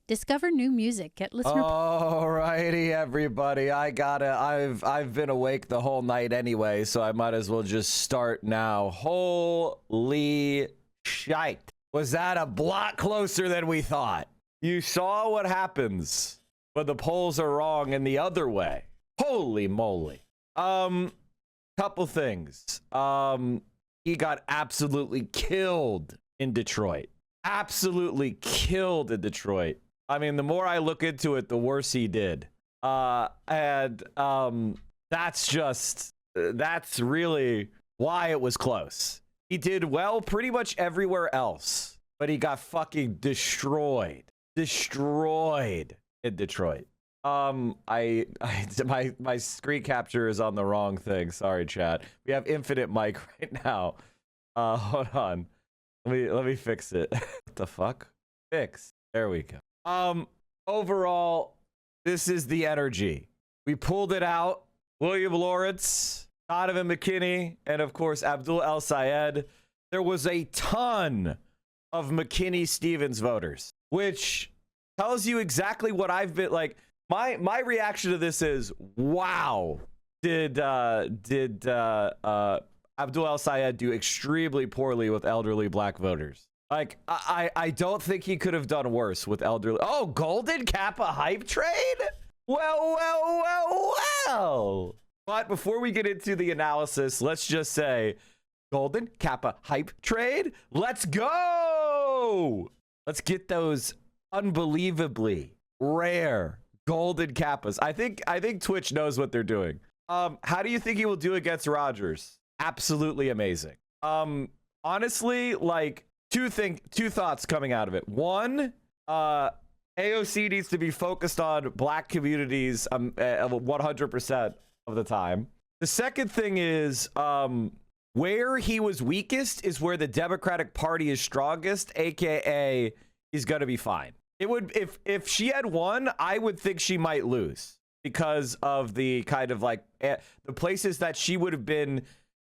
Discover new music at listener. Alrighty, everybody. I've been awake the whole night anyway, so I might as well just start now. Holy shite. Was that a block closer than we thought? You saw what happens when the polls are wrong in the other way. Holy moly. Couple things. He got absolutely killed in Detroit. Absolutely killed in Detroit. I mean, the more I look into it, the worse he did. That's really why it was close. He did well pretty much everywhere else, but he got fucking destroyed in Detroit. My screen capture is on the wrong thing. Sorry, chat. We have infinite mic right now. Hold on. Let me fix it. What the fuck? Fix. There we go. Overall, this is the energy. We pulled it out. William Lawrence, Donavan McKinney, and of course Abdul El Sayed. There was a ton of McKinney-Stevens voters, which tells you exactly what I've been like. My reaction to this is, wow, did Abdul El Sayed do extremely poorly with elderly black voters. Like, I don't think he could have done worse with elderly. Oh, Golden Kappa hype trade? Well. But before we get into the analysis, let's just say Golden Kappa hype trade. Let's go. Let's get those unbelievably rare Golden Kappas. I think Twitch knows what they're doing. How do you think he will do against Rodgers? Absolutely amazing. Honestly, like two thoughts coming out of it. One, AOC needs to be focused on black communities 100% of the time. The second thing is where he was weakest is where the Democratic Party is strongest, aka he's gonna be fine. It would if she had won, I would think she might lose because of the kind of like the places that she would have been.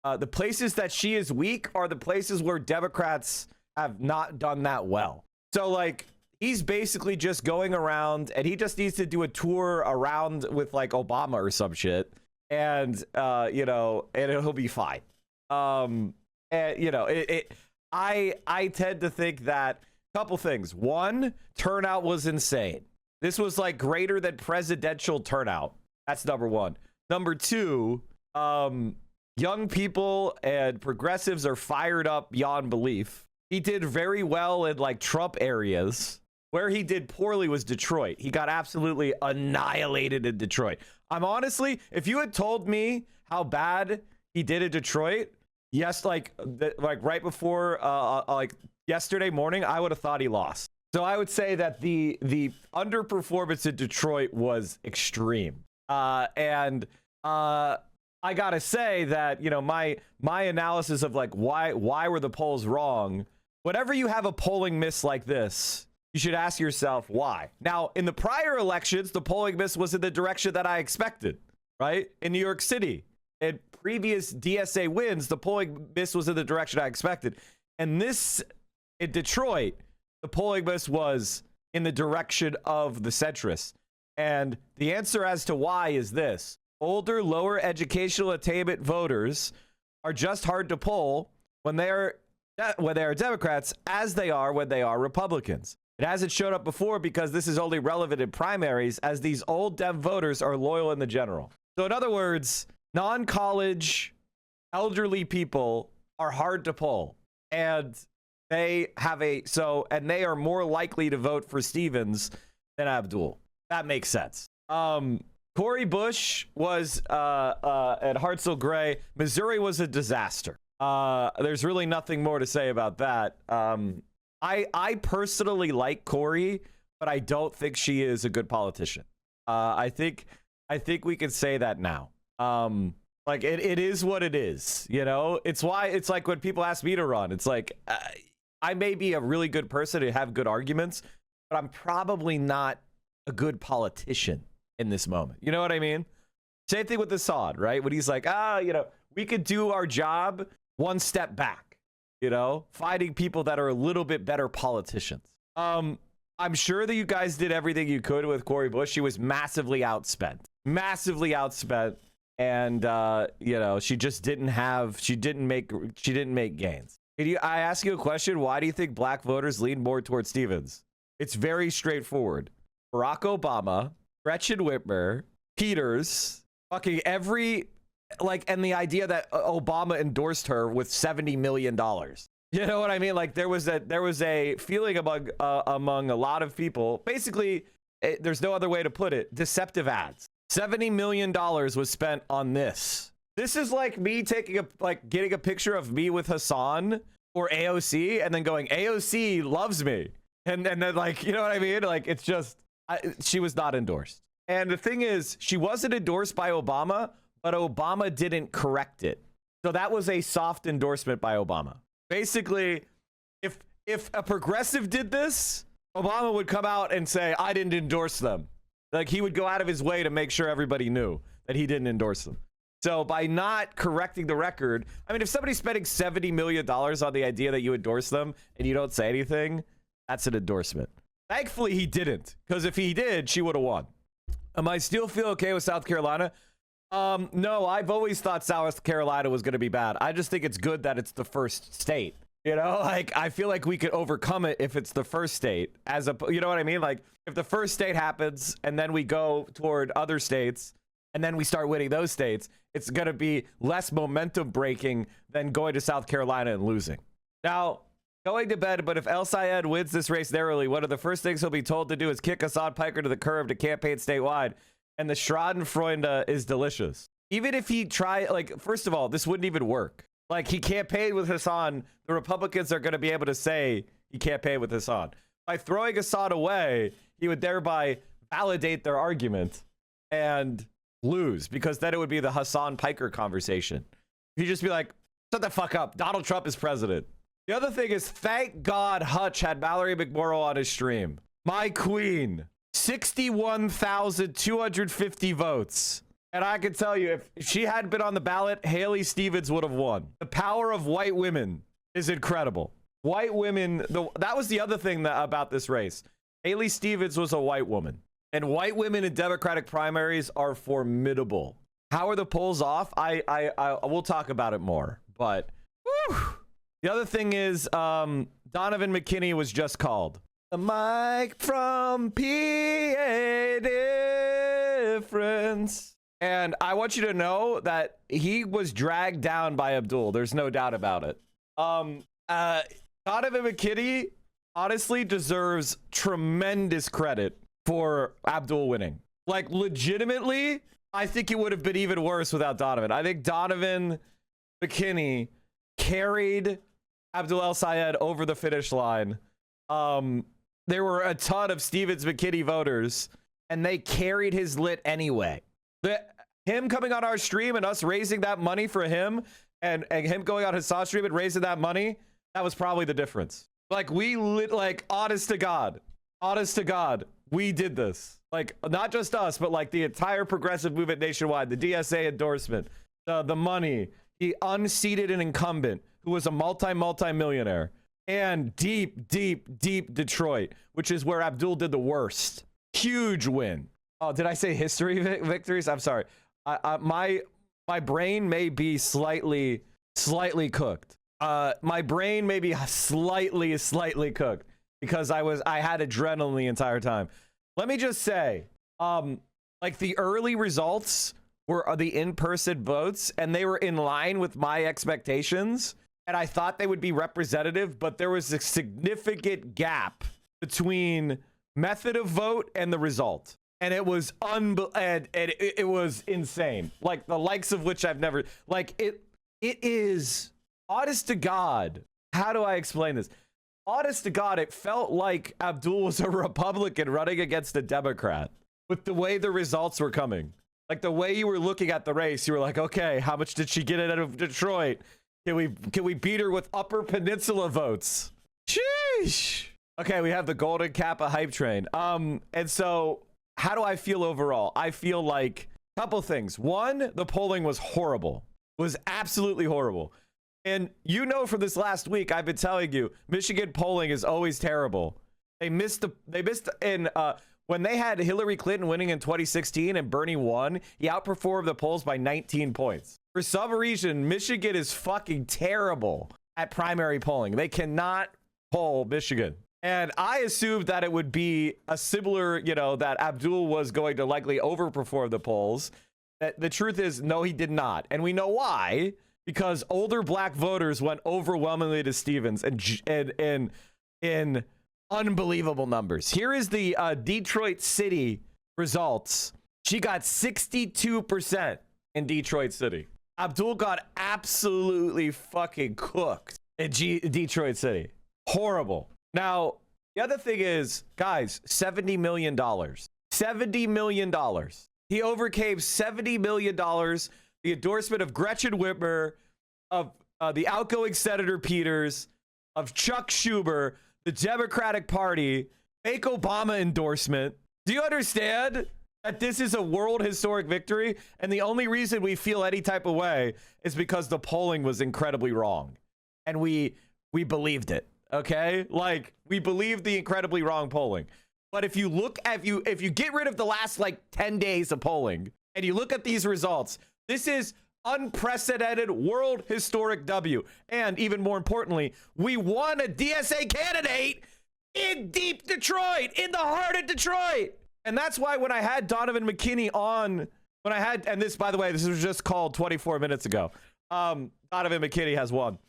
The places that she is weak are the places where Democrats have not done that well. So like he's basically just going around and he just needs to do a tour around with like Obama or some shit. And you know, and he'll be fine. And you know, I tend to think that couple things. One, turnout was insane. This was like greater than presidential turnout. That's number one. Number two, young people and progressives are fired up beyond belief. He did very well in like Trump areas. Where he did poorly was Detroit. He got absolutely annihilated in Detroit. I'm honestly, if you had told me how bad he did in Detroit, yes, like right before like yesterday morning, I would have thought he lost. So I would say that the underperformance in Detroit was extreme. And I gotta say that, you know, my analysis of like why were the polls wrong? Whenever you have a polling miss like this, you should ask yourself why. Now, in the prior elections, the polling miss was in the direction that I expected, right? In New York City, in previous DSA wins, the polling miss was in the direction I expected. And this, in Detroit, the polling miss was in the direction of the centrists. And the answer as to why is this. Older, lower educational attainment voters are just hard to poll when they are Democrats as they are when they are Republicans. It hasn't showed up before because this is only relevant in primaries, as these old Dem voters are loyal in the general. So in other words, non-college elderly people are hard to poll, and they have and they are more likely to vote for Stevens than Abdul. That makes sense. Cori Bush was at Hartselle Gray. Missouri was a disaster. There's really nothing more to say about that. I personally like Cori, but I don't think she is a good politician. I think we can say that now. Like it is what it is, you know? It's why it's like when people ask me to run, it's like I may be a really good person and have good arguments, but I'm probably not a good politician in this moment. You know what I mean? Same thing with Assad, right? When he's like, you know, we could do our job one step back, you know, fighting people that are a little bit better politicians. I'm sure that you guys did everything you could with Cori Bush. She was massively outspent. Massively outspent. And you know, she just didn't make gains. I ask you a question, why do you think black voters lean more towards Stevens? It's very straightforward. Barack Obama, Gretchen Whitmer, Peters, fucking every, like, and the idea that Obama endorsed her with $70 million. You know what I mean? Like, there was a feeling among a lot of people, basically, there's no other way to put it, deceptive ads. $70 million was spent on this. This is like me getting a picture of me with Hassan or AOC and then going, AOC loves me. And then, like, you know what I mean? Like, it's just, she was not endorsed. And the thing is, she wasn't endorsed by Obama, but Obama didn't correct it. So that was a soft endorsement by Obama. Basically, if a progressive did this, Obama would come out and say, I didn't endorse them. Like, he would go out of his way to make sure everybody knew that he didn't endorse them. So by not correcting the record, I mean, if somebody's spending $70 million on the idea that you endorse them and you don't say anything, that's an endorsement. Thankfully, he didn't, because if he did, she would have won. Am I still feel okay with South Carolina? No, I've always thought South Carolina was going to be bad. I just think it's good that it's the first state. You know, like, I feel like we could overcome it if it's the first state, you know what I mean? Like, if the first state happens and then we go toward other states and then we start winning those states, it's going to be less momentum breaking than going to South Carolina and losing. Now, going to bed, but if El Sayed wins this race narrowly, one of the first things he'll be told to do is kick Assad Piker to the curb to campaign statewide. And the Schadenfreude is delicious. Even if he first of all, this wouldn't even work. Like, he campaigned with Hassan, the Republicans are going to be able to say he campaigned with Hassan. By throwing Assad away, he would thereby validate their argument and lose, because then it would be the Hassan Piker conversation. He'd just be like, shut the fuck up. Donald Trump is president. The other thing is, thank God Hutch had Mallory McMorrow on his stream. My queen. 61,250 votes. And I can tell you, if she hadn't been on the ballot, Haley Stevens would have won. The power of white women is incredible. White women, that was the other thing about this race. Haley Stevens was a white woman. And white women in Democratic primaries are formidable. How are the polls off? I we'll talk about it more. But whew. The other thing is, Donavan McKinney was just called. The mic from PA difference. And I want you to know that he was dragged down by Abdul. There's no doubt about it. Donavan McKinney honestly deserves tremendous credit for Abdul winning. Like, legitimately, I think it would have been even worse without Donavan. I think Donavan McKinney carried Abdul El Sayed over the finish line. There were a ton of Stevens McKinney voters, and they carried his lit anyway. Him coming on our stream and us raising that money for him, and him going on his stream and raising that money, that was probably the difference. Like, we lit, like, honest to God, we did this. Like, not just us, but like the entire progressive movement nationwide, the DSA endorsement, the money. He unseated an incumbent who was a multi-millionaire. And deep Detroit, which is where Abdul did the worst. Huge win. Oh, did I say history victories? I'm sorry. My brain may be slightly cooked. My brain may be slightly cooked because I had adrenaline the entire time. Let me just say, like, the early results were the in-person votes, and they were in line with my expectations. And I thought they would be representative, but there was a significant gap between method of vote and the result. And it was it was insane. Like, the likes of which I've never, like, it is, honest to God, how do I explain this? Honest to God, it felt like Abdul was a Republican running against a Democrat with the way the results were coming. Like, the way you were looking at the race, you were like, okay, how much did she get out of Detroit? Can we beat her with Upper Peninsula votes? Sheesh. Okay, we have the Golden Kappa hype train. And so how do I feel overall? I feel like a couple things. One, the polling was horrible. It was absolutely horrible. And you know, from this last week, I've been telling you, Michigan polling is always terrible. They missed in when they had Hillary Clinton winning in 2016 and Bernie won, he outperformed the polls by 19 points. For some reason, Michigan is fucking terrible at primary polling. They cannot poll Michigan. And I assumed that it would be a similar, that Abdul was going to likely overperform the polls. The truth is, no, he did not. And we know why. Because older black voters went overwhelmingly to Stevens and in unbelievable numbers. Here is the Detroit City results. She got 62% in Detroit City. Abdul got absolutely fucking cooked in Detroit City. Horrible. Now, the other thing is, guys, $70 million. $70 million. He overcame $70 million. The endorsement of Gretchen Whitmer, of the outgoing Senator Peters, of Chuck Schumer, the Democratic Party, fake Obama endorsement. Do you understand that this is a world historic victory? And the only reason we feel any type of way is because the polling was incredibly wrong. And we believed it. Okay? Like, we believed the incredibly wrong polling. But if you look at, if you get rid of the last like 10 days of polling and you look at these results, this is unprecedented world historic W. And even more importantly, we won a DSA candidate in deep Detroit, in the heart of Detroit. And that's why when I had Donavan McKinney on, and this, by the way, this was just called 24 minutes ago. Donavan McKinney has won.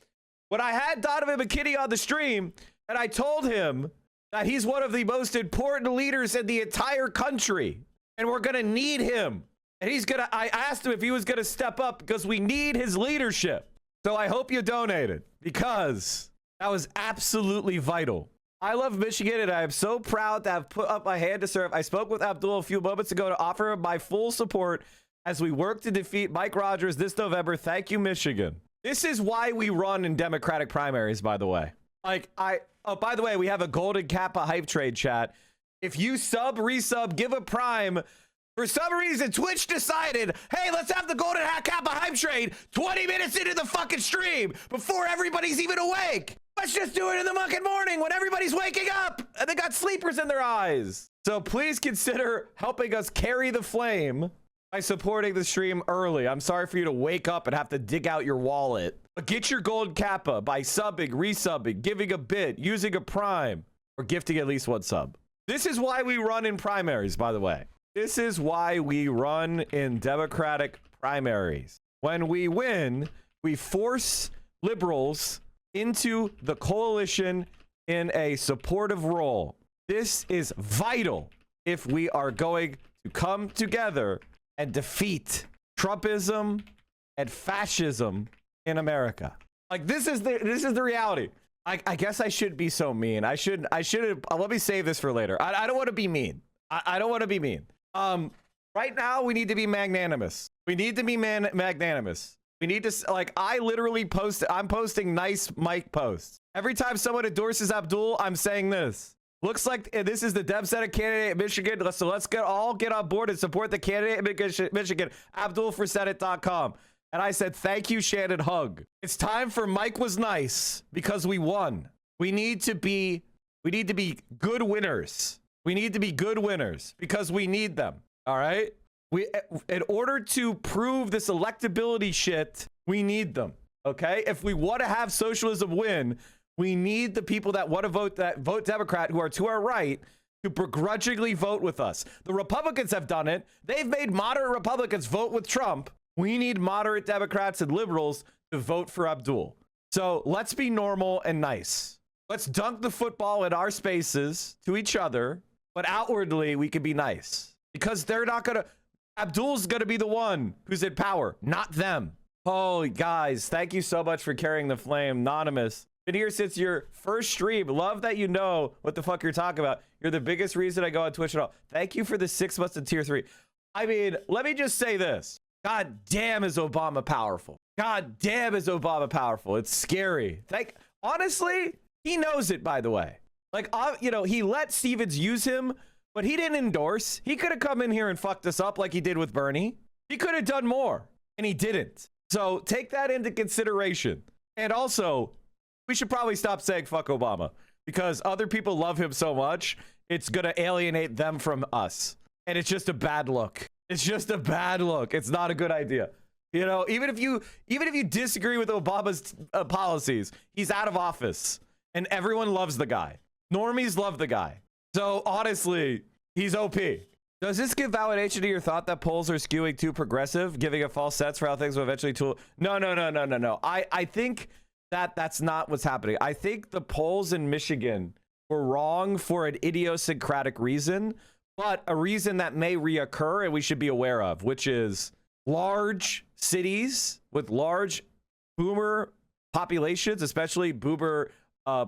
When I had Donavan McKinney on the stream and I told him that he's one of the most important leaders in the entire country and we're going to need him. And I asked him if he was going to step up because we need his leadership. So I hope you donated because that was absolutely vital. I love Michigan and I am so proud to have put up my hand to serve. I spoke with Abdul a few moments ago to offer him my full support as we work to defeat Mike Rogers this November. Thank you, Michigan. This is why we run in Democratic primaries, by the way. Oh, by the way, we have a Golden Kappa hype trade chat. If you sub, resub, give a prime. For some reason, Twitch decided, hey, let's have the Golden Kappa hype trade 20 minutes into the fucking stream before everybody's even awake. Let's just do it in the fucking morning when everybody's waking up and they got sleepers in their eyes. So please consider helping us carry the flame by supporting the stream early. I'm sorry for you to wake up and have to dig out your wallet. But get your Golden Kappa by subbing, resubbing, giving a bit, using a prime, or gifting at least one sub. This is why we run in primaries, by the way. This is why we run in Democratic primaries. When we win, we force liberals into the coalition in a supportive role. This is vital if we are going to come together and defeat Trumpism and fascism in America. Like, this is the reality. I guess I shouldn't be so mean. I should let me save this for later. I don't want to be mean. I don't want to be mean. Right now we need to be magnanimous. We need to be magnanimous. We need to, like, I literally I'm posting nice mic posts. Every time someone endorses Abdul, I'm saying this. Looks like this is the Dem Senate candidate in Michigan. So let's all get on board and support the candidate in Michigan, AbdulForSenate.com. And I said, thank you, Shannon Hug. It's time for Mike Was Nice because we won. We need to be good winners. We need to be good winners because we need them. All right. In order to prove this electability shit, we need them. Okay. If we want to have socialism win, we need the people that want to vote Democrat, who are to our right, to begrudgingly vote with us. The Republicans have done it. They've made moderate Republicans vote with Trump. We need moderate Democrats and liberals to vote for Abdul. So let's be normal and nice. Let's dunk the football in our spaces to each other, but outwardly we can be nice because they're not going to. Abdul's going to be the one who's in power, not them. Holy guys, thank you so much for carrying the flame. Anonymous. Been here since your first stream. Love that you know what the fuck you're talking about. You're the biggest reason I go on Twitch at all. Thank you for the 6 months in tier 3. I mean, let me just say this. God damn is Obama powerful. God damn is Obama powerful. It's scary. Honestly, he knows it, by the way. Like, he let Stevens use him, but he didn't endorse. He could have come in here and fucked us up like he did with Bernie. He could have done more, and he didn't. So take that into consideration. And also, we should probably stop saying fuck Obama. because other people love him so much, it's going to alienate them from us. And it's just a bad look. It's just a bad look. It's not a good idea. You know, even if you disagree with Obama's policies, he's out of office and everyone loves the guy. Normies love the guy. So honestly, he's OP. Does this give validation to your thought that polls are skewing too progressive, giving a false sense for how things will eventually tool? No. I think that's not what's happening. I think the polls in Michigan were wrong for an idiosyncratic reason, but a reason that may reoccur and we should be aware of, which is large cities with large boomer populations, especially boomer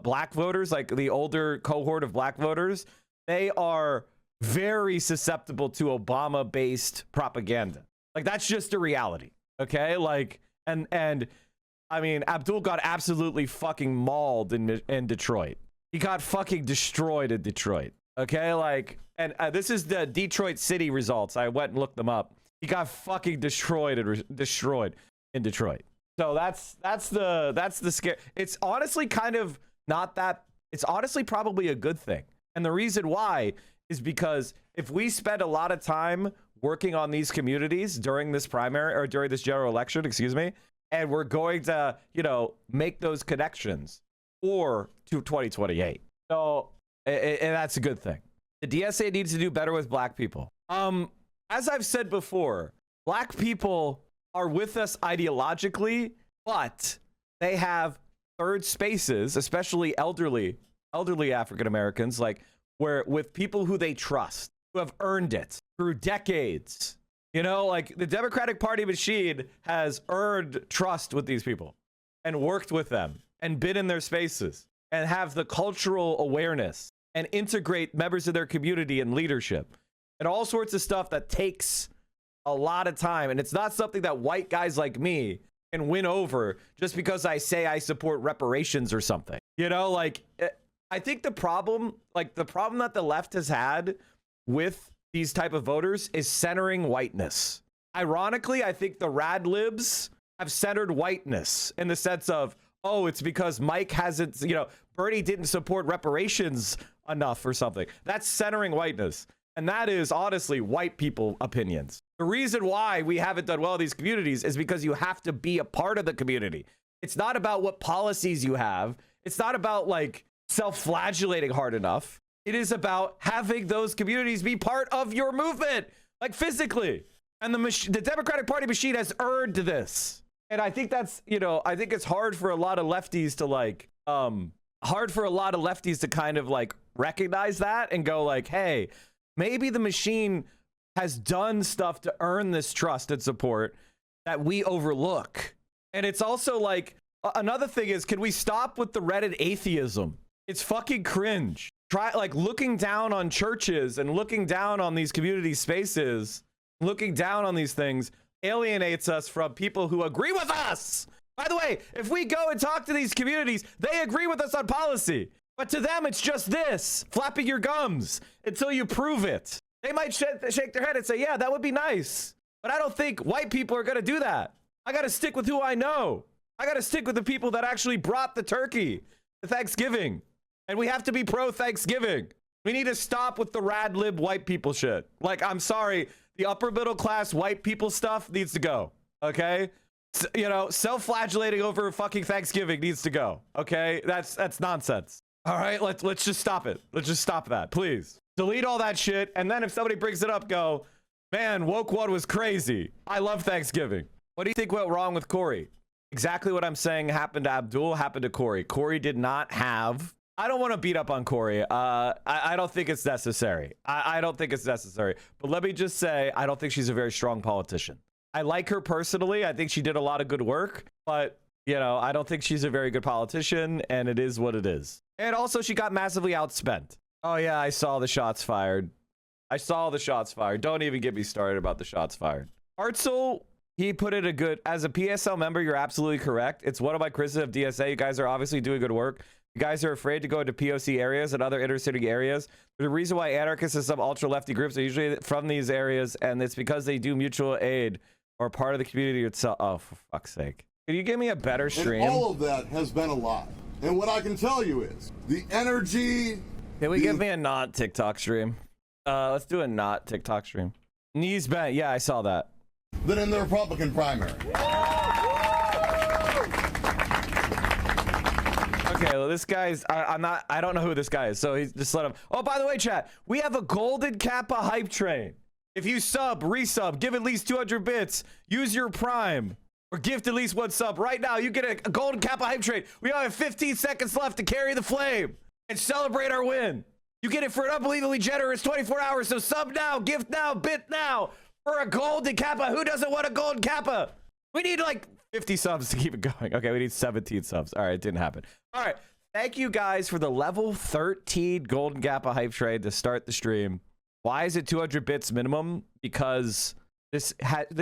black voters, like the older cohort of black voters, they are very susceptible to Obama-based propaganda. Like, that's just a reality, okay? Like, and I mean, Abdul got absolutely fucking mauled in Detroit. He got fucking destroyed in Detroit, okay? Like, and this is the Detroit City results. I went and looked them up. He got fucking destroyed in Detroit. So that's the scare. It's honestly kind of not that. It's honestly probably a good thing. And the reason why is because if we spend a lot of time working on these communities during this primary or during this general election, excuse me, and we're going to, you know, make those connections or to 2028. So, and that's a good thing. The DSA needs to do better with black people. As I've said before, black people are with us ideologically, but they have third spaces, especially elderly African Americans, like where with people who they trust, who have earned it through decades. You know, like the Democratic Party machine has earned trust with these people and worked with them and been in their spaces and have the cultural awareness and integrate members of their community and leadership and all sorts of stuff that takes a lot of time. And it's not something that white guys like me can win over just because I say I support reparations or something. You know, like, I think the problem that the left has had with these type of voters is centering whiteness. Ironically, I think the rad libs have centered whiteness in the sense of, oh, it's because Mike hasn't, you know, Bernie didn't support reparations enough or something. That's centering whiteness. And that is honestly white people opinions. The reason why we haven't done well in these communities is because you have to be a part of the community. It's not about what policies you have. It's not about like self-flagellating hard enough. It is about having those communities be part of your movement, like physically. And the Democratic Party machine has earned this. And I think that's, you know, I think it's hard for a lot of lefties to like, kind of like recognize that and go like, hey, maybe the machine has done stuff to earn this trust and support that we overlook. And it's also like, another thing is, can we stop with the Reddit atheism? It's fucking cringe. Try like looking down on churches and looking down on these community spaces, looking down on these things alienates us from people who agree with us. By the way, if we go and talk to these communities, they agree with us on policy. But to them, it's just this, flapping your gums until you prove it. They might shake their head and say, yeah, that would be nice. But I don't think white people are going to do that. I got to stick with who I know. I got to stick with the people that actually brought the turkey to Thanksgiving. And we have to be pro-Thanksgiving. We need to stop with the rad lib white people shit. Like, I'm sorry, the upper middle class white people stuff needs to go, okay? You know, self-flagellating over fucking Thanksgiving needs to go, okay? That's nonsense. All right, let's just stop it. Let's just stop that, please. Delete all that shit, and then if somebody brings it up, go, man, woke one was crazy. I love Thanksgiving. What do you think went wrong with Corey? Exactly what I'm saying happened to Abdul, happened to Corey. Corey did not have... I don't want to beat up on Corey. I don't think it's necessary. I don't think it's necessary. But let me just say, I don't think she's a very strong politician. I like her personally. I think she did a lot of good work. But, you know, I don't think she's a very good politician. And it is what it is. And also, she got massively outspent. Oh, yeah, I saw the shots fired. Don't even get me started about the shots fired. Hartzell, he put it a good... As a PSL member, you're absolutely correct. It's one of my criticisms of DSA. You guys are obviously doing good work. You guys are afraid to go into POC areas and other inner city areas. The reason why anarchists and some ultra-lefty groups are usually from these areas, and it's because they do mutual aid or part of the community itself. Oh, for fuck's sake. Can you give me a better stream? And all of that has been a lie. And what I can tell you is the energy. Can we give me a not TikTok stream? Let's do a not TikTok stream. Knees bent. Yeah, I saw that. Than in the Republican primary. Okay, well, this guy's, I don't know who this guy is, so he's just let him. Oh, by the way, chat, we have a golden Kappa hype train. If you sub, resub, give at least 200 bits, use your prime, or gift at least one sub right now, you get a golden Kappa hype train. We only have 15 seconds left to carry the flame and celebrate our win. You get it for an unbelievably generous 24 hours, so sub now, gift now, bit now for a golden Kappa. Who doesn't want a golden Kappa? We need like 50 subs to keep it going. Okay, we need 17 subs. All right, it didn't happen. All right, thank you guys for the level 13 golden Kappa hype trade to start the stream. Why is it 200 bits minimum? Because this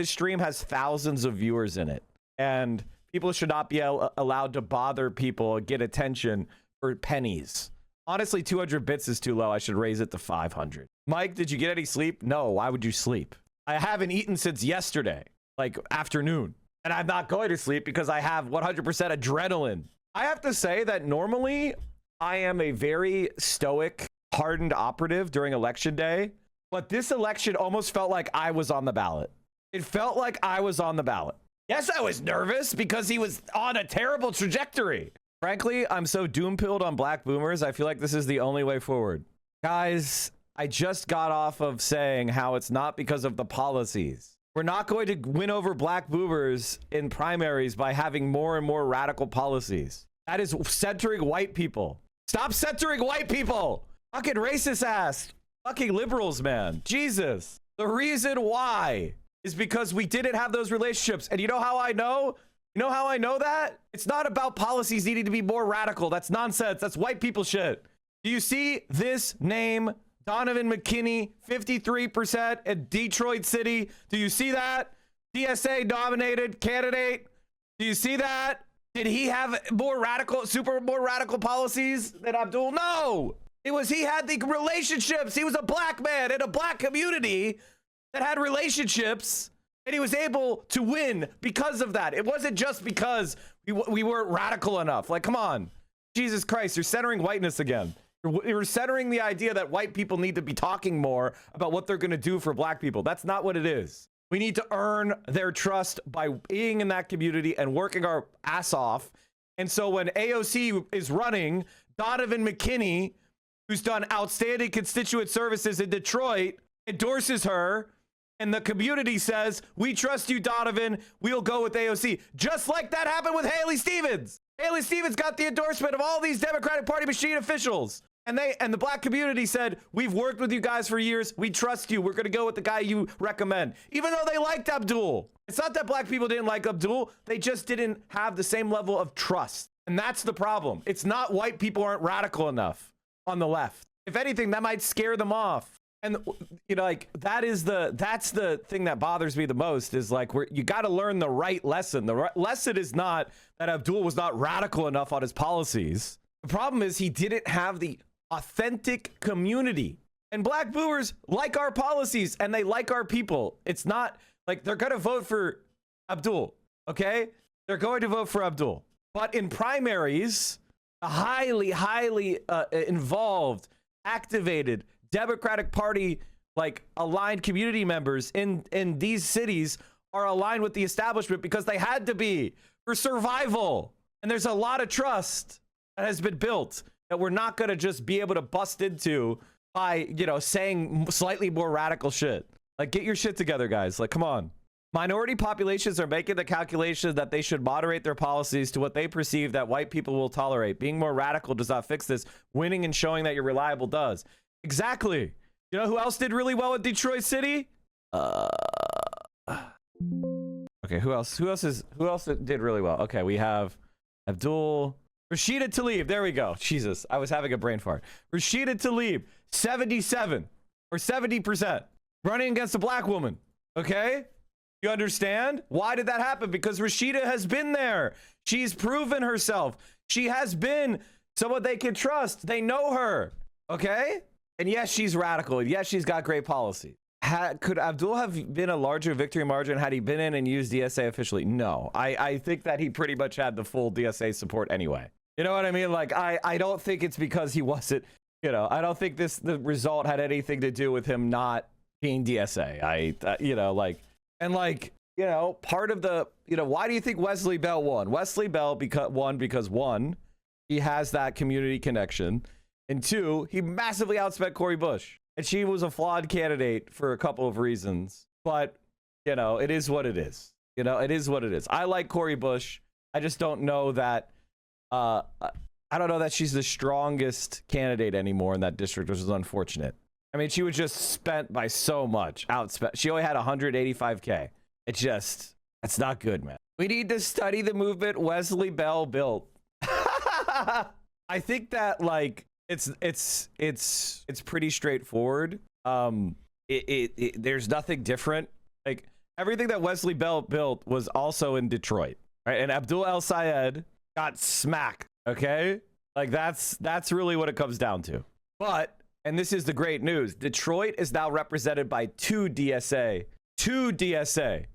stream has thousands of viewers in it, and people should not be allowed to bother people, get attention for pennies. Honestly, 200 bits is too low. I should raise it to 500. Mike, did you get any sleep? No. Why would you sleep? I haven't eaten since yesterday, like afternoon. And I'm not going to sleep because I have 100% adrenaline. I have to say that normally I am a very stoic, hardened operative during election day. But this election almost felt like I was on the ballot. It felt like I was on the ballot. Yes, I was nervous because he was on a terrible trajectory. Frankly, I'm so doom-pilled on black boomers, I feel like this is the only way forward. Guys, I just got off of saying how it's not because of the policies. We're not going to win over black boomers in primaries by having more and more radical policies. That is centering white people. Stop centering white people! Fucking racist ass. Fucking liberals, man. Jesus. The reason why is because we didn't have those relationships. And you know how I know? You know how I know that? It's not about policies needing to be more radical. That's nonsense. That's white people shit. Do you see this name? Donavan McKinney, 53% in Detroit City. Do you see that? DSA nominated candidate. Do you see that? Did he have more radical policies than Abdul? No. It was he had the relationships. He was a black man in a black community that had relationships. And he was able to win because of that. It wasn't just because we weren't radical enough. Like, come on. Jesus Christ, you're centering whiteness again. You're centering the idea that white people need to be talking more about what they're going to do for black people. That's not what it is. We need to earn their trust by being in that community and working our ass off. And so when AOC is running, Donavan McKinney, who's done outstanding constituent services in Detroit, endorses her. And the community says, we trust you, Donavan. We'll go with AOC. Just like that happened with Haley Stevens. Haley Stevens got the endorsement of all these Democratic Party machine officials. And the black community said, we've worked with you guys for years. We trust you. We're going to go with the guy you recommend. Even though they liked Abdul. It's not that black people didn't like Abdul. They just didn't have the same level of trust. And that's the problem. It's not white people aren't radical enough on the left. If anything, that might scare them off. And you know, like that's the thing that bothers me the most is like you got to learn the right lesson. The lesson is not that Abdul was not radical enough on his policies. The problem is he didn't have the authentic community. And black boomers like our policies and they like our people. It's not like they're going to vote for Abdul. Okay, they're going to vote for Abdul. But in primaries, a highly involved, activated Democratic Party like aligned community members in these cities are aligned with the establishment because they had to be for survival. And there's a lot of trust that has been built that we're not going to just be able to bust into by, you know, saying slightly more radical shit. Like, get your shit together, guys. Like, come on. Minority populations are making the calculation that they should moderate their policies to what they perceive that white people will tolerate. Being more radical does not fix this. Winning and showing that you're reliable does. Exactly. You know who else did really well in Detroit City? Okay, who else did really well? Okay, we have Abdul, Rashida Tlaib. There we go. Jesus, I was having a brain fart. Rashida Tlaib, 77 or 70% running against a black woman. Okay? You understand? Why did that happen? Because Rashida has been there. She's proven herself. She has been someone they can trust. They know her. Okay? And yes, she's radical. Yes, she's got great policy. Could Abdul have been a larger victory margin had he been in and used DSA officially? No. I think that he pretty much had the full DSA support anyway. You know what I mean? Like, I don't think it's because he wasn't, you know, I don't think the result had anything to do with him not being DSA. You know, like, and like, you know, part of the, you know, why do you think Wesley Bell won? Wesley Bell won because one, he has that community connection, and two, he massively outspent Cori Bush, and she was a flawed candidate for a couple of reasons, but, you know, it is what it is. You know, it is what it is. I like Cori Bush. I just don't know that, I don't know that she's the strongest candidate anymore in that district, which is unfortunate. I mean, she was just spent by so much. Outspent. She only had 185K. It's just, it's not good, man. We need to study the movement Wesley Bell built. I think that, like, it's pretty straightforward. There's nothing different. Like, everything that Wesley Bell built was also in Detroit, right? And Abdul El Sayed got smacked. Okay, like that's really what it comes down to. But, and this is the great news, Detroit is now represented by two DSA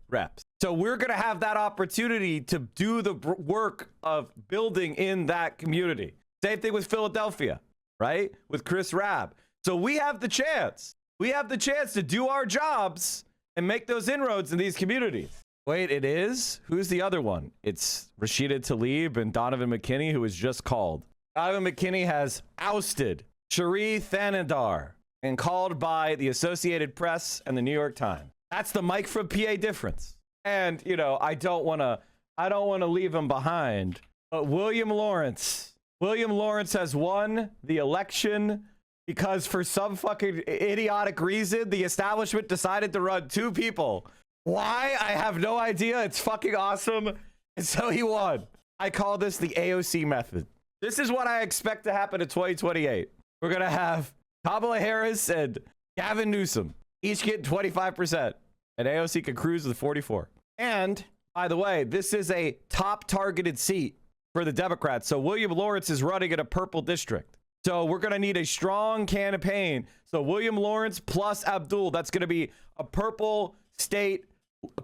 reps. So we're gonna have that opportunity to do the work of building in that community. Same thing with Philadelphia, right? With Chris Rabb. So we have the chance. We have the chance to do our jobs and make those inroads in these communities. Wait, it is? Who's the other one? It's Rashida Tlaib and Donavan McKinney, who was just called. Donavan McKinney has ousted Cherie Thanadar and called by the Associated Press and the New York Times. That's the Mike from PA difference. And, you know, I don't want to leave him behind, but William Lawrence has won the election because for some fucking idiotic reason, the establishment decided to run two people. Why? I have no idea. It's fucking awesome. And so he won. I call this the AOC method. This is what I expect to happen in 2028. We're going to have Kamala Harris and Gavin Newsom each getting 25%. And AOC can cruise with 44. And, by the way, this is a top targeted seat for the Democrats. So William Lawrence is running in a purple district. So we're going to need a strong campaign. So William Lawrence plus Abdul, that's going to be a purple state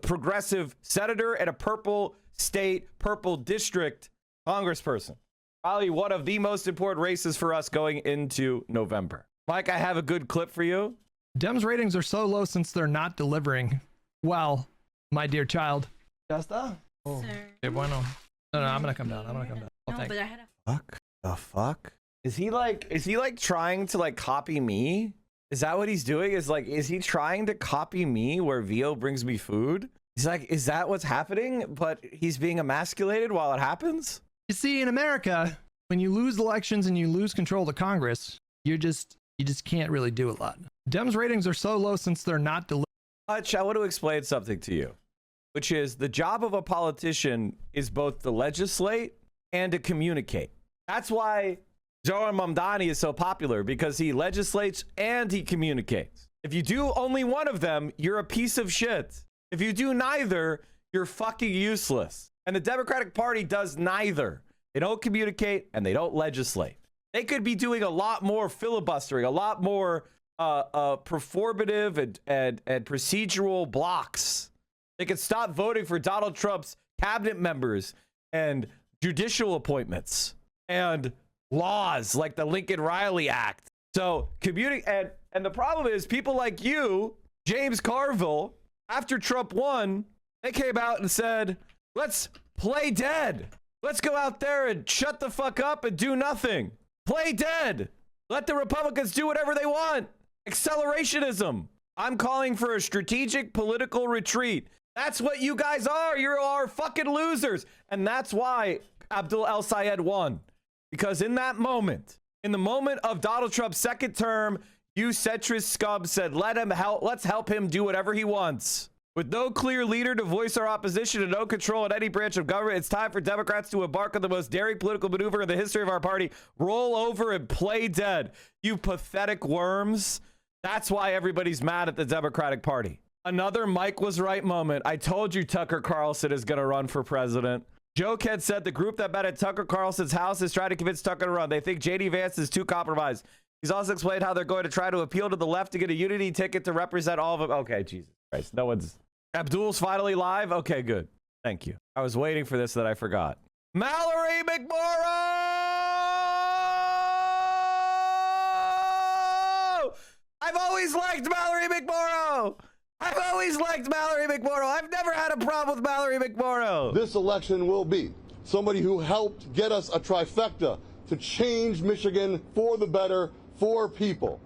progressive senator and a purple state, purple district congressperson. Probably one of the most important races for us going into November. Mike, I have a good clip for you. Dems ratings are so low since they're not delivering. Well, my dear child. Justa? Oh. Okay, bueno. No, I'm gonna come down. Oh, No, thanks. but I had a The fuck? Is he like trying to like copy me? Is that what he's doing? Is he trying to copy me where Vio brings me food? He's like, is that what's happening? But he's being emasculated while it happens? You see, in America, when you lose elections and you lose control of Congress, you just can't really do a lot. Dems ratings are so low since they're not delivering. Hutch, I want to explain something to you, which is the job of a politician is both to legislate and to communicate. That's why Zoran Mamdani is so popular, because he legislates and he communicates. If you do only one of them, you're a piece of shit. If you do neither, you're fucking useless. And the Democratic Party does neither. They don't communicate and they don't legislate. They could be doing a lot more filibustering, a lot more performative and procedural blocks. They could stop voting for Donald Trump's cabinet members and judicial appointments and laws like the Lincoln Riley Act. So and the problem is people like you, James Carville, after Trump won, they came out and said, let's play dead. Let's go out there and shut the fuck up and do nothing. Play dead. Let the Republicans do whatever they want. Accelerationism. I'm calling for a strategic political retreat. That's what you guys are. You are fucking losers. And that's why Abdul El Sayed won. Because in that moment, in the moment of Donald Trump's second term, you centrist scum said, let's help him do whatever he wants. With no clear leader to voice our opposition and no control in any branch of government, it's time for Democrats to embark on the most daring political maneuver in the history of our party. Roll over and play dead, you pathetic worms. That's why everybody's mad at the Democratic Party. Another Mike was right moment. I told you Tucker Carlson is going to run for president. Joe Kent said the group that met at Tucker Carlson's house is trying to convince Tucker to run. They think J.D. Vance is too compromised. He's also explained how they're going to try to appeal to the left to get a unity ticket to represent all of them. Okay, Jesus Christ. No one's... Abdul's finally live? Okay, good. Thank you. I was waiting for this that I forgot. Mallory McMorrow! always liked Mallory McMorrow. I've always liked Mallory McMorrow. I've never had a problem with Mallory McMorrow. This election will be somebody who helped get us a trifecta to change Michigan for the better, for people.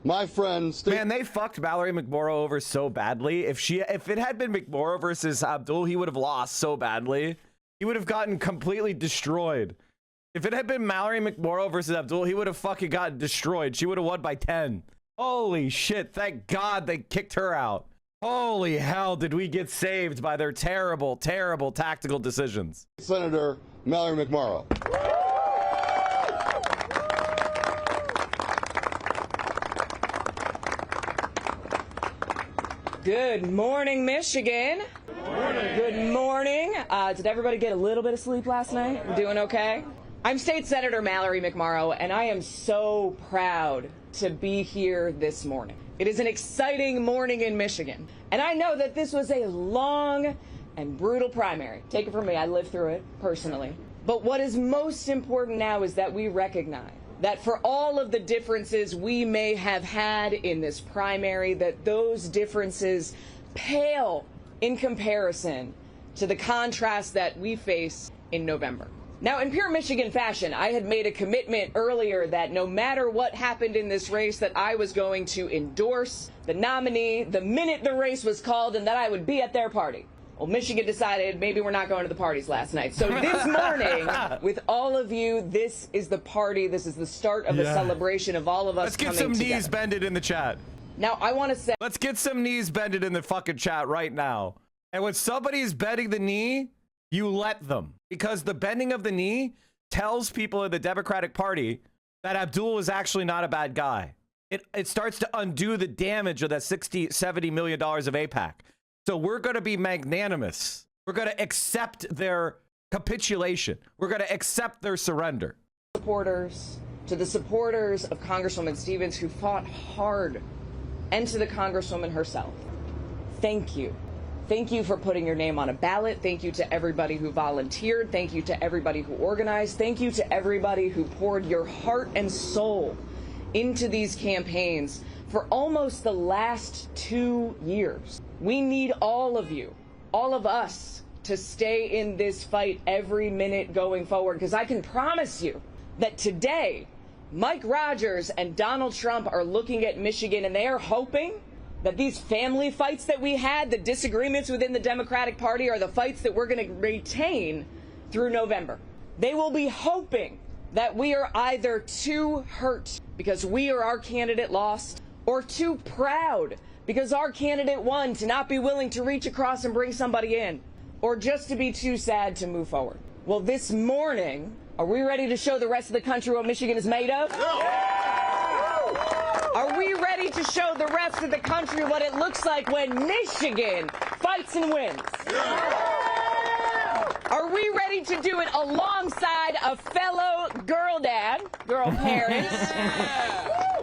My friend, man, they fucked Mallory McMorrow over so badly. If it had been McMorrow versus Abdul, he would have lost so badly. He would have gotten completely destroyed. If it had been Mallory McMorrow versus Abdul, he would have fucking gotten destroyed. She would have won by 10. Holy shit, thank God they kicked her out. Holy hell, did we get saved by their terrible, terrible tactical decisions. Senator Mallory McMorrow. Good morning, Michigan. Good morning. Did everybody get a little bit of sleep last night? We're doing okay? I'm State Senator Mallory McMorrow, and I am so proud to be here this morning. It is an exciting morning in Michigan, and I know that this was a long and brutal primary. Take it from me, I lived through it personally. But what is most important now is that we recognize that for all of the differences we may have had in this primary, that those differences pale in comparison to the contrast that we face in November. Now, in pure Michigan fashion, I had made a commitment earlier that no matter what happened in this race, that I was going to endorse the nominee the minute the race was called and that I would be at their party. Well, Michigan decided maybe we're not going to the parties last night. So this morning, with all of you, this is the party. This is the start of a celebration of all of us Let's get coming some together. knees bended in the chat. Now, I want to say... Let's get some knees bended in the fucking chat right now. And when somebody's bending the knee, you let them. Because the bending of the knee tells people in the Democratic Party that Abdul is actually not a bad guy. It starts to undo the damage of that $60-70 million of AIPAC. So we're going to be magnanimous. We're going to accept their capitulation. We're going to accept their surrender. Supporters, to the supporters of Congresswoman Stevens who fought hard, and to the Congresswoman herself, thank you. Thank you for putting your name on a ballot. Thank you to everybody who volunteered. Thank you to everybody who organized. Thank you to everybody who poured your heart and soul into these campaigns for almost the last 2 years. We need all of you, all of us, to stay in this fight every minute going forward, because I can promise you that today, Mike Rogers and Donald Trump are looking at Michigan and they are hoping that these family fights that we had, the disagreements within the Democratic Party, are the fights that we're going to retain through November. They will be hoping that we are either too hurt because we or our candidate lost, or too proud because our candidate won to not be willing to reach across and bring somebody in, or just to be too sad to move forward. Well, this morning, are we ready to show the rest of the country what Michigan is made of? Are we ready to show the rest of the country what it looks like when Michigan fights and wins? Are we ready to do it alongside a fellow girl parents?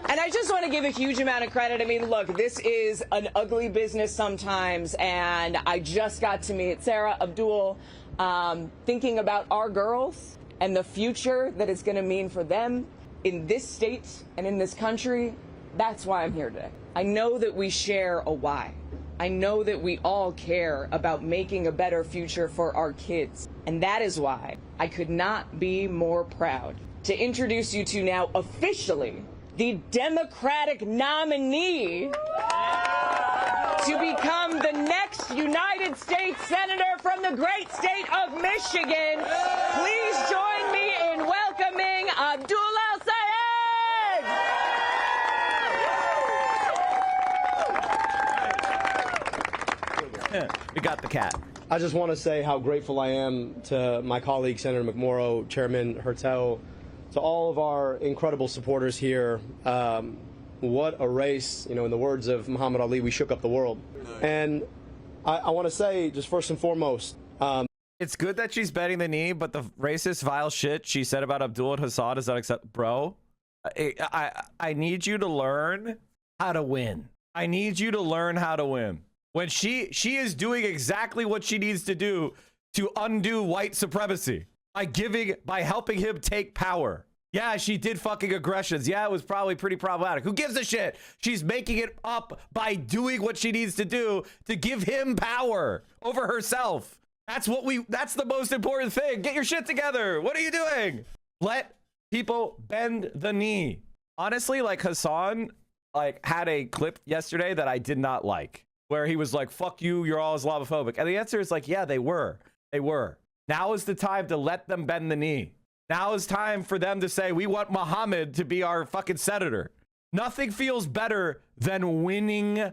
And I just want to give a huge amount of credit. I mean, look, this is an ugly business sometimes, and I just got to meet Sarah, Abdul, thinking about our girls and the future that it's going to mean for them in this state and in this country. That's why I'm here today. I know that we share a why. I know that we all care about making a better future for our kids. And that is why I could not be more proud to introduce you to now officially the Democratic nominee to become the next United States Senator from the great state of Michigan. Please join me in welcoming Abdul We got the cat. I just want to say how grateful I am to my colleague, Senator McMorrow, Chairman Hertel, to all of our incredible supporters here. What a race. You know, in the words of Muhammad Ali, we shook up the world. And I want to say, just first and foremost, it's good that she's bending the knee, but the racist, vile shit she said about Abdul and Hassan is not acceptable. Bro, I need you to learn how to win. I need you to learn how to win. When she is doing exactly what she needs to do to undo white supremacy by helping him take power. Yeah, she did fucking aggressions. Yeah, it was probably pretty problematic. Who gives a shit? She's making it up by doing what she needs to do to give him power over herself. That's the most important thing. Get your shit together. What are you doing? Let people bend the knee. Honestly, like Hassan, like had a clip yesterday that I did not like, where he was like, fuck you, you're all Islamophobic. And the answer is like, yeah, they were. They were. Now is the time to let them bend the knee. Now is time for them to say, we want Muhammad to be our fucking senator. Nothing feels better than winning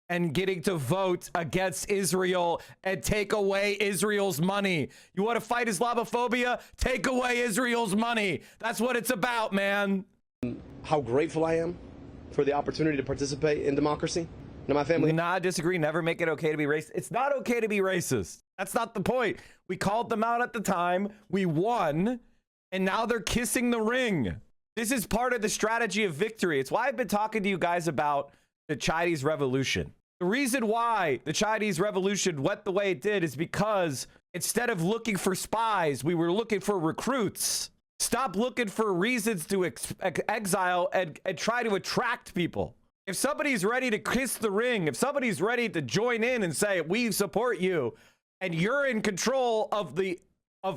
and getting to vote against Israel and take away Israel's money. You want to fight Islamophobia? Take away Israel's money. That's what it's about, man. How grateful I am for the opportunity to participate in democracy. Now, my family... Nah, I disagree. Never make it okay to be racist. It's not okay to be racist. That's not the point. We called them out at the time. We won. And now they're kissing the ring. This is part of the strategy of victory. It's why I've been talking to you guys about the Chinese Revolution. The reason why the Chinese Revolution went the way it did is because instead of looking for spies, we were looking for recruits. Stop looking for reasons to exile and try to attract people. If somebody's ready to kiss the ring, if somebody's ready to join in and say, we support you, and you're in control of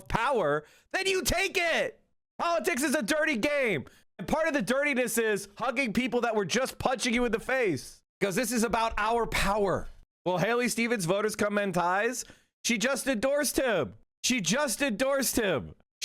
power, then you take it. Politics is a dirty game. And part of the dirtiness is hugging people that were just punching you in the face, because this is about our power. Well, Haley Stevens' voters come in ties. She just endorsed him. She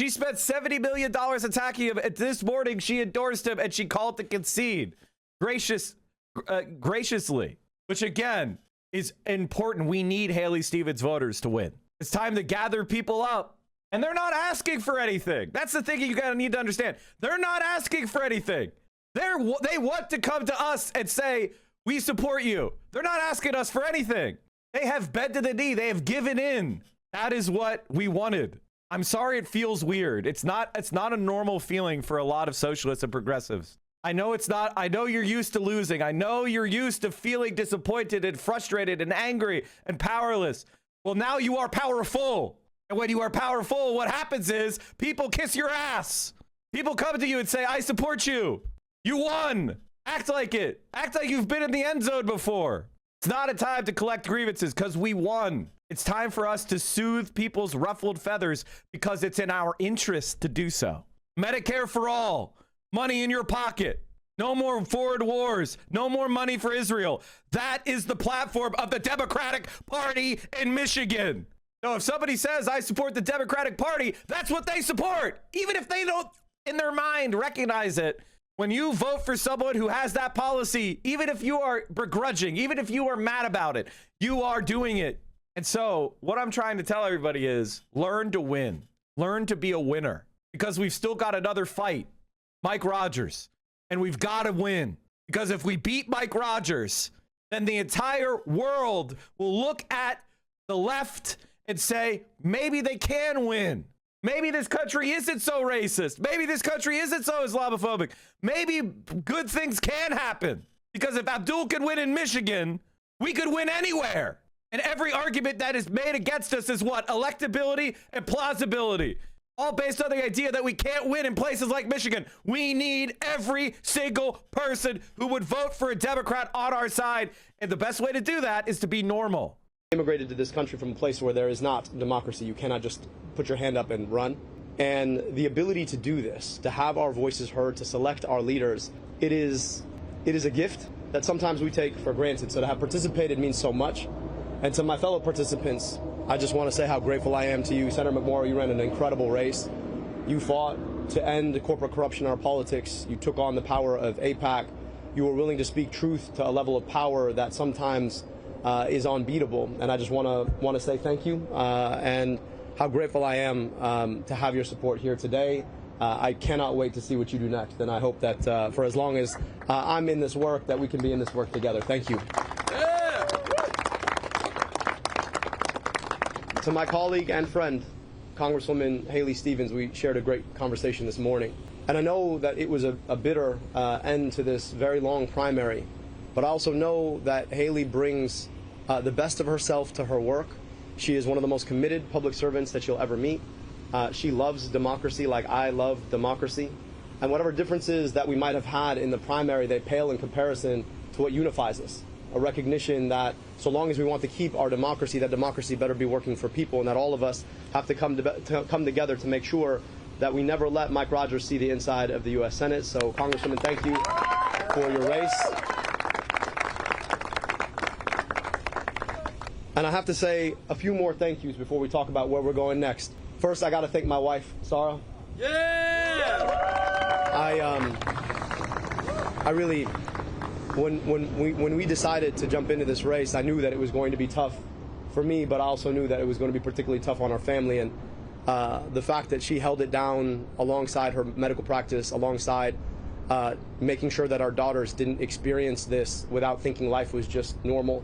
spent $70 million attacking him. This morning, she endorsed him and she called to concede graciously, which again is important. We need Haley Stevens' voters to win. It's time to gather people up. And they're not asking for anything. That's the thing you gotta need to understand. They're not asking for anything. They want to come to us and say, we support you. They're not asking us for anything. They have bent to the knee. They have given in. That is what we wanted. I'm sorry it feels weird. It's not a normal feeling for a lot of socialists and progressives. I know it's not. I know you're used to losing. I know you're used to feeling disappointed and frustrated and angry and powerless. Well, now you are powerful. And when you are powerful, what happens is people kiss your ass. People come to you and say, I support you. You won. Act like it. Act like you've been in the end zone before. It's not a time to collect grievances because we won. It's time for us to soothe people's ruffled feathers because it's in our interest to do so. Medicare for all. Money in your pocket. No more foreign wars. No more money for Israel. That is the platform of the Democratic Party in Michigan. So if somebody says, I support the Democratic Party, that's what they support. Even if they don't, in their mind, recognize it. When you vote for someone who has that policy, even if you are begrudging, even if you are mad about it, you are doing it. And so what I'm trying to tell everybody is learn to win. Learn to be a winner. Because we've still got another fight. Mike Rogers. And we've got to win. Because if we beat Mike Rogers, then the entire world will look at the left and say, maybe they can win. Maybe this country isn't so racist. Maybe this country isn't so Islamophobic. Maybe good things can happen. Because if Abdul can win in Michigan, we could win anywhere. And every argument that is made against us is what? Electability and plausibility. All based on the idea that we can't win in places like Michigan. We need every single person who would vote for a Democrat on our side. And the best way to do that is to be normal. Immigrated to this country from a place where there is not democracy. You cannot just put your hand up and run. And the ability to do this, to have our voices heard, to select our leaders, it is a gift that sometimes we take for granted. So to have participated means so much. And to my fellow participants, I just want to say how grateful I am to you. Senator McMorrow, you ran an incredible race. You fought to end corporate corruption in our politics. You took on the power of AIPAC. You were willing to speak truth to a level of power that sometimes is unbeatable, and I just want to say thank you and how grateful I am to have your support here today. I cannot wait to see what you do next, and I hope that for as long as I'm in this work, that we can be in this work together. Thank you. Yeah. To my colleague and friend, Congresswoman Haley Stevens, we shared a great conversation this morning, and I know that it was a bitter end to this very long primary, but I also know that Haley brings the best of herself to her work. She is one of the most committed public servants that you'll ever meet. She loves democracy like I love democracy. And whatever differences that we might have had in the primary, they pale in comparison to what unifies us. A recognition that so long as we want to keep our democracy, that democracy better be working for people, and that all of us have to come together to make sure that we never let Mike Rogers see the inside of the U.S. Senate. So, Congresswoman, thank you for your race. And I have to say a few more thank yous before we talk about where we're going next. First, I got to thank my wife, Sarah. Yeah! I really, when we decided to jump into this race, I knew that it was going to be tough for me, but I also knew that it was going to be particularly tough on our family. And the fact that she held it down alongside her medical practice, alongside making sure that our daughters didn't experience this without thinking life was just normal,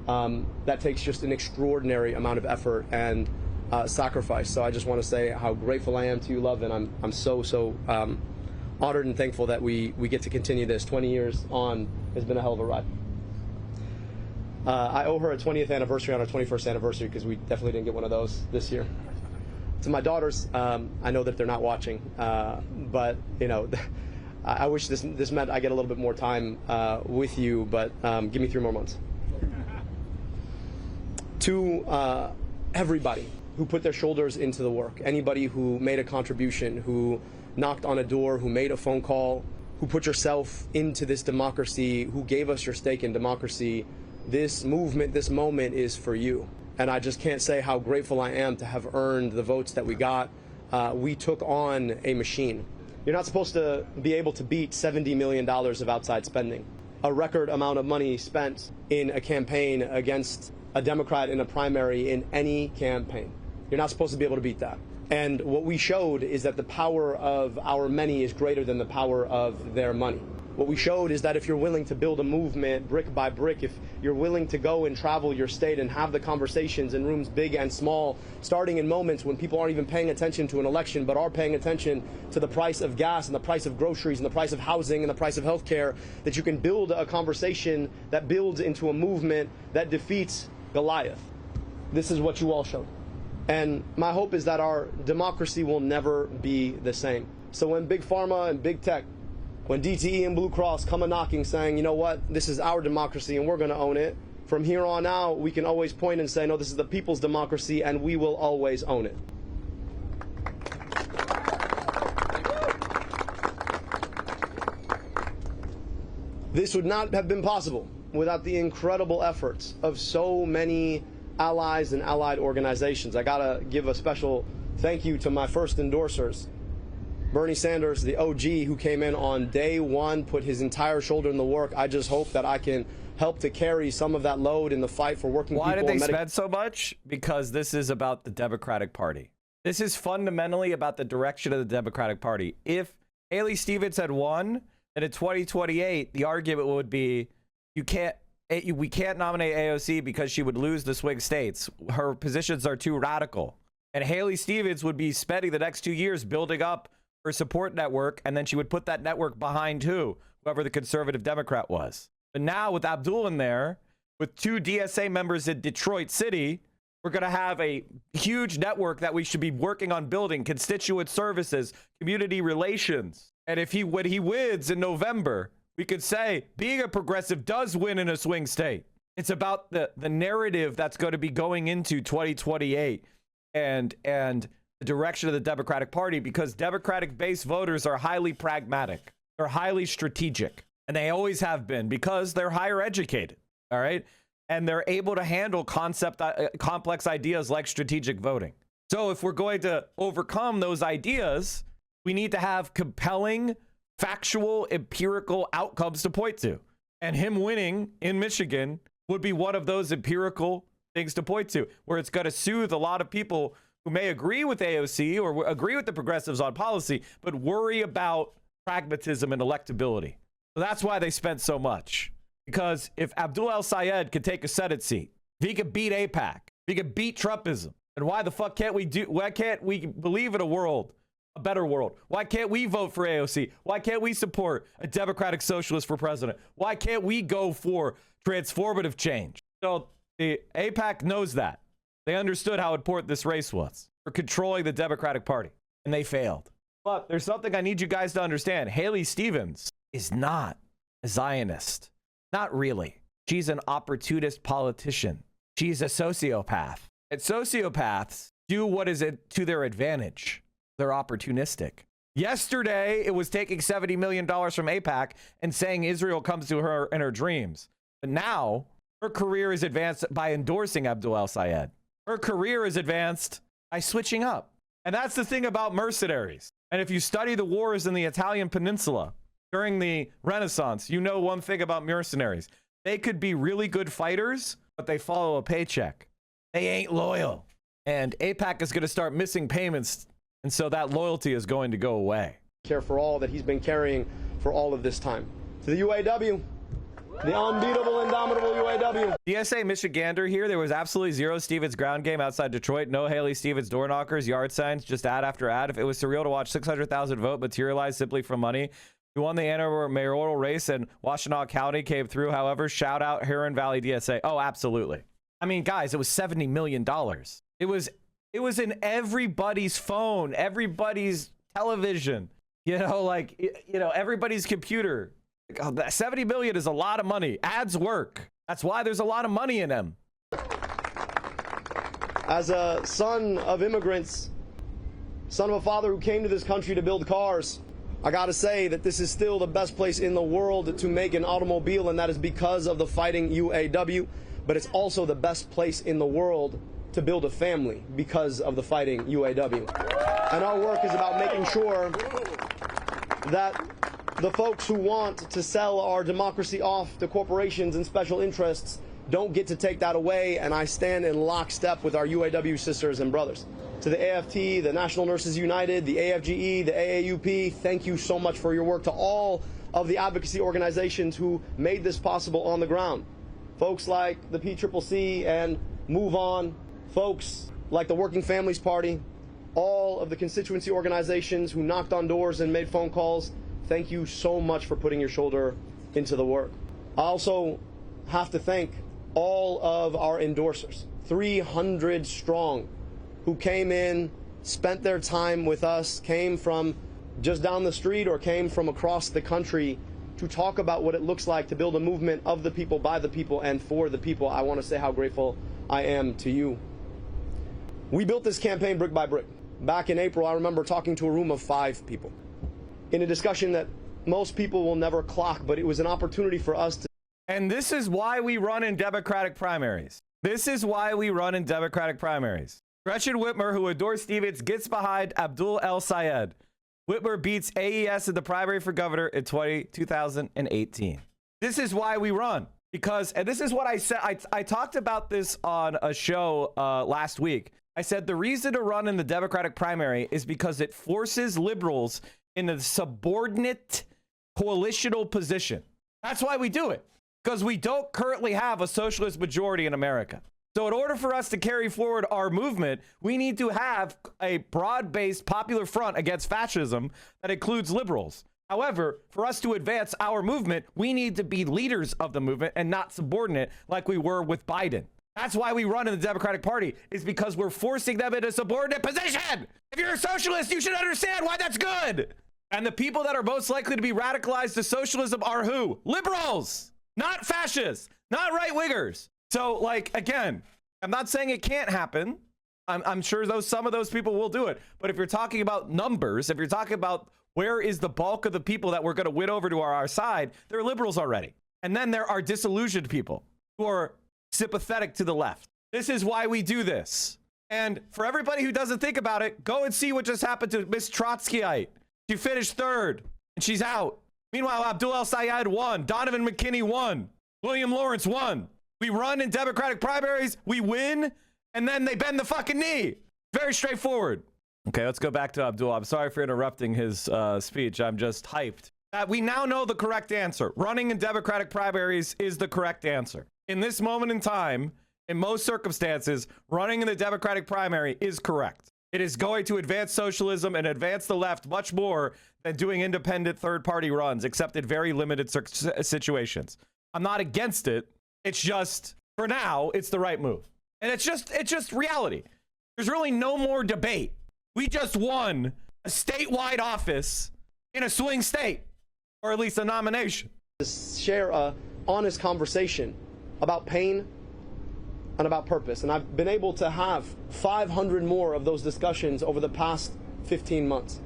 that takes just an extraordinary amount of effort and sacrifice. So I just want to say how grateful I am to you, love, and I'm so honored and thankful that we get to continue this. 20 years on has been a hell of a ride. I owe her a 20th anniversary on our 21st anniversary, because we definitely didn't get one of those this year. To my daughters, I know that they're not watching, but you know, I wish this meant I get a little bit more time with you, but give me 3 more months. To everybody who put their shoulders into the work, anybody who made a contribution, who knocked on a door, who made a phone call, who put yourself into this democracy, who gave us your stake in democracy, this movement, this moment is for you. And I just can't say how grateful I am to have earned the votes that we got. We took on a machine. You're not supposed to be able to beat $70 million of outside spending, a record amount of money spent in a campaign against a Democrat in a primary in any campaign. You're not supposed to be able to beat that. And what we showed is that the power of our many is greater than the power of their money. What we showed is that if you're willing to build a movement brick by brick, if you're willing to go and travel your state and have the conversations in rooms big and small, starting in moments when people aren't even paying attention to an election, but are paying attention to the price of gas and the price of groceries and the price of housing and the price of healthcare, that you can build a conversation that builds into a movement that defeats Goliath. This is what you all showed. And my hope is that our democracy will never be the same. So when Big Pharma and Big Tech, when DTE and Blue Cross come a-knocking saying, you know what, this is our democracy and we're going to own it, from here on out, we can always point and say, no, this is the people's democracy and we will always own it. This would not have been possible without the incredible efforts of so many allies and allied organizations. I gotta give a special thank you to my first endorsers. Bernie Sanders, the OG, who came in on day one, put his entire shoulder in the work. I just hope that I can help to carry some of that load in the fight for working people. Why did they spend so much? Because this is about the Democratic Party. This is fundamentally about the direction of the Democratic Party. If Haley Stevens had won, then in 2028, the argument would be we can't nominate AOC because she would lose the swing states. Her positions are too radical. And Haley Stevens would be spending the next 2 years building up her support network, and then she would put that network behind whoever the conservative Democrat was. But now with Abdul in there, with 2 DSA members in Detroit City, we're going to have a huge network that we should be working on building, constituent services, community relations. And when he wins in November, we could say being a progressive does win in a swing state. It's about the narrative that's going to be going into 2028 and the direction of the Democratic Party, because Democratic-based voters are highly pragmatic. They're highly strategic, and they always have been because they're higher educated, all right? And they're able to handle complex ideas like strategic voting. So if we're going to overcome those ideas, we need to have compelling, factual, empirical outcomes to point to. And him winning in Michigan would be one of those empirical things to point to, where it's going to soothe a lot of people who may agree with AOC or agree with the progressives on policy, but worry about pragmatism and electability. So that's why they spent so much. Because if Abdul El-Sayed could take a Senate seat, if he could beat AIPAC, if he could beat Trumpism, then why the fuck can't we believe in a better world? Why can't we vote for AOC? Why can't we support a democratic socialist for president? Why can't we go for transformative change? So the AIPAC knows that. They understood how important this race was for controlling the Democratic Party, and they failed. But there's something I need you guys to understand. Haley Stevens is not a Zionist. Not really. She's an opportunist politician. She's a sociopath. And sociopaths do what is it to their advantage. They're opportunistic. Yesterday, it was taking $70 million from AIPAC and saying Israel comes to her in her dreams. But now, her career is advanced by endorsing Abdul al-Sayed. Her career is advanced by switching up. And that's the thing about mercenaries. And if you study the wars in the Italian peninsula during the Renaissance, you know one thing about mercenaries. They could be really good fighters, but they follow a paycheck. They ain't loyal. And AIPAC is going to start missing payments. And so that loyalty is going to go away. Care for all that he's been carrying for all of this time. To the UAW, the unbeatable, indomitable UAW. DSA Michigander here. There was absolutely zero Stevens ground game outside Detroit. No Haley Stevens door knockers, yard signs, just ad after ad. If it was surreal to watch 600,000 vote materialize simply from money. He won the Ann Arbor mayoral race and Washtenaw County came through. However, shout out Huron Valley DSA. Oh, absolutely. I mean, guys, it was $70 million. It was in everybody's phone, everybody's television, everybody's computer. God, that $70 million is a lot of money. Ads work. That's why there's a lot of money in them. As a son of immigrants, son of a father who came to this country to build cars, I gotta say that this is still the best place in the world to make an automobile, and that is because of the fighting UAW. But it's also the best place in the world to build a family because of the fighting UAW. And our work is about making sure that the folks who want to sell our democracy off to corporations and special interests don't get to take that away, and I stand in lockstep with our UAW sisters and brothers. To the AFT, the National Nurses United, the AFGE, the AAUP, thank you so much for your work. To all of the advocacy organizations who made this possible on the ground. Folks like the PCCC and Move On, folks like the Working Families Party, all of the constituency organizations who knocked on doors and made phone calls, thank you so much for putting your shoulder into the work. I also have to thank all of our endorsers, 300 strong, who came in, spent their time with us, came from just down the street or came from across the country to talk about what it looks like to build a movement of the people, by the people, and for the people. I want to say how grateful I am to you. We built this campaign brick by brick. Back in April, I remember talking to a room of 5 people in a discussion that most people will never clock, but it was an opportunity for us to. And this is why we run in Democratic primaries. This is why we run in Democratic primaries. Gretchen Whitmer, who adores Stevens, gets behind Abdul al-Sayed. Whitmer beats AES in the primary for governor in 2018. This is why we run. Because, and this is what I said, I talked about this on a show last week. I said the reason to run in the Democratic primary is because it forces liberals in a subordinate coalitional position. That's why we do it. Because we don't currently have a socialist majority in America. So in order for us to carry forward our movement, we need to have a broad-based popular front against fascism that includes liberals. However, for us to advance our movement, we need to be leaders of the movement and not subordinate like we were with Biden. That's why we run in the Democratic Party, is because we're forcing them in a subordinate position. If you're a socialist, you should understand why that's good. And the people that are most likely to be radicalized to socialism are who? Liberals, not fascists, not right-wingers. So, like, again, I'm not saying it can't happen. I'm sure some of those people will do it. But if you're talking about numbers, if you're talking about where is the bulk of the people that we're going to win over to our side, they're liberals already. And then there are disillusioned people who are sympathetic to the left. This is why we do this. And for everybody who doesn't think about it, go and see what just happened to Miss Trotskyite. She finished 3rd, and she's out. Meanwhile, Abdul al-Sayed won. Donavan McKinney won. William Lawrence won. We run in Democratic primaries, we win, and then they bend the fucking knee. Very straightforward. Okay, let's go back to Abdul. I'm sorry for interrupting his speech. I'm just hyped. We now know the correct answer. Running in Democratic primaries is the correct answer. In this moment in time, in most circumstances, running in the Democratic primary is correct. It is going to advance socialism and advance the left much more than doing independent third-party runs, except in very limited situations. I'm not against it. It's just, for now, it's the right move. And it's just reality. There's really no more debate. We just won a statewide office in a swing state, or at least a nomination. Share a honest conversation about pain and about purpose. And I've been able to have 500 more of those discussions over the past 15 months.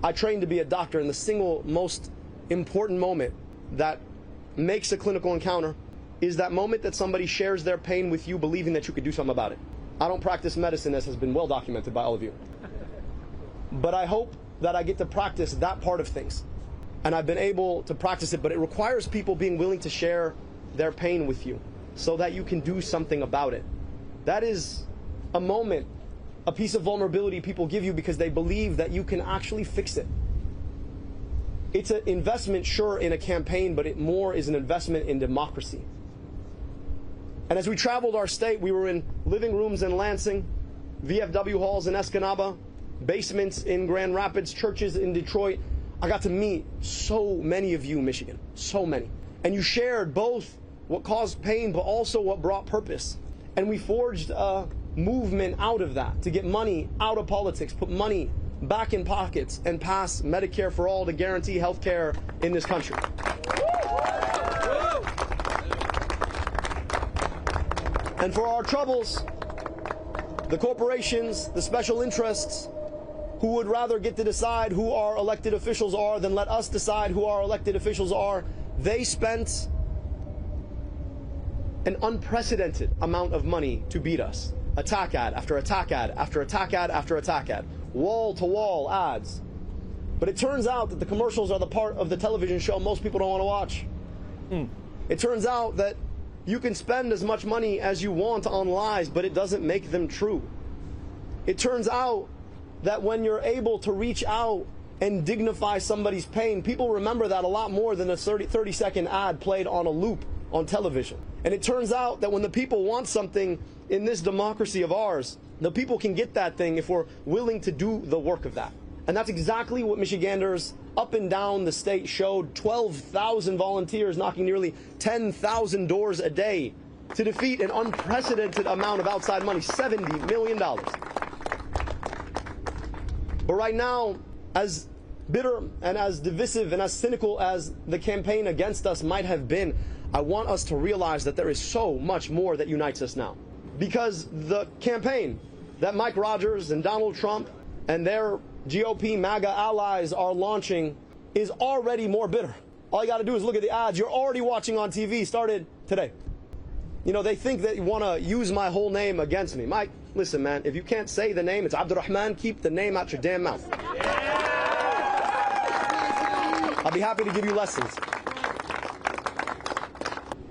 I trained to be a doctor, and the single most important moment that makes a clinical encounter is that moment that somebody shares their pain with you, believing that you could do something about it. I don't practice medicine, as has been well documented by all of you. But I hope that I get to practice that part of things. And I've been able to practice it, but it requires people being willing to share their pain with you so that you can do something about it. That is a moment, a piece of vulnerability people give you because they believe that you can actually fix it. It's an investment, sure, in a campaign, but it more is an investment in democracy. And as we traveled our state, we were in living rooms in Lansing, VFW halls in Escanaba, basements in Grand Rapids, churches in Detroit. I got to meet so many of you, Michigan, so many. And you shared both what caused pain, but also what brought purpose. And we forged a movement out of that to get money out of politics, put money back in pockets, and pass Medicare for all to guarantee health care in this country. And for our troubles, the corporations, the special interests, who would rather get to decide who our elected officials are than let us decide who our elected officials are, they spent an unprecedented amount of money to beat us. Attack ad after attack ad after attack ad after attack ad. Wall-to-wall ads. But it turns out that the commercials are the part of the television show most people don't want to watch. It turns out that you can spend as much money as you want on lies, but it doesn't make them true. It turns out that when you're able to reach out and dignify somebody's pain, people remember that a lot more than a 30-second ad played on a loop on television. And it turns out that when the people want something in this democracy of ours, the people can get that thing if we're willing to do the work of that. And that's exactly what Michiganders up and down the state showed. 12,000 volunteers knocking nearly 10,000 doors a day to defeat an unprecedented amount of outside money, $70 million. But right now, as bitter and as divisive and as cynical as the campaign against us might have been, I want us to realize that there is so much more that unites us now. Because the campaign that Mike Rogers and Donald Trump and their GOP MAGA allies are launching is already more bitter. All you got to do is look at the ads you're already watching on TV, started today. You know, they think that you want to use my whole name against me. Mike, listen, man, if you can't say the name, it's Abdurrahman, keep the name out your damn mouth. I'll be happy to give you lessons.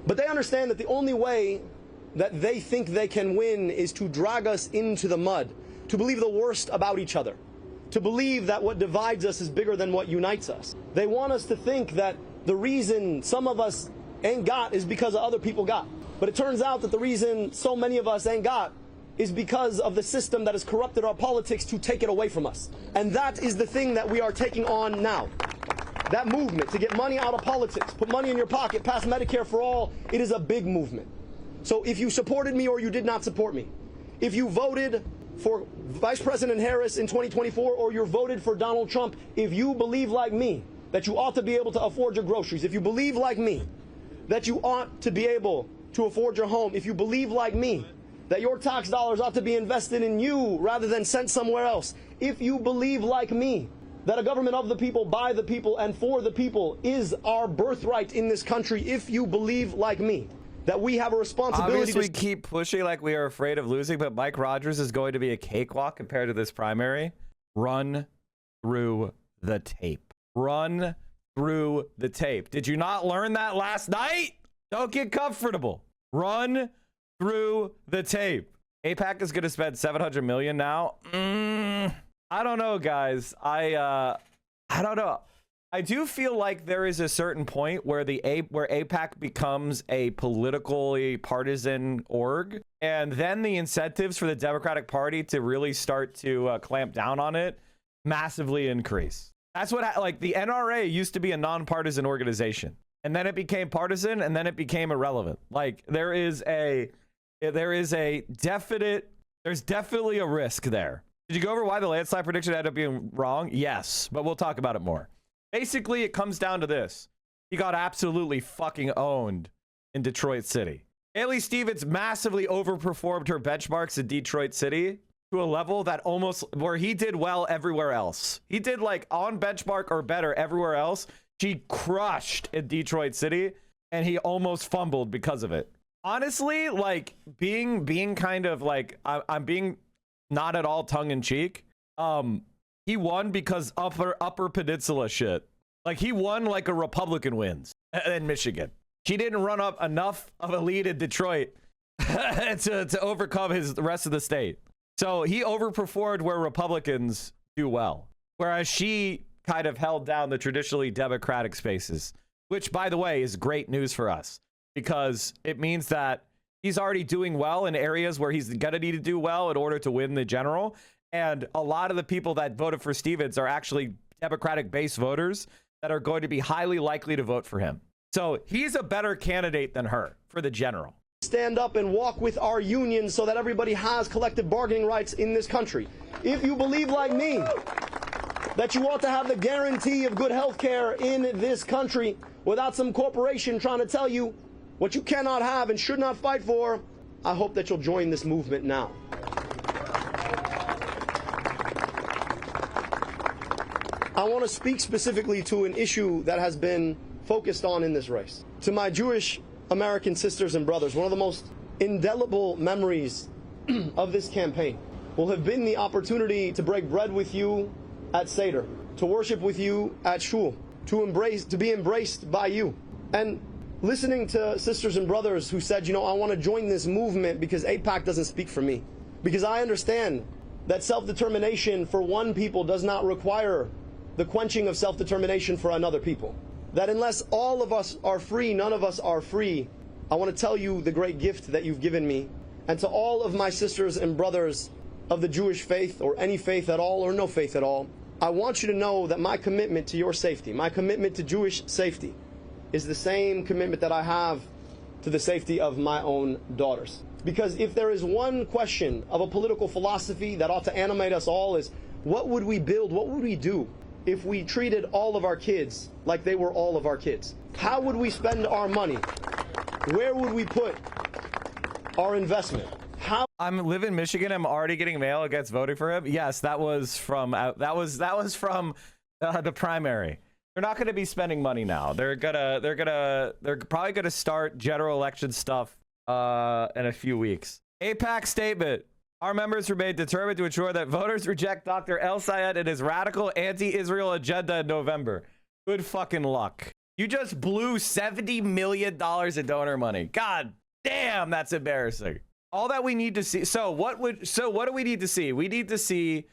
But they understand that the only way that they think they can win is to drag us into the mud, to believe the worst about each other, to believe that what divides us is bigger than what unites us. They want us to think that the reason some of us ain't got is because of other people got. But it turns out that the reason so many of us ain't got is because of the system that has corrupted our politics to take it away from us. And that is the thing that we are taking on now. That movement to get money out of politics, put money in your pocket, pass Medicare for all, it is a big movement. So if you supported me or you did not support me, if you voted for Vice President Harris in 2024 or you voted for Donald Trump, if you believe like me that you ought to be able to afford your groceries, if you believe like me that you ought to be able to afford your home, if you believe like me that your tax dollars ought to be invested in you rather than sent somewhere else, if you believe like me that a government of the people, by the people, and for the people is our birthright in this country, if you believe like me that we have a responsibility. Obviously, we keep pushing like we are afraid of losing, but Mike Rogers is going to be a cakewalk compared to this primary. Run through the tape. Run through the tape. Did you not learn that last night? Don't get comfortable. Run through the tape. AIPAC is going to spend $700 million now. I don't know, guys. I don't know. I do feel like there is a certain point where where AIPAC becomes a politically partisan org, and then the incentives for the Democratic Party to really start to clamp down on it massively increase. That's what like the NRA used to be a nonpartisan organization, and then it became partisan, and then it became irrelevant. Like there's definitely a risk there. Did you go over why the landslide prediction ended up being wrong? Yes, but we'll talk about it more. Basically, it comes down to this. He got absolutely fucking owned in Detroit City. Haley Stevens massively overperformed her benchmarks in Detroit City to a level that almost where he did well everywhere else. He did like on benchmark or better everywhere else. She crushed in Detroit City and he almost fumbled because of it. Honestly, like being kind of like I'm being not at all tongue in cheek. He won because upper peninsula shit. Like he won like a Republican wins in Michigan. She didn't run up enough of a lead in Detroit to overcome the rest of the state. So he overperformed where Republicans do well, whereas she kind of held down the traditionally Democratic spaces, which, by the way, is great news for us because it means that he's already doing well in areas where he's going to need to do well in order to win the general. And a lot of the people that voted for Stevens are actually Democratic-based voters that are going to be highly likely to vote for him. So he's a better candidate than her for the general. Stand up and walk with our unions so that everybody has collective bargaining rights in this country. If you believe like me that you ought to have the guarantee of good health care in this country without some corporation trying to tell you what you cannot have and should not fight for, I hope that you'll join this movement now. I want to speak specifically to an issue that has been focused on in this race. To my Jewish American sisters and brothers, one of the most indelible memories of this campaign will have been the opportunity to break bread with you at Seder, to worship with you at Shul, to be embraced by you. And listening to sisters and brothers who said, you know, I want to join this movement because AIPAC doesn't speak for me. Because I understand that self-determination for one people does not require the quenching of self-determination for another people. That unless all of us are free, none of us are free. I want to tell you the great gift that you've given me. And to all of my sisters and brothers of the Jewish faith, or any faith at all, or no faith at all, I want you to know that my commitment to your safety, my commitment to Jewish safety, is the same commitment that I have to the safety of my own daughters. Because if there is one question of a political philosophy that ought to animate us all is, what would we build, what would we do if we treated all of our kids like they were all of our kids? How would we spend our money? Where would we put our investment? How? I'm live in Michigan. I'm already getting mail against voting for him. Yes, that was from the primary. They're not going to be spending money now. They're probably gonna start general election stuff in a few weeks. AIPAC statement. Our members remain determined to ensure that voters reject Dr. El Sayed and his radical anti-Israel agenda in November. Good fucking luck. You just blew $70 million in donor money. God damn, that's embarrassing. All that we need to see. So what do we need to see? We need to see,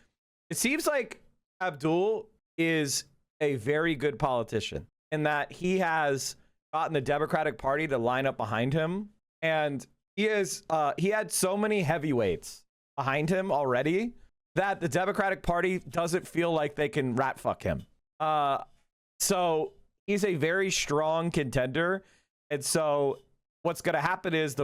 it seems like ABDUL is a very good politician in that he has gotten the Democratic Party to line up behind him. And he had so many heavyweights behind him already that the Democratic Party doesn't feel like they can rat fuck him. So he's a very strong contender. And so what's going to happen is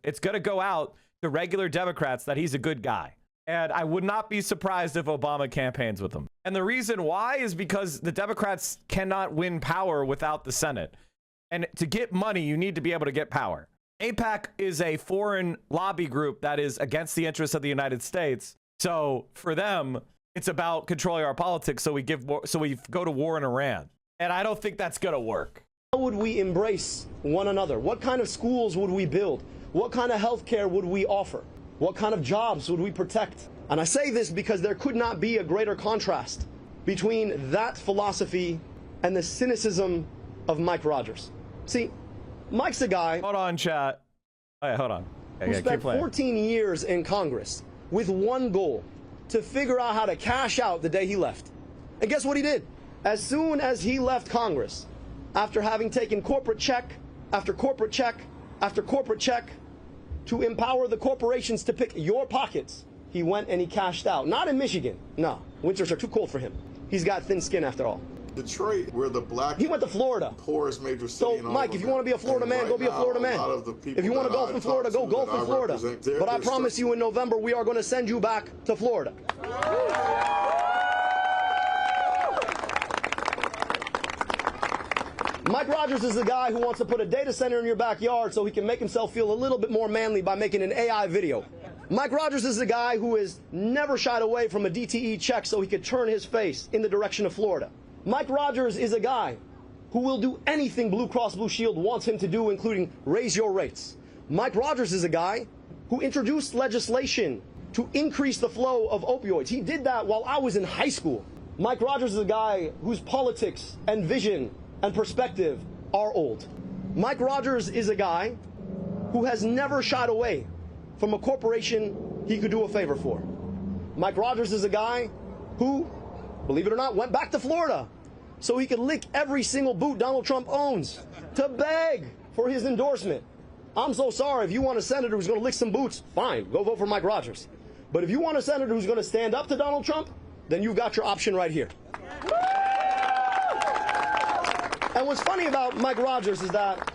it's going to go out to regular Democrats that he's a good guy. And I would not be surprised if Obama campaigns with him. And the reason why is because the Democrats cannot win power without the Senate. And to get money, you need to be able to get power. AIPAC is a foreign lobby group that is against the interests of the United States. So for them, it's about controlling our politics. So we go to war in Iran. And I don't think that's going to work. How would we embrace one another? What kind of schools would we build? What kind of health care would we offer? What kind of jobs would we protect? And I say this because there could not be a greater contrast between that philosophy and the cynicism of Mike Rogers. See, Mike's a guy. Hold on, chat. Oh, yeah, hold on. Who spent 14 years in Congress with one goal: to figure out how to cash out the day he left. And guess what he did? As soon as he left Congress, after having taken corporate check after corporate check after corporate check to empower the corporations to pick your pockets, he went and he cashed out. Not in Michigan. No, winters are too cold for him. He's got thin skin after all. Detroit, we're the black. He went to Florida. Poorest major city. So, in all Mike, of if you want to be a Florida man, go be a Florida man. If you want to golf in Florida, go golf in Florida. But I promise you in November, we are going to send you back to Florida. Mike Rogers is the guy who wants to put a data center in your backyard so he can make himself feel a little bit more manly by making an AI video. Mike Rogers is the guy who has never shied away from a DTE check so he could turn his face in the direction of Florida. Mike Rogers is a guy who will do anything Blue Cross Blue Shield wants him to do, including raise your rates. Mike Rogers is a guy who introduced legislation to increase the flow of opioids. He did that while I was in high school. Mike Rogers is a guy whose politics and vision and perspective are old. Mike Rogers is a guy who has never shied away from a corporation he could do a favor for. Mike Rogers is a guy who, believe it or not, went back to Florida so he could lick every single boot Donald Trump owns to beg for his endorsement. I'm so sorry. If you want a senator who's going to lick some boots, fine, go vote for Mike Rogers. But if you want a senator who's going to stand up to Donald Trump, then you've got your option right here. And what's funny about Mike Rogers is that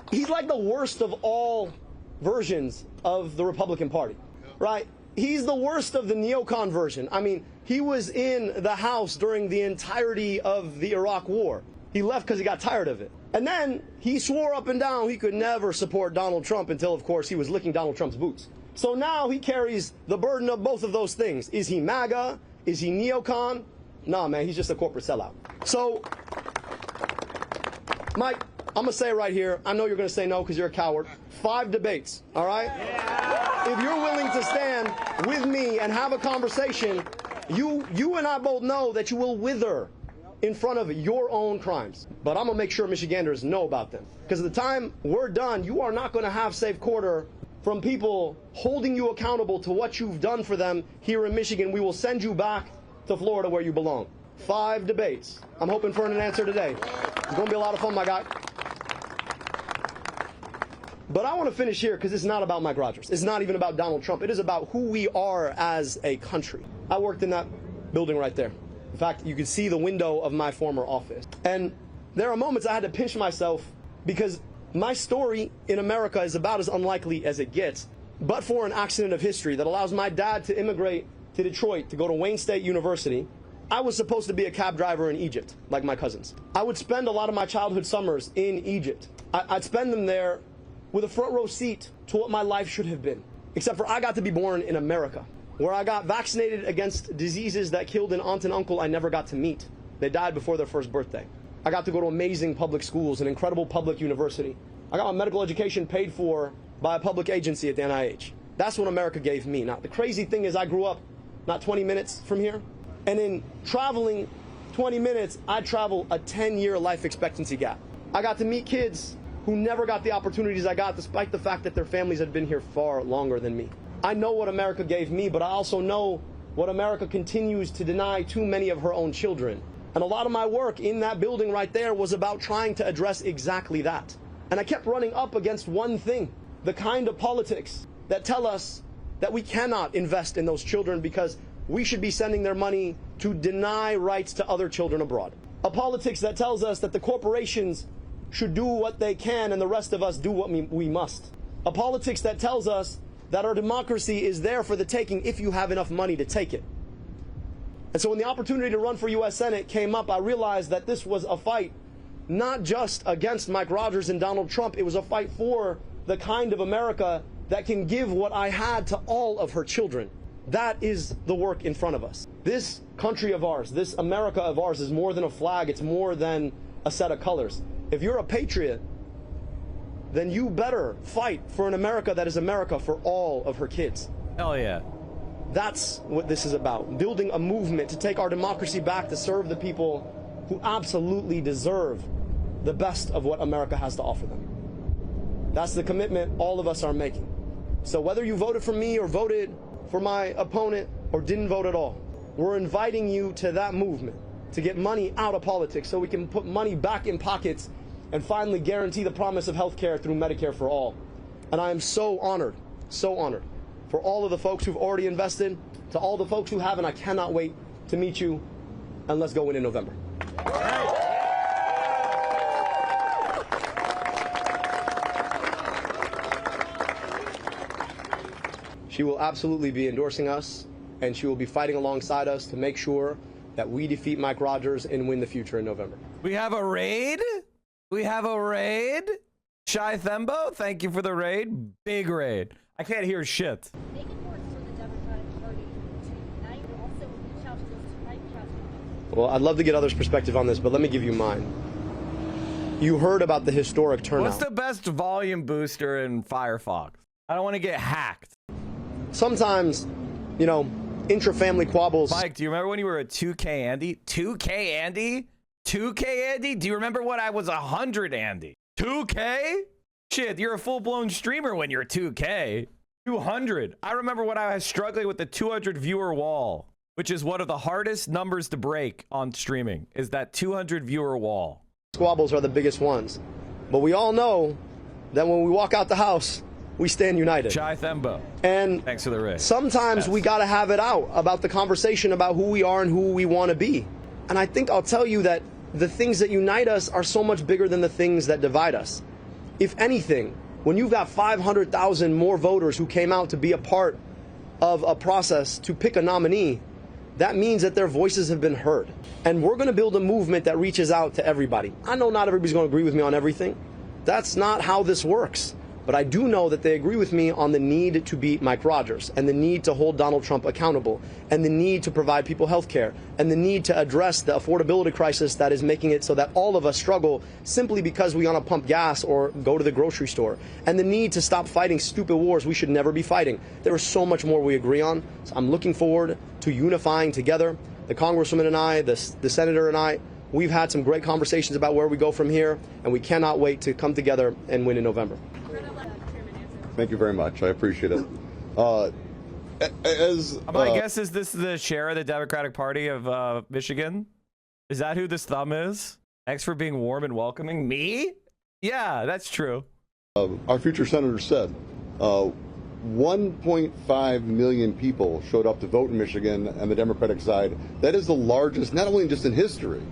he's like the worst of all versions of the Republican Party, right? He's the worst of the neocon version. I mean, he was in the House during the entirety of the Iraq War. He left because he got tired of it. And then he swore up and down he could never support Donald Trump until, of course, he was licking Donald Trump's boots. So now he carries the burden of both of those things. Is he MAGA? Is he neocon? Nah, man, he's just a corporate sellout. So, Mike, I'm going to say it right here. I know you're going to say no because you're a coward. 5 debates, all right? Yeah. If you're willing to stand with me and have a conversation, you and I both know that you will wither in front of your own crimes. But I'm going to make sure Michiganders know about them. Because at the time we're done, you are not going to have safe quarter from people holding you accountable to what you've done for them here in Michigan. We will send you back to Florida where you belong. 5 debates. I'm hoping for an answer today. It's going to be a lot of fun, my guy. But I want to finish here because it's not about Mike Rogers. It's not even about Donald Trump. It is about who we are as a country. I worked in that building right there. In fact, you can see the window of my former office. And there are moments I had to pinch myself because my story in America is about as unlikely as it gets, but for an accident of history that allows my dad to immigrate to Detroit to go to Wayne State University. I was supposed to be a cab driver in Egypt, like my cousins. I would spend a lot of my childhood summers in Egypt. I'd spend them there with a front row seat to what my life should have been. Except for I got to be born in America, where I got vaccinated against diseases that killed an aunt and uncle I never got to meet. They died before their first birthday. I got to go to amazing public schools, an incredible public university. I got my medical education paid for by a public agency at the NIH. That's what America gave me. Now, the crazy thing is I grew up not 20 minutes from here. And in traveling 20 minutes, I travel a 10-year life expectancy gap. I got to meet kids who never got the opportunities I got, despite the fact that their families had been here far longer than me. I know what America gave me, but I also know what America continues to deny too many of her own children. And a lot of my work in that building right there was about trying to address exactly that. And I kept running up against one thing, the kind of politics that tell us that we cannot invest in those children because we should be sending their money to deny rights to other children abroad. A politics that tells us that the corporations should do what they can and the rest of us do what we must. A politics that tells us that our democracy is there for the taking if you have enough money to take it. And so when the opportunity to run for U.S. Senate came up, I realized that this was a fight not just against Mike Rogers and Donald Trump. It was a fight for the kind of America that can give what I had to all of her children. That is the work in front of us. This country of ours, this America of ours is more than a flag. It's more than a set of colors. If you're a patriot, then you better fight for an America that is America for all of her kids. Hell yeah. That's what this is about. Building a movement to take our democracy back, to serve the people who absolutely deserve the best of what America has to offer them. That's the commitment all of us are making. So whether you voted for me or voted for my opponent or didn't vote at all, we're inviting you to that movement to get money out of politics so we can put money back in pockets and finally guarantee the promise of health care through Medicare for all. And I am so honored for all of the folks who've already invested, to all the folks who haven't. I cannot wait to meet you and let's go win in November. She will absolutely be endorsing us, and she will be fighting alongside us to make sure that we defeat Mike Rogers and win the future in November. We have a raid. We have a raid. Shy Thembo, thank you for the raid. Big raid. I can't hear shit. Make it work for the Democratic Party to unite and also reach out to those right traffic. Well, I'd love to get others' perspective on this, but let me give you mine. You heard about the historic turnout. What's the best volume booster in Firefox? I don't want to get hacked. Sometimes, you know, intra-family quabbles. Mike, do you remember when you were a 2K Andy? 2K Andy? 2K Andy? Do you remember when I was 100 Andy? 2K? Shit, you're a full-blown streamer when you're 2K. 200. I remember when I was struggling with the 200 viewer wall, which is one of the hardest numbers to break on streaming, is that 200 viewer wall. Squabbles are the biggest ones. But we all know that when we walk out the house, we stand united. Shy Thembo. And thanks for the raid. Sometimes we got to have it out about the conversation about who we are and who we want to be. And I think I'll tell you that the things that unite us are so much bigger than the things that divide us. If anything, when you've got 500,000 more voters who came out to be a part of a process to pick a nominee, that means that their voices have been heard. And we're going to build a movement that reaches out to everybody. I know not everybody's going to agree with me on everything. That's not how this works. But I do know that they agree with me on the need to beat Mike Rogers and the need to hold Donald Trump accountable and the need to provide people health care and the need to address the affordability crisis that is making it so that all of us struggle simply because we want to pump gas or go to the grocery store, and the need to stop fighting stupid wars we should never be fighting. There is so much more we agree on. So I'm looking forward to unifying together. The Congresswoman and I, the Senator and I, we've had some great conversations about where we go from here, and we cannot wait to come together and win in November. Thank you very much. I appreciate it. My guess is this is the chair of the Democratic Party of Michigan. Is that who this thumb is? Thanks for being warm and welcoming. Me? Yeah, that's true. Our future senator said 1.5 million people showed up to vote in Michigan on the Democratic side. That is the largest, not only just in history.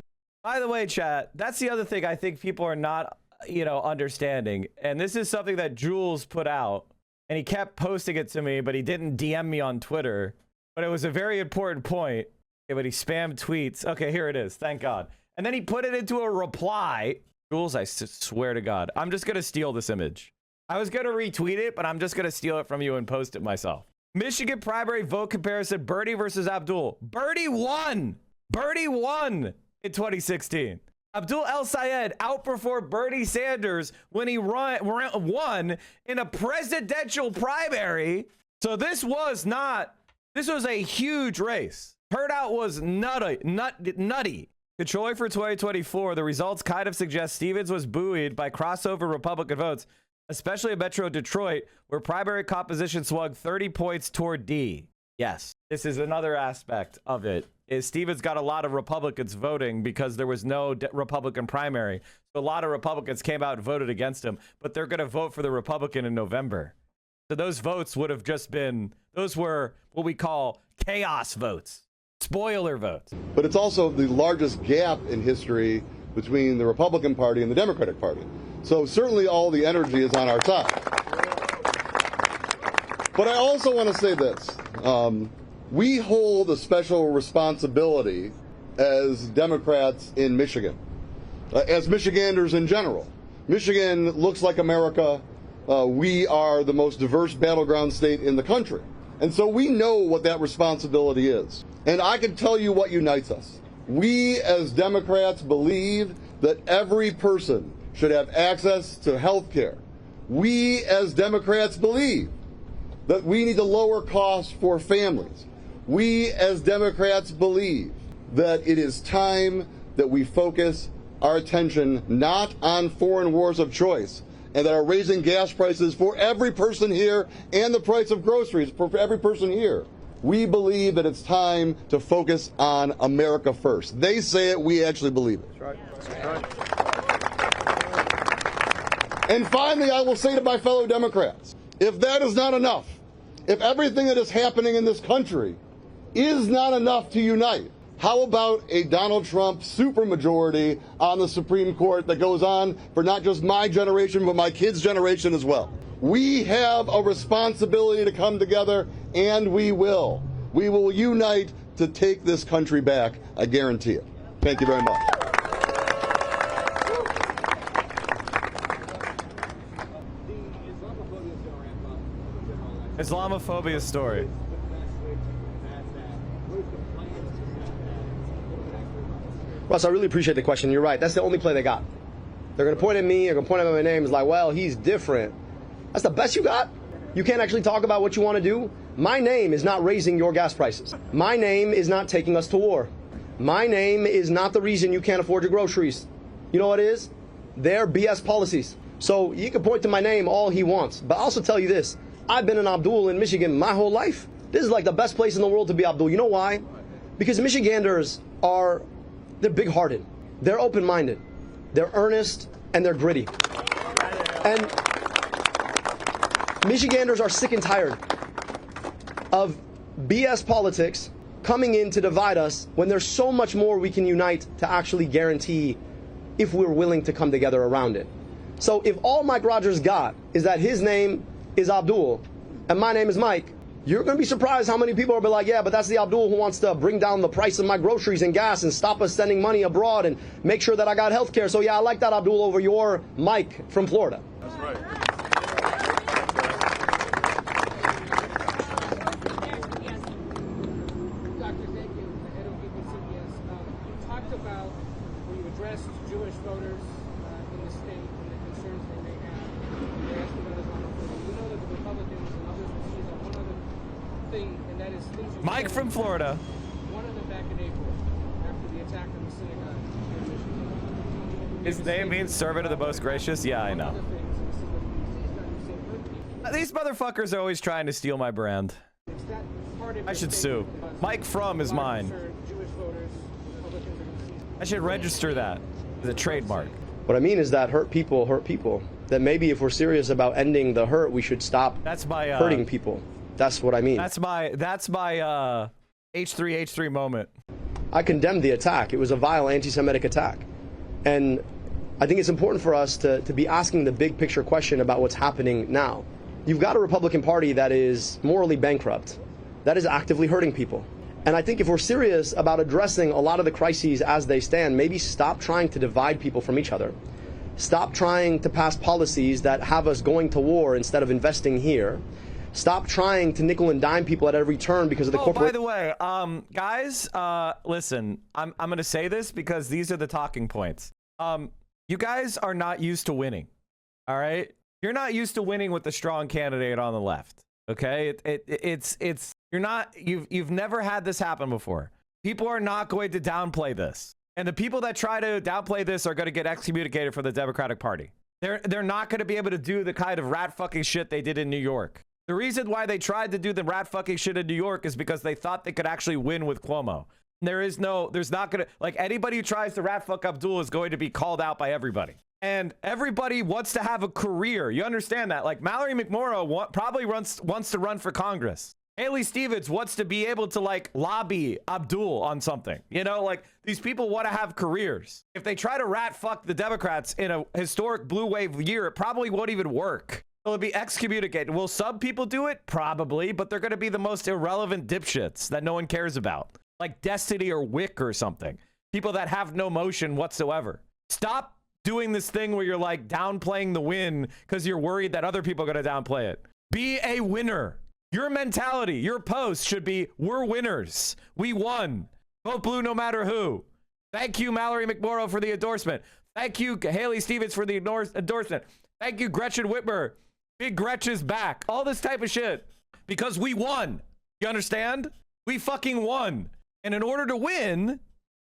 By the way, chat, that's the other thing I think people are not understanding. And this is something that Jules put out, and he kept posting it to me, but he didn't DM me on Twitter. But it was a very important point. Okay, but he spammed tweets. Okay, here it is. Thank God. And then he put it into a reply. Jules, I swear to God, I'm just going to steal this image. I was going to retweet it, but I'm just going to steal it from you and post it myself. Michigan primary vote comparison, Bernie versus Abdul. Bernie won. Bernie won in 2016. Abdul El Sayed outperformed Bernie Sanders when he won in a presidential primary. So this was a huge race. Turnout was nutty. Controlling for 2024, the results kind of suggest Stevens was buoyed by crossover Republican votes, especially in Metro Detroit, where primary composition swung 30 points toward D. Yes, this is another aspect of it. Is Stevens got a lot of Republicans voting because there was no Republican primary. So a lot of Republicans came out and voted against him, but they're going to vote for the Republican in November. So those votes would have just been, those were what we call chaos votes, spoiler votes. But it's also the largest gap in history between the Republican Party and the Democratic Party. So certainly all the energy is on our side. But I also want to say this. We hold a special responsibility as Democrats in Michigan, as Michiganders in general. Michigan looks like America. We are the most diverse battleground state in the country. And so we know what that responsibility is. And I can tell you what unites us. We as Democrats believe that every person should have access to health care. We as Democrats believe that we need to lower costs for families. We as Democrats believe that it is time that we focus our attention not on foreign wars of choice and that are raising gas prices for every person here and the price of groceries for every person here. We believe that it's time to focus on America first. They say it, we actually believe it. That's right. And finally, I will say to my fellow Democrats, if that is not enough, if everything that is happening in this country is not enough to unite, How about a Donald Trump supermajority on the Supreme Court that goes on for not just my generation, but my kids' generation as well? We have a responsibility to come together, and we will. We will unite to take this country back. I guarantee it. Thank you very much. Islamophobia story. Russ, I really appreciate the question. You're right. That's the only play they got. They're going to point at me. They're going to point at my name. It's like, well, he's different. That's the best you got? You can't actually talk about what you want to do? My name is not raising your gas prices. My name is not taking us to war. My name is not the reason you can't afford your groceries. You know what it is? They're BS policies. So you can point to my name all he wants. But I'll also tell you this. I've been an Abdul in Michigan my whole life. This is like the best place in the world to be Abdul. You know why? Because Michiganders they're big-hearted, they're open-minded, they're earnest, and they're gritty. And Michiganders are sick and tired of BS politics coming in to divide us when there's so much more we can unite to actually guarantee if we're willing to come together around it. So if all Mike Rogers got is that his name is Abdul and my name is Mike, you're going to be surprised how many people will be like, yeah, but that's the Abdul who wants to bring down the price of my groceries and gas and stop us sending money abroad and make sure that I got health care. So yeah, I like that Abdul over your Mike from Florida. That's right. Doctor, thank you. The head of ABDUL. You talked about when you addressed Jewish voters in the state and the concerns they may have. They asked about Islamophobia. You know that the Republicans and others will see that one other thing, and that is things you Mike from Florida. One of them back in April after the attack on the synagogue here in Michigan. His name means servant of the most gracious. Yeah, I know. These motherfuckers are always trying to steal my brand. I should sue. Mike from is mine. I should register that as a trademark. What I mean is that hurt people hurt people. That maybe if we're serious about ending the hurt, we should stop hurting people. That's what I mean. That's my H3H3 moment. I condemned the attack. It was a vile anti-Semitic attack. And I think it's important for us to be asking the big picture question about what's happening now. You've got a Republican Party that is morally bankrupt, that is actively hurting people. And I think if we're serious about addressing a lot of the crises as they stand, maybe stop trying to divide people from each other. Stop trying to pass policies that have us going to war instead of investing here. Stop trying to nickel and dime people at every turn because of the corporate. By the way, guys, listen, I'm going to say this because these are the talking points. You guys are not used to winning. All right. You're not used to winning with the strong candidate on the left. Okay. You've never had this happen before. People are not going to downplay this. And the people that try to downplay this are going to get excommunicated from the Democratic Party. They're not going to be able to do the kind of rat fucking shit they did in New York. The reason why they tried to do the rat fucking shit in New York is because they thought they could actually win with Cuomo. There's not going to, like, anybody who tries to rat fuck Abdul is going to be called out by everybody. And everybody wants to have a career. You understand that? Like, Mallory McMorrow probably wants to run for Congress. Haley Stevens wants to be able to, like, lobby Abdul on something. You know, like, these people want to have careers. If they try to rat fuck the Democrats in a historic blue wave year, it probably won't even work. It'll be excommunicated. Will some people do it? Probably, but they're going to be the most irrelevant dipshits that no one cares about. Like Destiny or Wick or something. People that have no motion whatsoever. Stop doing this thing where you're like downplaying the win because you're worried that other people are going to downplay it. Be a winner. Your mentality, your post should be, we're winners. We won. Vote blue no matter who. Thank you, Mallory McMorrow, for the endorsement. Thank you, Haley Stevens, for the endorsement. Thank you, Gretchen Whitmer. Big Gretchen's back. All this type of shit. Because we won. You understand? We fucking won. And in order to win,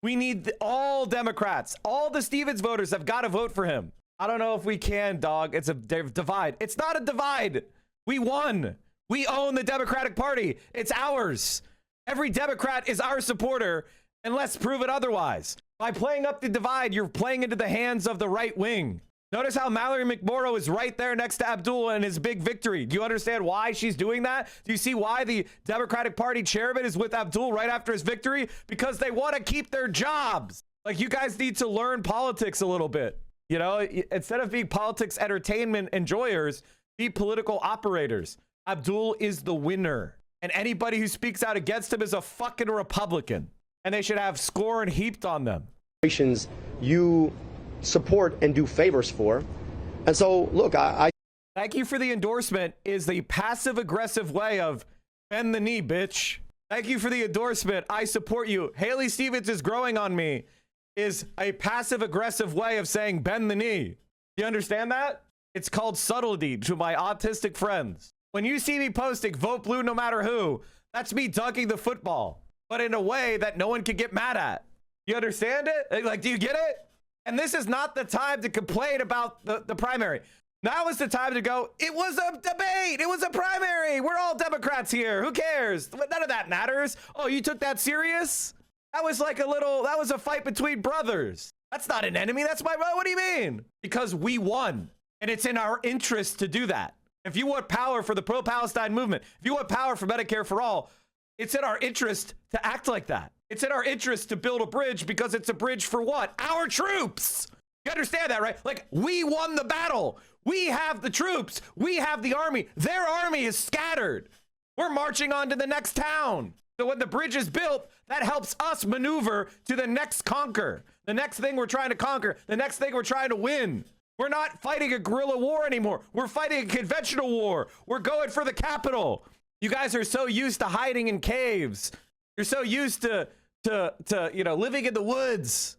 we need all Democrats. All the Stevens voters have got to vote for him. I don't know if we can, dog. It's a divide. It's not a divide. We won. We own the Democratic Party. It's ours. Every Democrat is our supporter, and let's prove it otherwise. By playing up the divide, you're playing into the hands of the right wing. Notice how Mallory McMorrow is right there next to Abdul and his big victory. Do you understand why she's doing that? Do you see why the Democratic Party chairman is with Abdul right after his victory? Because they want to keep their jobs. Like, you guys need to learn politics a little bit. You know, instead of being politics entertainment enjoyers, be political operators. Abdul is the winner. And anybody who speaks out against him is a fucking Republican. And they should have scorn heaped on them. You support and do favors for. And so, look, I thank you for the endorsement is the passive aggressive way of bend the knee, bitch. Thank you for the endorsement. I support you. Haley Stevens is growing on me is a passive aggressive way of saying bend the knee. You understand that? It's called subtlety to my autistic friends. When you see me posting vote blue no matter who, that's me dunking the football, but in a way that no one can get mad at. You understand it? Like, do you get it? And this is not the time to complain about the primary. Now is the time to go, it was a debate. It was a primary. We're all Democrats here. Who cares? None of that matters. Oh, you took that serious? That was like that was a fight between brothers. That's not an enemy. That's my brother. What do you mean? Because we won. And it's in our interest to do that. If you want power for the pro-Palestine movement, if you want power for Medicare for all, it's in our interest to act like that. It's in our interest to build a bridge because it's a bridge for what? Our troops. You understand that, right? Like, we won the battle. We have the troops. We have the army. Their army is scattered. We're marching on to the next town. So when the bridge is built, that helps us maneuver to the next conquer. The next thing we're trying to conquer. The next thing we're trying to win. We're not fighting a guerrilla war anymore. We're fighting a conventional war. We're going for the capital. You guys are so used to hiding in caves. You're so used to you know, living in the woods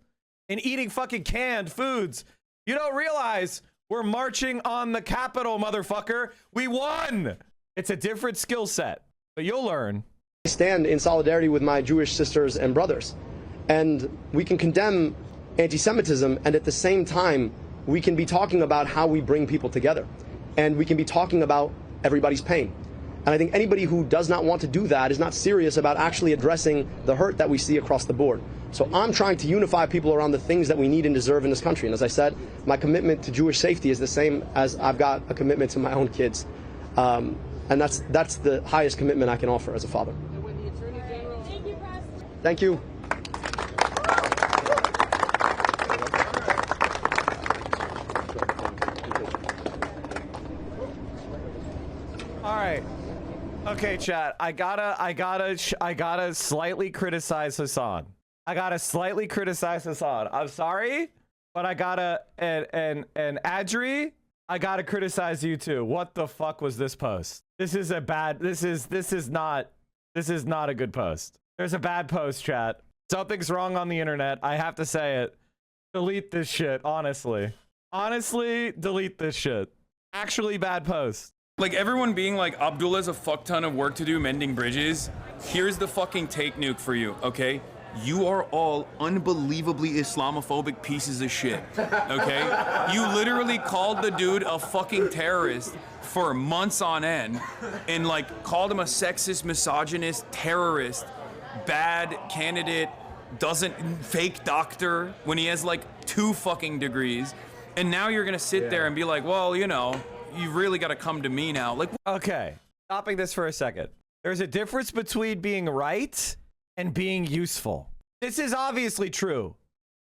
and eating fucking canned foods. You don't realize we're marching on the capital, motherfucker. We won. It's a different skill set, but you'll learn. I stand in solidarity with my Jewish sisters and brothers, and we can condemn anti-Semitism, and at the same time, we can be talking about how we bring people together, and we can be talking about everybody's pain. And I think anybody who does not want to do that is not serious about actually addressing the hurt that we see across the board. So I'm trying to unify people around the things that we need and deserve in this country. And as I said, my commitment to Jewish safety is the same as I've got a commitment to my own kids. And that's the highest commitment I can offer as a father. Thank you. All right. Okay, chat. I gotta slightly criticize Hassan. I'm sorry, but I gotta and Adri, I gotta criticize you too. What the fuck was this post? This is not a good post. There's a bad post, chat. Something's wrong on the internet. I have to say it. Delete this shit, honestly. Honestly, delete this shit. Actually bad post. Like, everyone being like, Abdul has a fuck ton of work to do mending bridges. Here's the fucking take nuke for you, okay? You are all unbelievably Islamophobic pieces of shit, okay? You literally called the dude a fucking terrorist for months on end and, like, called him a sexist, misogynist, terrorist, bad candidate, fake doctor when he has, like, 2 fucking degrees. And now you're gonna sit there and be like, well, you know, you really got to come to me now. Like, okay, stopping this for a second. There's a difference between being right and being useful. This is obviously true.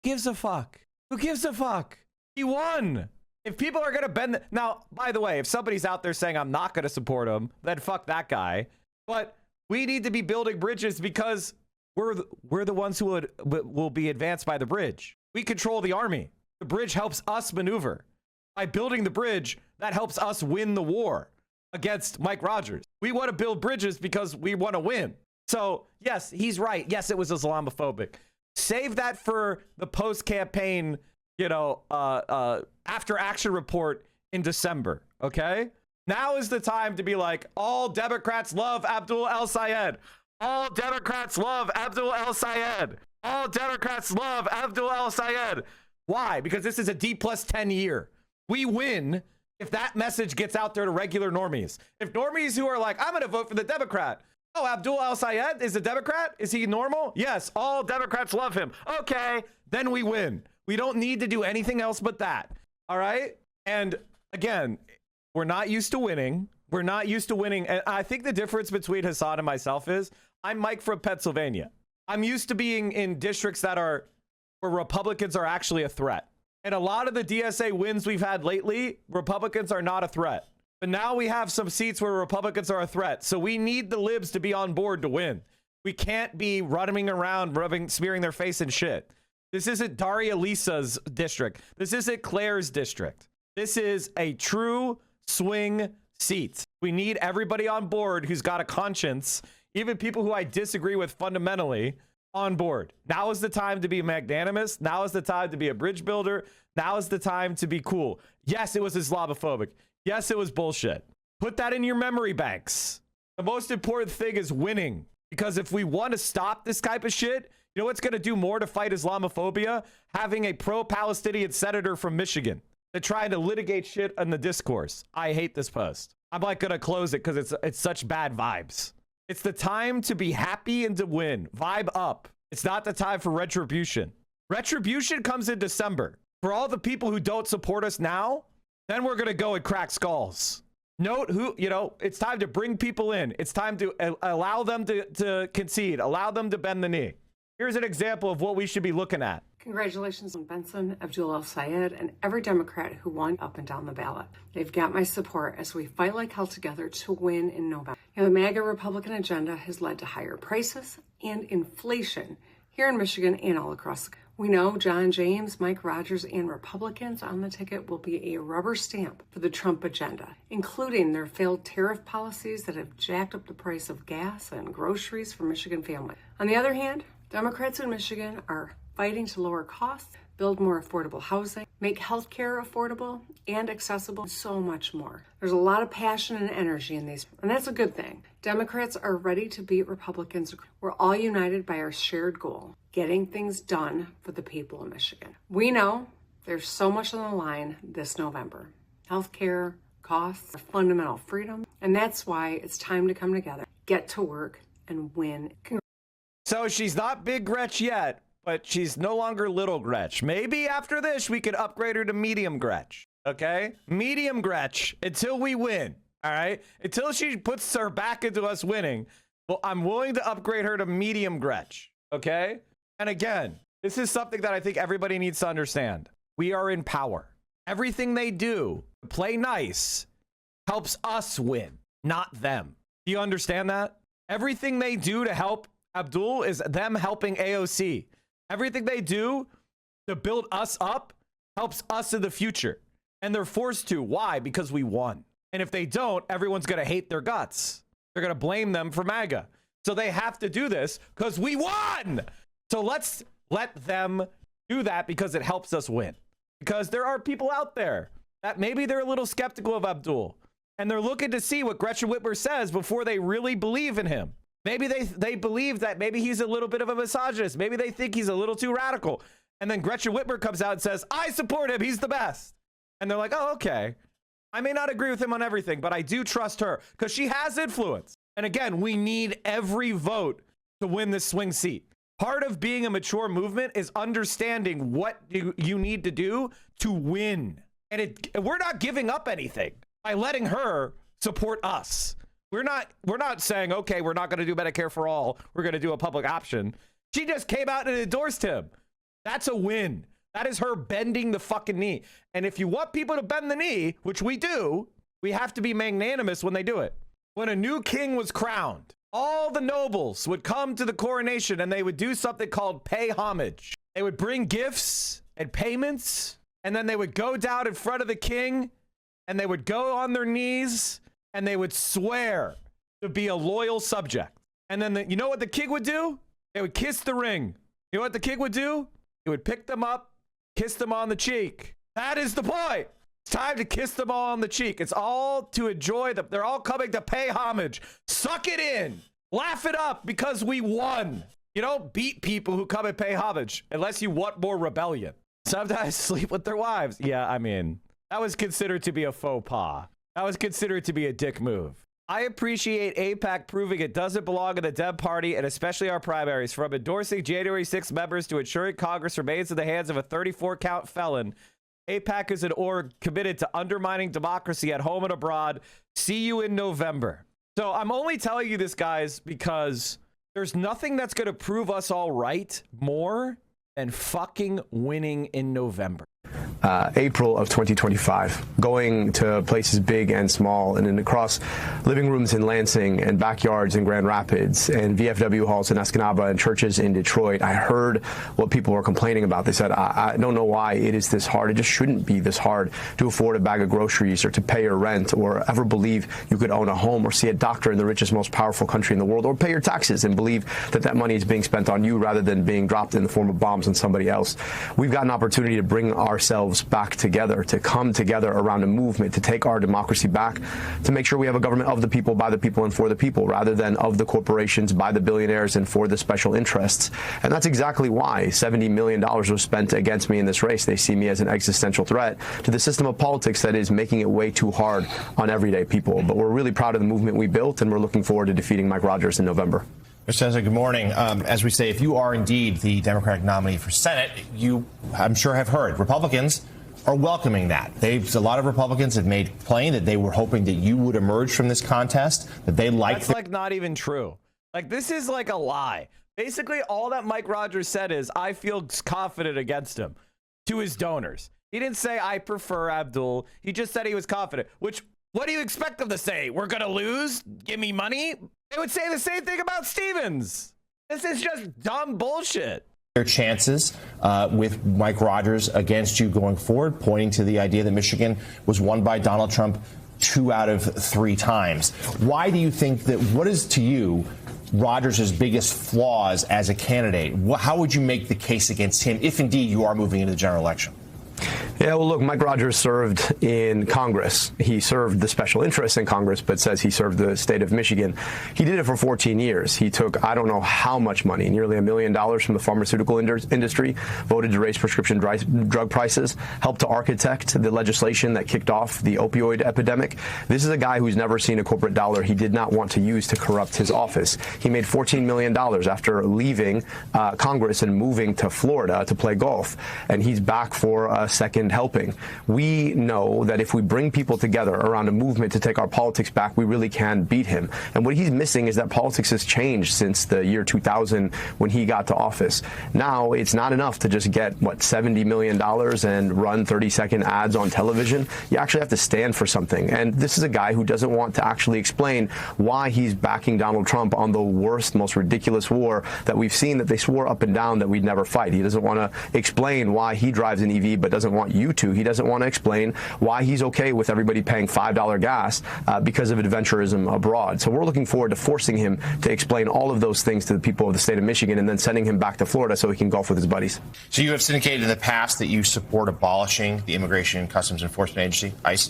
Who gives a fuck? Who gives a fuck? He won. If people are going to bend now, by the way, if somebody's out there saying I'm not going to support him, then fuck that guy. But we need to be building bridges because we're the ones who will be advanced by the bridge. We control the army. The bridge helps us maneuver. By building the bridge, that helps us win the war against Mike Rogers. We want to build bridges because we want to win. So, yes, he's right. Yes, it was Islamophobic. Save that for the post-campaign, you know, after action report in December, okay? Now is the time to be like, all Democrats love Abdul El-Sayed. All Democrats love Abdul El-Sayed. All Democrats love Abdul El-Sayed. Why? Because this is a D+10 year. We win if that message gets out there to regular normies. If normies who are like, I'm going to vote for the Democrat. Oh, Abdul El-Sayed is a Democrat? Is he normal? Yes, all Democrats love him. Okay, then we win. We don't need to do anything else but that. All right. And again, we're not used to winning. We're not used to winning. And I think the difference between Hassan and myself is I'm Mike from Pennsylvania. I'm used to being in districts that are where Republicans are actually a threat. And a lot of the DSA wins we've had lately, Republicans are not a threat. But now we have some seats where Republicans are a threat. So we need the libs to be on board to win. We can't be running around, smearing their face in shit. This isn't Daria Lisa's district. This isn't Claire's district. This is a true swing seat. We need everybody on board who's got a conscience, even people who I disagree with fundamentally, on board. Now is the time to be magnanimous. Now is the time to be a bridge builder. Now is the time to be cool. Yes, it was Islamophobic. Yes, it was bullshit. Put that in your memory banks. The most important thing is winning. Because if we want to stop this type of shit, you know what's going to do more to fight Islamophobia? Having a pro-Palestinian senator from Michigan. They're trying to litigate shit on the discourse. I hate this post. I'm like going to close it because it's such bad vibes. It's the time to be happy and to win. Vibe up. It's not the time for retribution. Retribution comes in December. For all the people who don't support us now, then we're going to go and crack skulls. Note who, you know, it's time to bring people in. It's time to allow them to concede, allow them to bend the knee. Here's an example of what we should be looking at. Congratulations on Benson, ABDUL al-Sayed, and every Democrat who won up and down the ballot. They've got my support as we fight like hell together to win in November. You know, the MAGA Republican agenda has led to higher prices and inflation here in Michigan and all across the country. We know John James, Mike Rogers, and Republicans on the ticket will be a rubber stamp for the Trump agenda, including their failed tariff policies that have jacked up the price of gas and groceries for Michigan families. On the other hand, Democrats in Michigan are fighting to lower costs, build more affordable housing, make healthcare affordable and accessible, and so much more. There's a lot of passion and energy in these, and that's a good thing. Democrats are ready to beat Republicans. We're all united by our shared goal, getting things done for the people of Michigan. We know there's so much on the line this November. Healthcare, costs, fundamental freedom, and that's why it's time to come together, get to work, and win. So she's not Big Gretch yet, but she's no longer Little Gretch. Maybe after this, we could upgrade her to Medium Gretch. Okay? Medium Gretch until we win. All right? Until she puts her back into us winning. Well, I'm willing to upgrade her to Medium Gretch. Okay? And again, this is something that I think everybody needs to understand. We are in power. Everything they do to play nice helps us win, not them. Do you understand that? Everything they do to help ABDUL is them helping AOC. Everything they do to build us up helps us in the future. And they're forced to. Why? Because we won. And if they don't, everyone's going to hate their guts. They're going to blame them for MAGA. So they have to do this because we won. So let's let them do that because it helps us win. Because there are people out there that maybe they're a little skeptical of ABDUL. And they're looking to see what Gretchen Whitmer says before they really believe in him. Maybe they believe that maybe he's a little bit of a misogynist. Maybe they think he's a little too radical. And then Gretchen Whitmer comes out and says, I support him. He's the best. And they're like, oh, okay. I may not agree with him on everything, but I do trust her because she has influence. And again, we need every vote to win this swing seat. Part of being a mature movement is understanding what you need to do to win. And we're not giving up anything by letting her support us. We're not saying, okay, we're not going to do Medicare for all. We're going to do a public option. She just came out and endorsed him. That's a win. That is her bending the fucking knee. And if you want people to bend the knee, which we do, we have to be magnanimous when they do it. When a new king was crowned, all the nobles would come to the coronation and they would do something called pay homage. They would bring gifts and payments, and then they would go down in front of the king and they would go on their knees and they would swear to be a loyal subject. And then you know what the king would do? They would kiss the ring. You know what the king would do? He would pick them up, kiss them on the cheek. That is the point. It's time to kiss them all on the cheek. It's all to enjoy them. They're all coming to pay homage. Suck it in. Laugh it up because we won. You don't beat people who come and pay homage unless you want more rebellion. Sometimes sleep with their wives. Yeah, I mean, that was considered to be a faux pas. That was considered to be a dick move. I appreciate AIPAC proving it doesn't belong in the Dem Party and especially our primaries, from endorsing January 6 members to ensuring Congress remains in the hands of a 34-count felon AIPAC is an org committed to undermining democracy at home and abroad. See you in November. So I'm only telling you this, guys, because there's nothing that's going to prove us all right more than fucking winning in November. April of 2025, going to places big and small and across living rooms in Lansing and backyards in Grand Rapids and VFW halls in Escanaba and churches in Detroit. I heard what people were complaining about. They said, I don't know why it is this hard. It just shouldn't be this hard to afford a bag of groceries or to pay your rent or ever believe you could own a home or see a doctor in the richest, most powerful country in the world or pay your taxes and believe that that money is being spent on you rather than being dropped in the form of bombs on somebody else. We've got an opportunity to bring ourselves back together, to come together around a movement, to take our democracy back, to make sure we have a government of the people, by the people, and for the people, rather than of the corporations, by the billionaires, and for the special interests. And that's exactly why $70 million was spent against me in this race. They see me as an existential threat to the system of politics that is making it way too hard on everyday people. But we're really proud of the movement we built, and we're looking forward to defeating Mike Rogers in November. Mr. Senator, good morning. As we say, if you are indeed the Democratic nominee for Senate, you, I'm sure, have heard Republicans are welcoming that. A lot of Republicans have made plain that they were hoping that you would emerge from this contest, that they like. That's like not even true. Like, this is like a lie. Basically, all that Mike Rogers said is, I feel confident against him to his donors. He didn't say, I prefer Abdul. He just said he was confident, which, what do you expect them to say? We're going to lose? Give me money? They would say the same thing about Stevens. This is just dumb bullshit. Their chances with Mike Rogers against you going forward, pointing to the idea that Michigan was won by Donald Trump 2 out of 3 times. Why do you think that, what is to you Rogers' biggest flaws as a candidate? How would you make the case against him if indeed you are moving into the general election? Yeah, well, look, Mike Rogers served in Congress. He served the special interests in Congress, but says he served the state of Michigan. He did it for 14 years. He took, I don't know how much money, nearly $1 million from the pharmaceutical industry, voted to raise prescription drug prices, helped to architect the legislation that kicked off the opioid epidemic. This is a guy who's never seen a corporate dollar he did not want to use to corrupt his office. He made $14 million after leaving Congress and moving to Florida to play golf, and he's back for a second helping. We know that if we bring people together around a movement to take our politics back, we really can beat him. And what he's missing is that politics has changed since the year 2000 when he got to office. Now it's not enough to just get, $70 million and run 30-second ads on television. You actually have to stand for something. And this is a guy who doesn't want to actually explain why he's backing Donald Trump on the worst, most ridiculous war that we've seen, that they swore up and down that we'd never fight. He doesn't want to explain why he drives an EV but doesn't want you to. He doesn't want to explain why he's okay with everybody paying $5 gas because of adventurism abroad. So we're looking forward to forcing him to explain all of those things to the people of the state of Michigan and then sending him back to Florida so he can golf with his buddies. So you have syndicated in the past that you support abolishing the Immigration and Customs Enforcement Agency, ICE.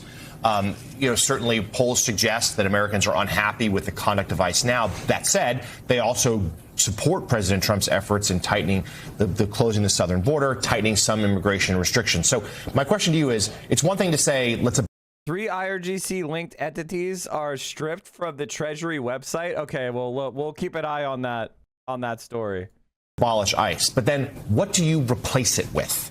Certainly polls suggest that Americans are unhappy with the conduct of ICE now. That said, they also support President Trump's efforts in tightening the closing the southern border, tightening some immigration restrictions. So my question to you is, it's one thing to say, 3 IRGC linked entities are stripped from the Treasury website. Okay, well, we'll keep an eye on that story. Abolish ICE, but then what do you replace it with?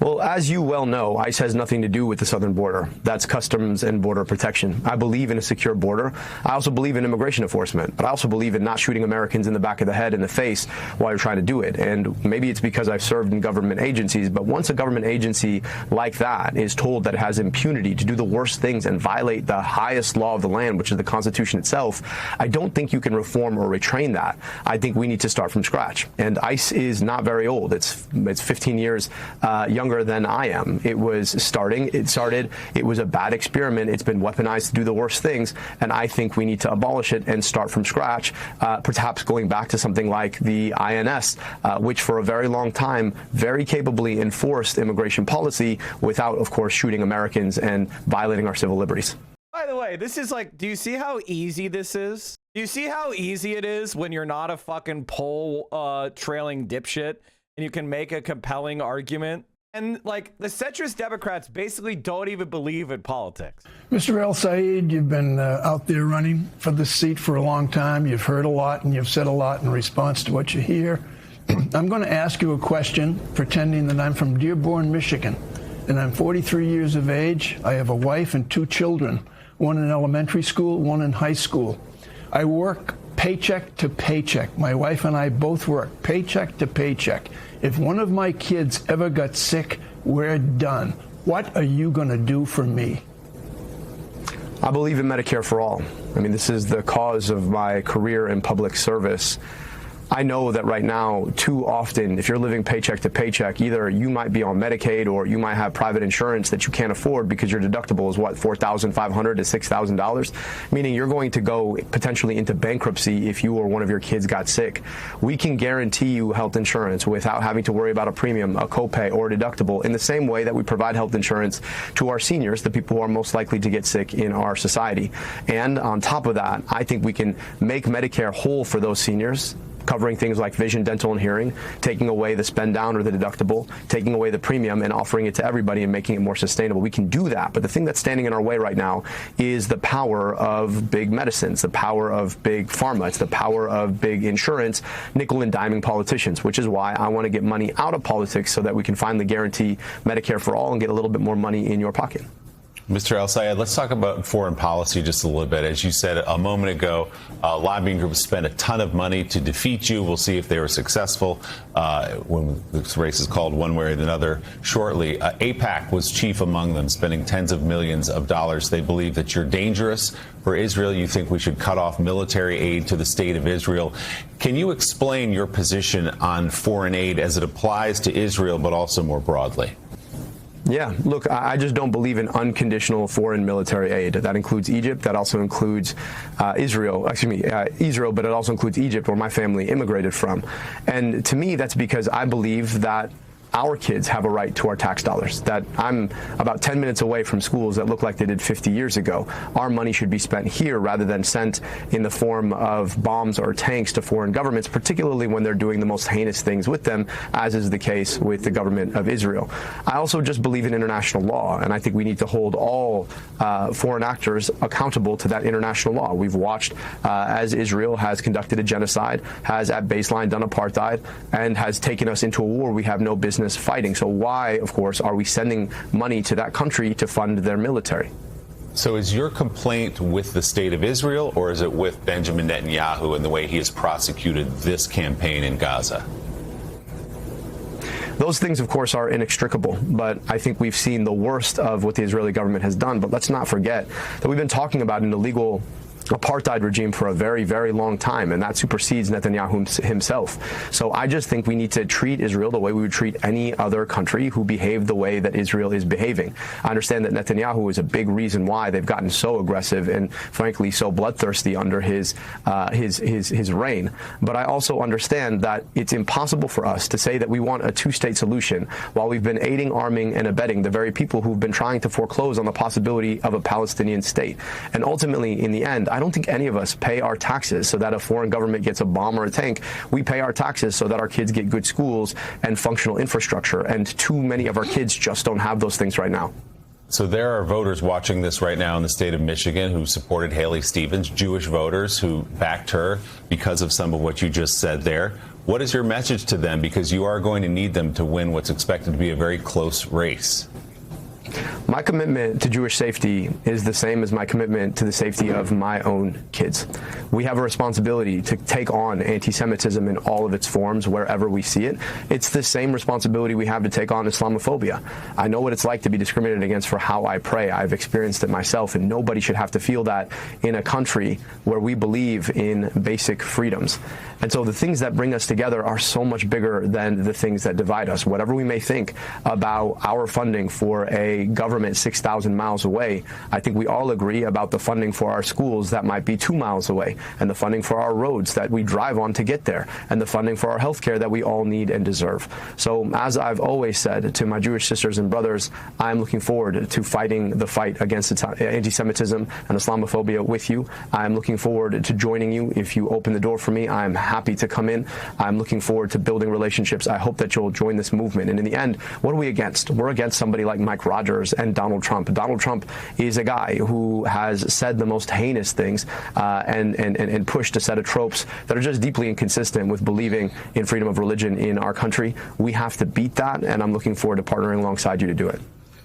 Well, as you well know, ICE has nothing to do with the southern border. That's Customs and Border Protection. I believe in a secure border. I also believe in immigration enforcement, but I also believe in not shooting Americans in the back of the head, in the face, while you're trying to do it. And maybe it's because I've served in government agencies, but once a government agency like that is told that it has impunity to do the worst things and violate the highest law of the land, which is the Constitution itself, I don't think you can reform or retrain that. I think we need to start from scratch. And ICE is not very old. It's 15 years younger than I am. It was it was a bad experiment. It's been weaponized to do the worst things, and I think we need to abolish it and start from scratch, perhaps going back to something like the INS, which for a very long time very capably enforced immigration policy without, of course, shooting Americans and violating our civil liberties. By the way, this is like, do you see how easy this is? Do you see how easy it is when you're not a fucking poll trailing dipshit and you can make a compelling argument? And like, the centrist Democrats basically don't even believe in politics. Mr. El Sayed, you've been out there running for this seat for a long time. You've heard a lot and you've said a lot in response to what you hear. I'm going to ask you a question, pretending that I'm from Dearborn, Michigan. and I'm 43 years of age. I have a wife and 2 children, one in elementary school, one in high school. I work paycheck to paycheck. My wife and I both work paycheck to paycheck. If one of my kids ever got sick, we're done. What are you going to do for me? I believe in Medicare for all. I mean, this is the cause of my career in public service. I know that right now, too often, if you're living paycheck to paycheck, either you might be on Medicaid or you might have private insurance that you can't afford because your deductible is, what, $4,500 to $6,000, meaning you're going to go potentially into bankruptcy if you or one of your kids got sick. We can guarantee you health insurance without having to worry about a premium, a copay, or a deductible in the same way that we provide health insurance to our seniors, the people who are most likely to get sick in our society. And on top of that, I think we can make Medicare whole for those seniors, covering things like vision, dental, and hearing, taking away the spend down or the deductible, taking away the premium and offering it to everybody and making it more sustainable. We can do that. But the thing that's standing in our way right now is the power of big medicines, the power of big pharma, it's the power of big insurance, nickel and diming politicians, which is why I want to get money out of politics so that we can finally guarantee Medicare for all and get a little bit more money in your pocket. Mr. El-Sayed, let's talk about foreign policy just a little bit. As you said a moment ago, lobbying groups spent a ton of money to defeat you. We'll see if they were successful when this race is called one way or another shortly. AIPAC was chief among them, spending tens of millions of dollars. They believe that you're dangerous for Israel. You think we should cut off military aid to the state of Israel. Can you explain your position on foreign aid as it applies to Israel, but also more broadly? Yeah, look, I just don't believe in unconditional foreign military aid. That includes Egypt. That also includes Israel, but it also includes Egypt, where my family immigrated from. And to me, that's because I believe that our kids have a right to our tax dollars, that I'm about 10 minutes away from schools that look like they did 50 years ago. Our money should be spent here rather than sent in the form of bombs or tanks to foreign governments, particularly when they're doing the most heinous things with them, as is the case with the government of Israel. I also just believe in international law, and I think we need to hold all foreign actors accountable to that international law. We've watched as Israel has conducted a genocide, has at baseline done apartheid, and has taken us into a war we have no business fighting. So why, of course, are we sending money to that country to fund their military? So is your complaint with the state of Israel, or is it with Benjamin Netanyahu and the way he has prosecuted this campaign in Gaza? Those things, of course, are inextricable, but I think we've seen the worst of what the Israeli government has done. But let's not forget that we've been talking about an illegal apartheid regime for a very, very long time, and that supersedes Netanyahu himself. So I just think we need to treat Israel the way we would treat any other country who behaved the way that Israel is behaving. I understand that Netanyahu is a big reason why they've gotten so aggressive and, frankly, so bloodthirsty under his reign. But I also understand that it's impossible for us to say that we want a two-state solution while we've been aiding, arming, and abetting the very people who've been trying to foreclose on the possibility of a Palestinian state. And ultimately, in the end, I don't think any of us pay our taxes so that a foreign government gets a bomb or a tank. We pay our taxes so that our kids get good schools and functional infrastructure. And too many of our kids just don't have those things right now. So there are voters watching this right now in the state of Michigan who supported Haley Stevens, Jewish voters who backed her because of some of what you just said there. What is your message to them? Because you are going to need them to win what's expected to be a very close race. My commitment to Jewish safety is the same as my commitment to the safety of my own kids. We have a responsibility to take on anti-Semitism in all of its forms wherever we see it. It's the same responsibility we have to take on Islamophobia. I know what it's like to be discriminated against for how I pray. I've experienced it myself, and nobody should have to feel that in a country where we believe in basic freedoms. And so the things that bring us together are so much bigger than the things that divide us. Whatever we may think about our funding for a government 6,000 miles away, I think we all agree about the funding for our schools that might be 2 miles away, and the funding for our roads that we drive on to get there, and the funding for our health care that we all need and deserve. So as I've always said to my Jewish sisters and brothers, I'm looking forward to fighting the fight against anti-Semitism and Islamophobia with you. I'm looking forward to joining you. If you open the door for me, I'm happy to come in. I'm looking forward to building relationships. I hope that you'll join this movement. And in the end, what are we against? We're against somebody like Mike Rogers and Donald Trump. Donald Trump is a guy who has said the most heinous things and pushed a set of tropes that are just deeply inconsistent with believing in freedom of religion in our country. We have to beat that, and I'm looking forward to partnering alongside you to do it.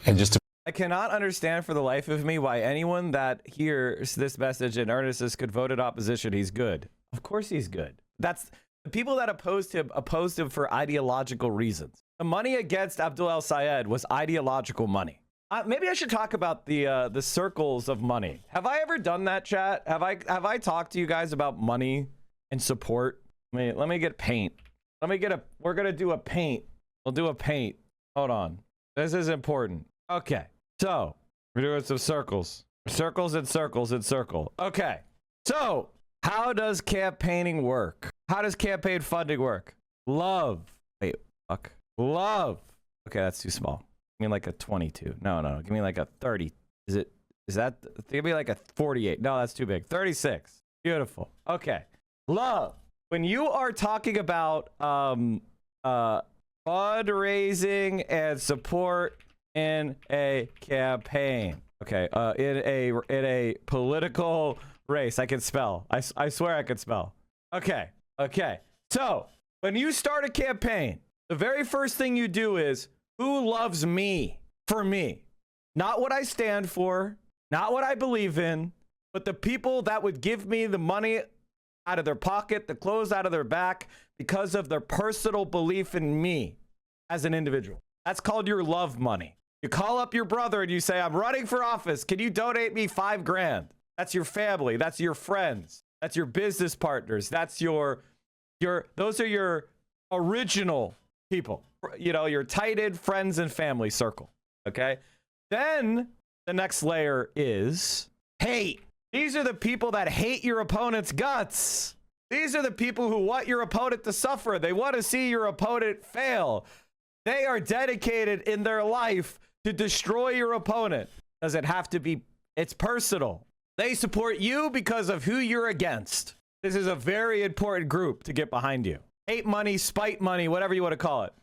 And just to I cannot understand for the life of me why anyone that hears this message in earnest could vote in opposition. He's good. Of course he's good. That's the people that opposed him for ideological reasons. The money against Abdul El-Sayed was ideological money. Maybe I should talk about the circles of money. Have I ever done that, chat? Have I talked to you guys about money and support? Let me get paint. We're gonna do a paint. We'll do a paint. Hold on. This is important. Okay. So we're doing some circles. Circles and circles and circle. Okay. So how does campaigning work? How does campaign funding work? Love. Wait, fuck. Love. Okay, that's too small. Give me like a 22. No. Give me like a 30. Is that? Give me like a 48. No, that's too big. 36. Beautiful. Okay. Love. When you are talking about fundraising and support in a campaign, okay, in a political race, I can spell. I swear I can spell. Okay. So when you start a campaign, the very first thing you do is, who loves me for me? Not what I stand for, not what I believe in, but the people that would give me the money out of their pocket, the clothes out of their back, because of their personal belief in me as an individual. That's called your love money. You call up your brother and you say, I'm running for office. Can you donate me $5 grand? That's your family. That's your friends. That's your business partners. That's those are your original people. You know, your tighted friends and family circle. Okay. Then the next layer is hate. These are the people that hate your opponent's guts. These are the people who want your opponent to suffer. They want to see your opponent fail. They are dedicated in their life to destroy your opponent. Does it have to be? It's personal. They support you because of who you're against. This is a very important group to get behind you. Hate money, spite money, whatever you want to call it.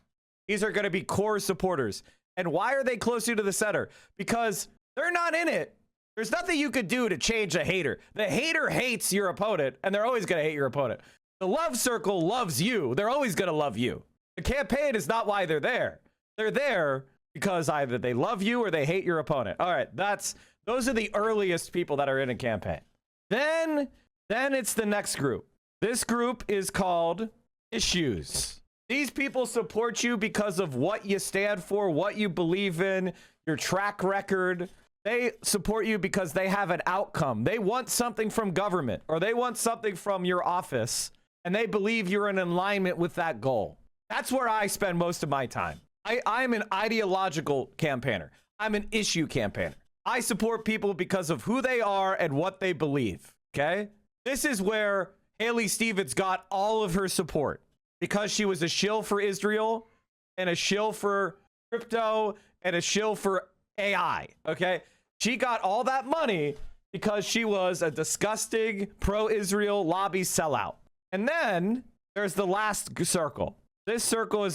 These are going to be core supporters. And why are they closer to the center? Because they're not in it. There's nothing you could do to change a hater. The hater hates your opponent, and they're always going to hate your opponent. The love circle loves you. They're always going to love you. The campaign is not why they're there. They're there because either they love you or they hate your opponent. All right, those are the earliest people that are in a campaign. Then it's the next group. This group is called issues. These people support you because of what you stand for, what you believe in, your track record. They support you because they have an outcome. They want something from government, or they want something from your office, and they believe you're in alignment with that goal. That's where I spend most of my time. I'm an ideological campaigner. I'm an issue campaigner. I support people because of who they are and what they believe. Okay? This is where Haley Stevens got all of her support, because she was a shill for Israel and a shill for crypto and a shill for AI. Okay? She got all that money because she was a disgusting pro-Israel lobby sellout. And then there's the last circle. This circle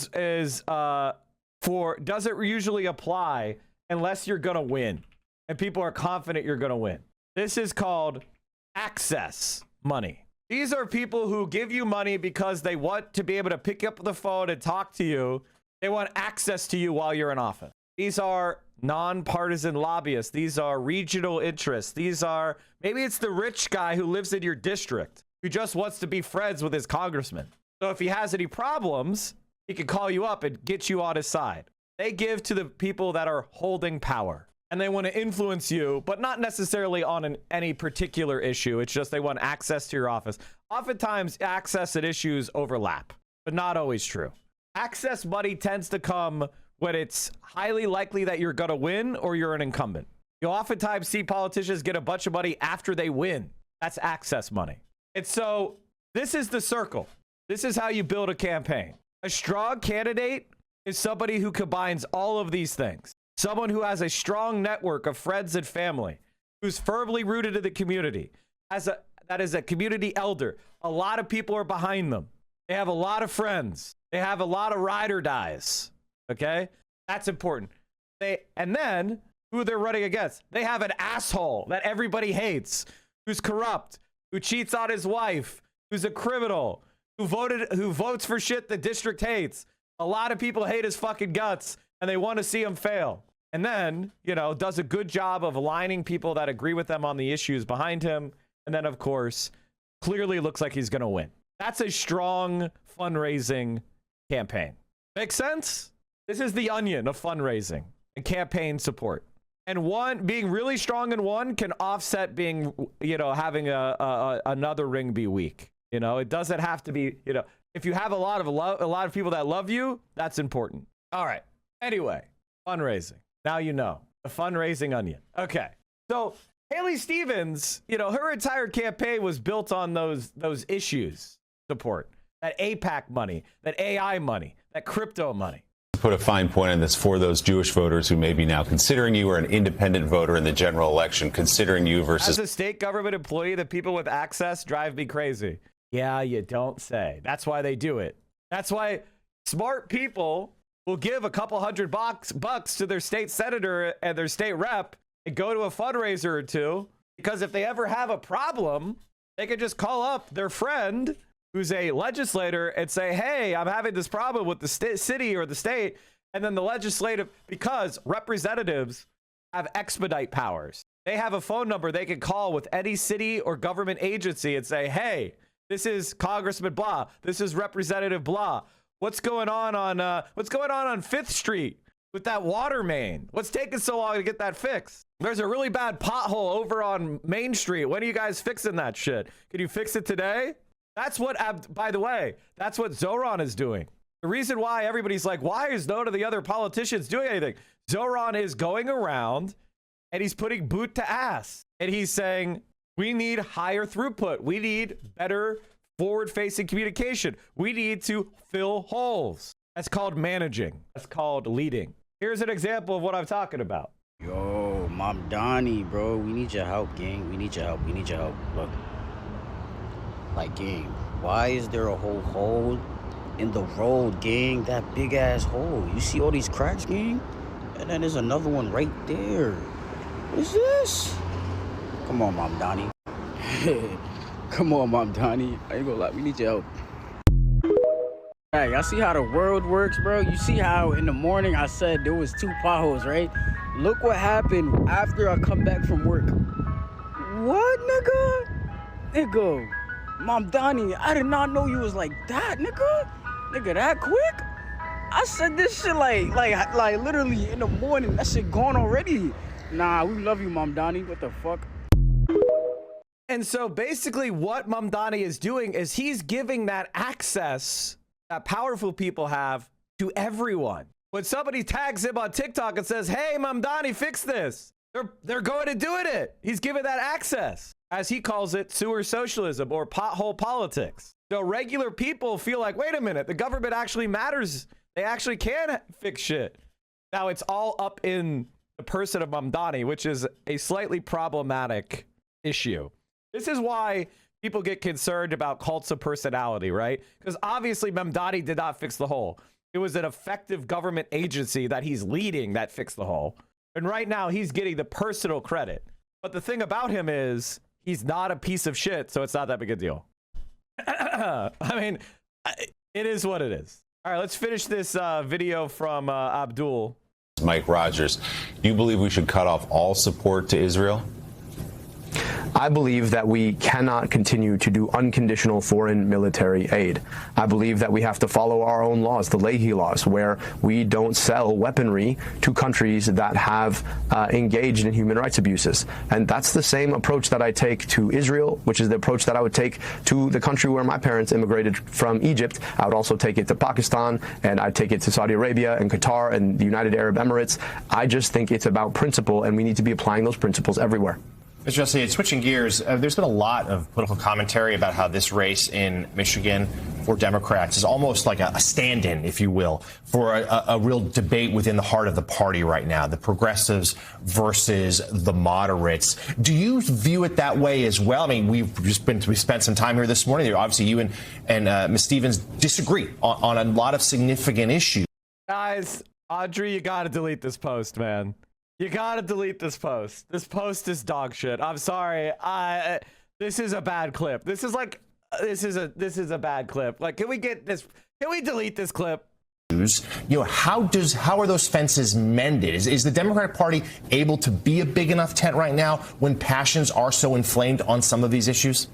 doesn't usually apply unless you're going to win and people are confident you're going to win. This is called access money. These are people who give you money because they want to be able to pick up the phone and talk to you. They want access to you while you're in office. These are nonpartisan lobbyists. These are regional interests. These are, maybe it's the rich guy who lives in your district who just wants to be friends with his congressman. So if he has any problems, he can call you up and get you on his side. They give to the people that are holding power, and they want to influence you, but not necessarily on any particular issue. It's just they want access to your office. Oftentimes, access and issues overlap, but not always true. Access money tends to come when it's highly likely that you're going to win or you're an incumbent. You'll oftentimes see politicians get a bunch of money after they win. That's access money. And so this is the circle. This is how you build a campaign. A strong candidate is somebody who combines all of these things. Someone who has a strong network of friends and family, who's firmly rooted in the community, that is a community elder. A lot of people are behind them. They have a lot of friends. They have a lot of ride or dies. Okay? That's important. And then who they're running against. They have an asshole that everybody hates, who's corrupt, who cheats on his wife, who's a criminal, who votes for shit the district hates. A lot of people hate his fucking guts and they want to see him fail. and then, you know, does a good job of aligning people that agree with them on the issues behind him. And then, of course, clearly looks like he's going to win. That's a strong fundraising campaign. Makes sense? This is the onion of fundraising and campaign support. And one being really strong in one can offset being, you know, having another ring be weak. You know, it doesn't have to be, you know, if you have a lot of people that love you, that's important. All right. Anyway, fundraising. Now you know. The fundraising onion. Okay. So Haley Stevens, you know, her entire campaign was built on those issues support. That APAC money, that AI money, that crypto money. Put a fine point on this for those Jewish voters who may be now considering you or an independent voter in the general election, considering you versus... As a state government employee, the people with access drive me crazy. Yeah, you don't say. That's why they do it. That's why smart people will give a couple $100 to their state senator and their state rep and go to a fundraiser or two, because if they ever have a problem, they can just call up their friend who's a legislator and say, hey, I'm having this problem with the city or the state. And then the legislative, because representatives have expedite powers. They have a phone number they can call with any city or government agency and say, hey, this is Congressman blah. This is Representative blah. What's going on 5th Street with that water main? What's taking so long to get that fixed? There's a really bad pothole over on Main Street. When are you guys fixing that shit? Can you fix it today? That's what, by the way, that's what Zoran is doing. The reason why everybody's like, why is none of the other politicians doing anything? Zoran is going around and he's putting boot to ass. And he's saying, we need higher throughput. We need better forward-facing communication. We need to fill holes. That's called managing. That's called leading. Here's an example of what I'm talking about. Yo, Mom Donnie, bro, we need your help, gang. We need your help. We need your help. Look. Like, gang, why is there a whole hole in the road, gang? That big ass hole. You see all these cracks, gang? And then there's another one right there. What is this? Come on, Mom Donnie. Come on, Mom Donnie. I ain't gonna lie, we need your help. Hey, y'all see how the world works, bro? You see how in the morning I said there was 2 potholes, right? Look what happened after I come back from work. What, nigga? Nigga. Mom Donnie, I did not know you was like that, nigga. Nigga, that quick? I said this shit like literally in the morning. That shit gone already. Nah, we love you, Mom Donnie. What the fuck? And so basically what Mom Donnie is doing is he's giving that access that powerful people have to everyone. When somebody tags him on TikTok and says, hey, Mom Donnie, fix this, they're going and doing it. He's giving that access. As he calls it, sewer socialism or pothole politics. So regular people feel like, wait a minute, the government actually matters. They actually can fix shit. Now it's all up in the person of Mamdani, which is a slightly problematic issue. This is why people get concerned about cults of personality, right? Because obviously Mamdani did not fix the hole. It was an effective government agency that he's leading that fixed the hole. And right now he's getting the personal credit. But the thing about him is, he's not a piece of shit, so it's not that big a deal. I mean, it is what it is. All right, let's finish this video from Abdul. Mike Rogers, do you believe we should cut off all support to Israel? I believe that we cannot continue to do unconditional foreign military aid. I believe that we have to follow our own laws, the Leahy laws, where we don't sell weaponry to countries that have engaged in human rights abuses. And that's the same approach that I take to Israel, which is the approach that I would take to the country where my parents immigrated from, Egypt. I would also take it to Pakistan, and I'd take it to Saudi Arabia and Qatar and the United Arab Emirates. I just think it's about principle, and we need to be applying those principles everywhere. Mr. Jesse, switching gears, there's been a lot of political commentary about how this race in Michigan for Democrats is almost like a stand-in, if you will, for a real debate within the heart of the party right now, the progressives versus the moderates. Do you view it that way as well? I mean, we spent some time here this morning. Obviously, you and Ms. Stevens disagree on a lot of significant issues. Guys, Audrey, you got to delete this post, man. You gotta delete this post. This post is dog shit. I'm sorry. This is a bad clip. This is a bad clip. Like, can we get this? Can we delete this clip? How are those fences mended? Is the Democratic Party able to be a big enough tent right now when passions are so inflamed on some of these issues?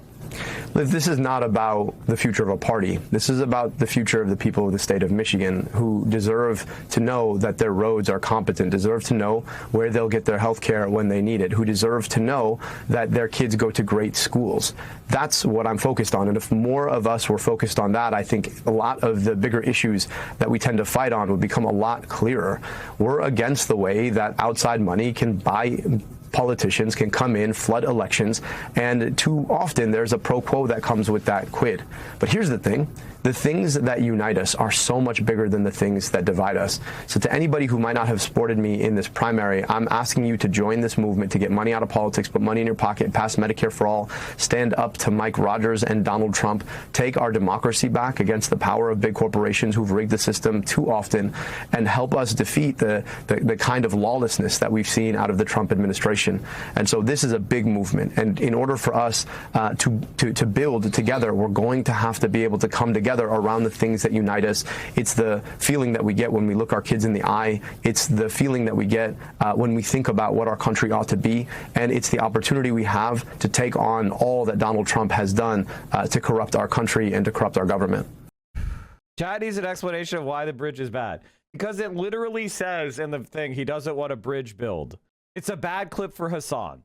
This is not about the future of a party. This is about the future of the people of the state of Michigan, who deserve to know that their roads are competent, deserve to know where they'll get their health care when they need it, who deserve to know that their kids go to great schools. That's what I'm focused on. And if more of us were focused on that, I think a lot of the bigger issues that we tend to fight on would become a lot clearer. We're against the way that outside money can buy politicians, can come in, flood elections, and too often there's a pro quo that comes with that quid. But here's the thing. The things that unite us are so much bigger than the things that divide us. So to anybody who might not have supported me in this primary, I'm asking you to join this movement to get money out of politics, put money in your pocket, pass Medicare for all, stand up to Mike Rogers and Donald Trump, take our democracy back against the power of big corporations who've rigged the system too often, and help us defeat the kind of lawlessness that we've seen out of the Trump administration. And so this is a big movement. And in order for us to build together, we're going to have to be able to come together around the things that unite us. It's the feeling that we get when we look our kids in the eye. It's the feeling that we get when we think about what our country ought to be. And it's the opportunity we have to take on all that Donald Trump has done to corrupt our country and to corrupt our government. Chad needs an explanation of why the bridge is bad. Because it literally says in the thing he doesn't want a bridge build. It's a bad clip for Hassan.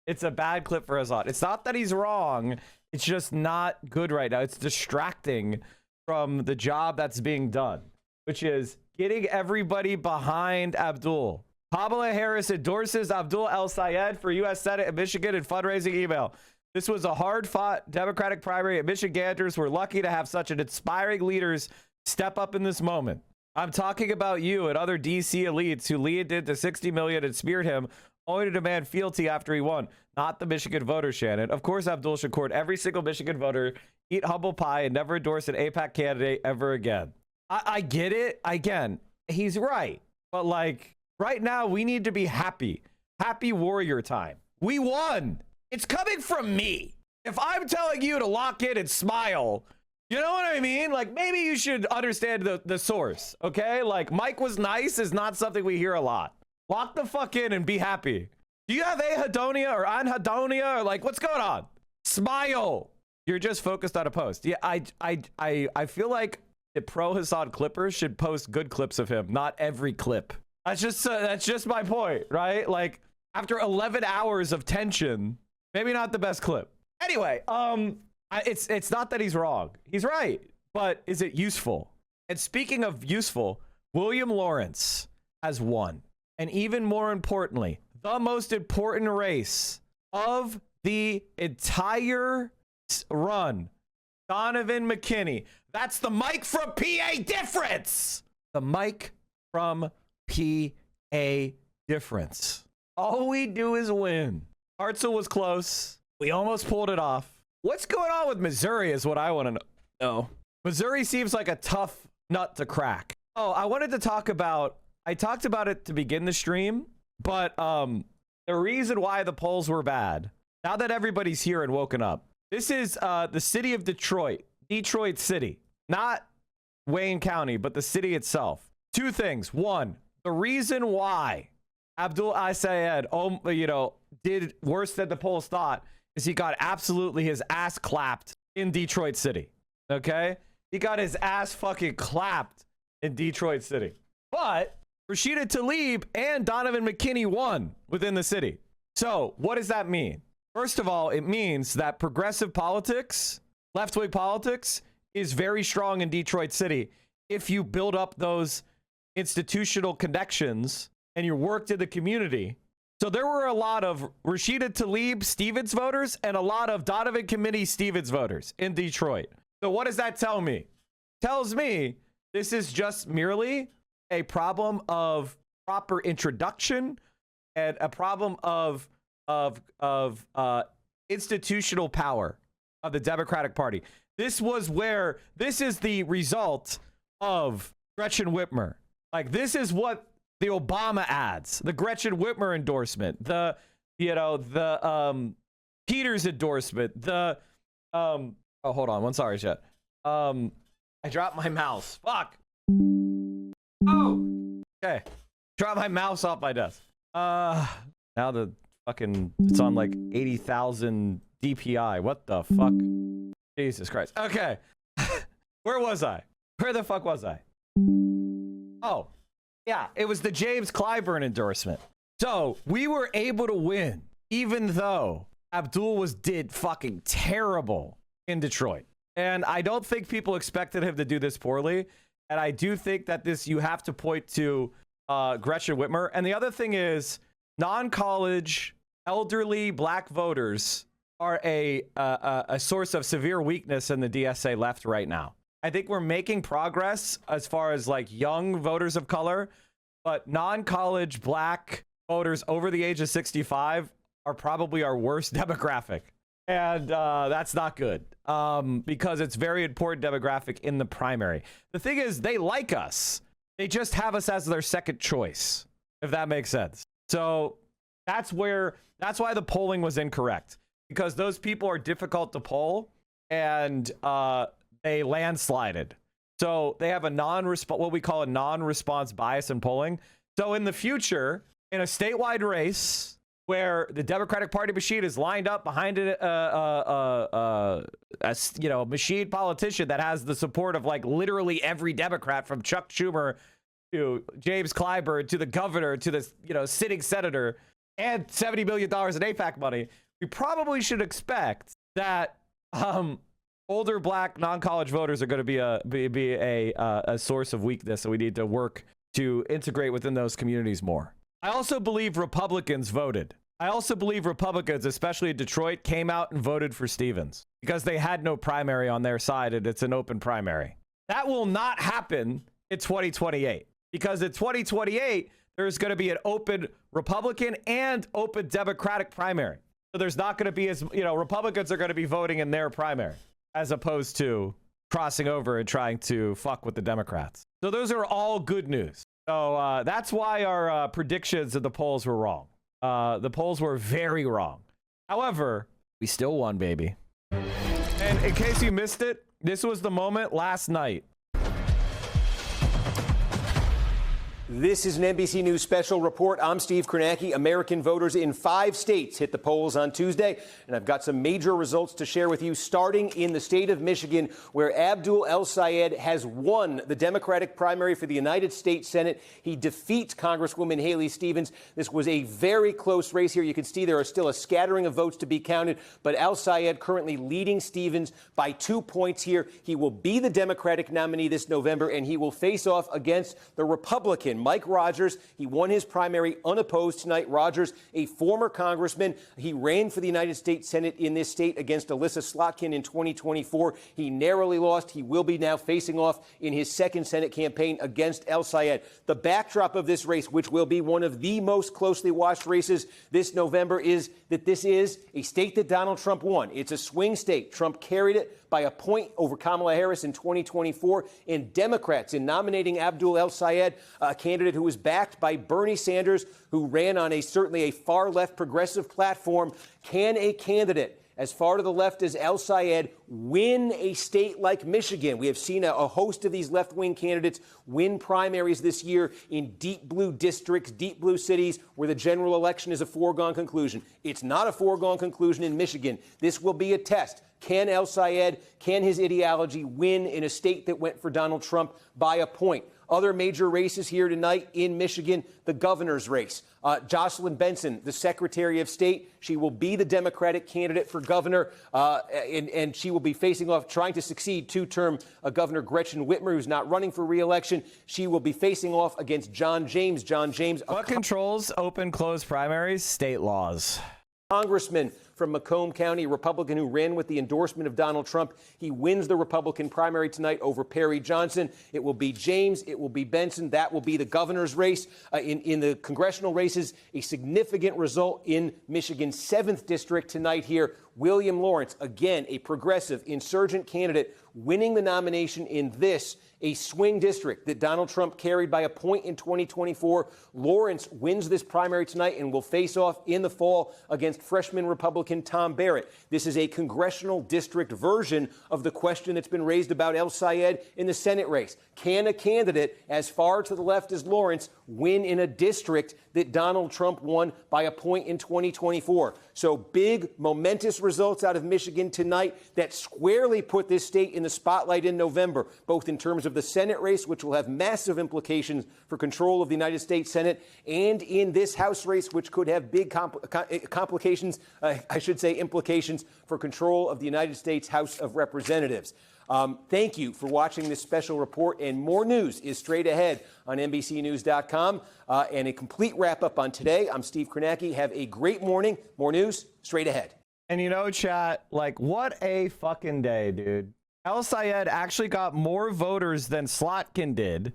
It's a bad clip for Hassan. It's not that he's wrong. It's just not good right now. It's distracting from the job that's being done, which is getting everybody behind Abdul. Kamala Harris endorses Abdul El-Sayed for U.S. Senate in Michigan in fundraising email. This was a hard-fought Democratic primary, and Michiganders were lucky to have such an inspiring leaders step up in this moment. I'm talking about you and other D.C. elites who leaned into $60 million and smeared him, only to demand fealty after he won. Not the Michigan voters, Shannon. Of course, Abdul should court every single Michigan voter, eat humble pie, and never endorse an AIPAC candidate ever again. I get it. Again, he's right. But like right now, we need to be happy. Happy warrior time. We won. It's coming from me. If I'm telling you to lock in and smile, you know what I mean? Like maybe you should understand the source. Okay. Like Mike was nice is not something we hear a lot. Lock the fuck in and be happy. Do you have anhedonia or anhedonia or like what's going on? Smile. You're just focused on a post. Yeah, I feel like the pro Hassan Clippers should post good clips of him, not every clip. That's just my point, right? Like after 11 hours of tension, maybe not the best clip. Anyway, it's not that he's wrong. He's right, but is it useful? And speaking of useful, William Lawrence has won. And even more importantly, the most important race of the entire run, Donavan McKinney. That's the Mike from PA difference. The Mike from PA difference. All we do is win. Hartzell was close. We almost pulled it off. What's going on with Missouri is what I want to know. Missouri seems like a tough nut to crack. Oh, I wanted to talk about, I talked about it to begin the stream, but the reason why the polls were bad, now that everybody's here and woken up, this is the city of Detroit, Detroit City, not Wayne County, but the city itself. Two things. One, the reason why Abdul El-Sayed, did worse than the polls thought is he got absolutely his ass clapped in Detroit City. Okay? He got his ass fucking clapped in Detroit City. But Rashida Tlaib and Donavan McKinney won within the city. So what does that mean? First of all, it means that progressive politics, left-wing politics, is very strong in Detroit City if you build up those institutional connections and you worked in the community. So there were a lot of Rashida Tlaib Stevens voters and a lot of Donovan Committee Stevens voters in Detroit. So what does that tell me? It tells me this is just merely a problem of proper introduction and a problem of institutional power of the Democratic Party. This is the result of Gretchen Whitmer. Like this is what the Obama ads, the Gretchen Whitmer endorsement, the Peters endorsement, hold on, one sorry chat. I dropped my mouse. Fuck. Oh! Okay. Drop my mouse off my desk. Now the fucking, it's on like 80,000 DPI. What the fuck? Jesus Christ. Okay. Where was I? Where the fuck was I? Oh, yeah. It was the James Clyburn endorsement. So we were able to win, even though Abdul did fucking terrible in Detroit. And I don't think people expected him to do this poorly. And I do think that you have to point to Gretchen Whitmer. And the other thing is, non-college, elderly black voters are a source of severe weakness in the DSA left right now. I think we're making progress as far as like young voters of color, but non-college black voters over the age of 65 are probably our worst demographic. And that's not good because it's very important demographic in the primary. The thing is, they like us. They just have us as their second choice, if that makes sense. So that's why the polling was incorrect, because those people are difficult to poll and they landslided. So they have what we call a non-response bias in polling. So in the future, in a statewide race where the Democratic Party machine is lined up behind a machine politician that has the support of like literally every Democrat, from Chuck Schumer to James Clyburn to the governor to the sitting senator, and $70 million in AIPAC money, we probably should expect that older black non-college voters are going to be a source of weakness, and we need to work to integrate within those communities more. I also believe Republicans voted. I also believe Republicans, especially in Detroit, came out and voted for Stevens because they had no primary on their side, and it's an open primary. That will not happen in 2028, because in 2028, there's going to be an open Republican and open Democratic primary. So there's not going to be Republicans are going to be voting in their primary as opposed to crossing over and trying to fuck with the Democrats. So those are all good news. So that's why our predictions of the polls were wrong. The polls were very wrong. However, we still won, baby. And in case you missed it, this was the moment last night. This is an NBC News special report. I'm Steve Kornacki. American voters in 5 states hit the polls on Tuesday, and I've got some major results to share with you, starting in the state of Michigan, where Abdul El-Sayed has won the Democratic primary for the United States Senate. He defeats Congresswoman Haley Stevens. This was a very close race here. You can see there are still a scattering of votes to be counted, but El-Sayed currently leading Stevens by 2 points here. He will be the Democratic nominee this November, and he will face off against the Republican Mike Rogers. He won his primary unopposed tonight. Rogers, a former congressman, he ran for the United States Senate in this state against Alyssa Slotkin in 2024. He narrowly lost. He will be now facing off in his second Senate campaign against El-Sayed. The backdrop of this race, which will be one of the most closely watched races this November, is that this is a state that Donald Trump won. It's a swing state. Trump carried it by a point over Kamala Harris in 2024, and Democrats in nominating Abdul El-Sayed, a candidate who was backed by Bernie Sanders, who ran on certainly a far-left progressive platform. Can a candidate as far to the left as El-Sayed win a state like Michigan? We have seen a host of these left-wing candidates win primaries this year in deep blue districts, deep blue cities, where the general election is a foregone conclusion. It's not a foregone conclusion in Michigan. This will be a test. Can El-Sayed, can his ideology win in a state that went for Donald Trump by a point? Other major races here tonight in Michigan, the governor's race. Jocelyn Benson, the Secretary of State, she will be the Democratic candidate for governor, and she will be facing off, trying to succeed two-term Governor Gretchen Whitmer, who's not running for re-election. She will be facing off against John James. John James. What controls open, closed primaries? State laws. Congressman from Macomb County, a Republican who ran with the endorsement of Donald Trump. He wins the Republican primary tonight over Perry Johnson. It will be James. It will be Benson. That will be the governor's race. In the congressional races, a significant result in Michigan's 7th district tonight here, William Lawrence, again, a progressive insurgent candidate, winning the nomination in this, a swing district that Donald Trump carried by a point in 2024. Lawrence wins this primary tonight and will face off in the fall against freshman Republican Tom Barrett. This is a congressional district version of the question that's been raised about El Sayed in the Senate race. Can a candidate as far to the left as Lawrence win in a district that Donald Trump won by a point in 2024? So big, momentous results out of Michigan tonight that squarely put this state in the spotlight in November, both in terms of the Senate race, which will have massive implications for control of the United States Senate, and in this House race, which could have big implications for control of the United States House of Representatives. Thank you for watching this special report, and more news is straight ahead on NBCNews.com. And a complete wrap-up on today. I'm Steve Kornacki. Have a great morning. More news straight ahead. And you know, chat, like, what a fucking day, dude. El Sayed actually got more voters than Slotkin did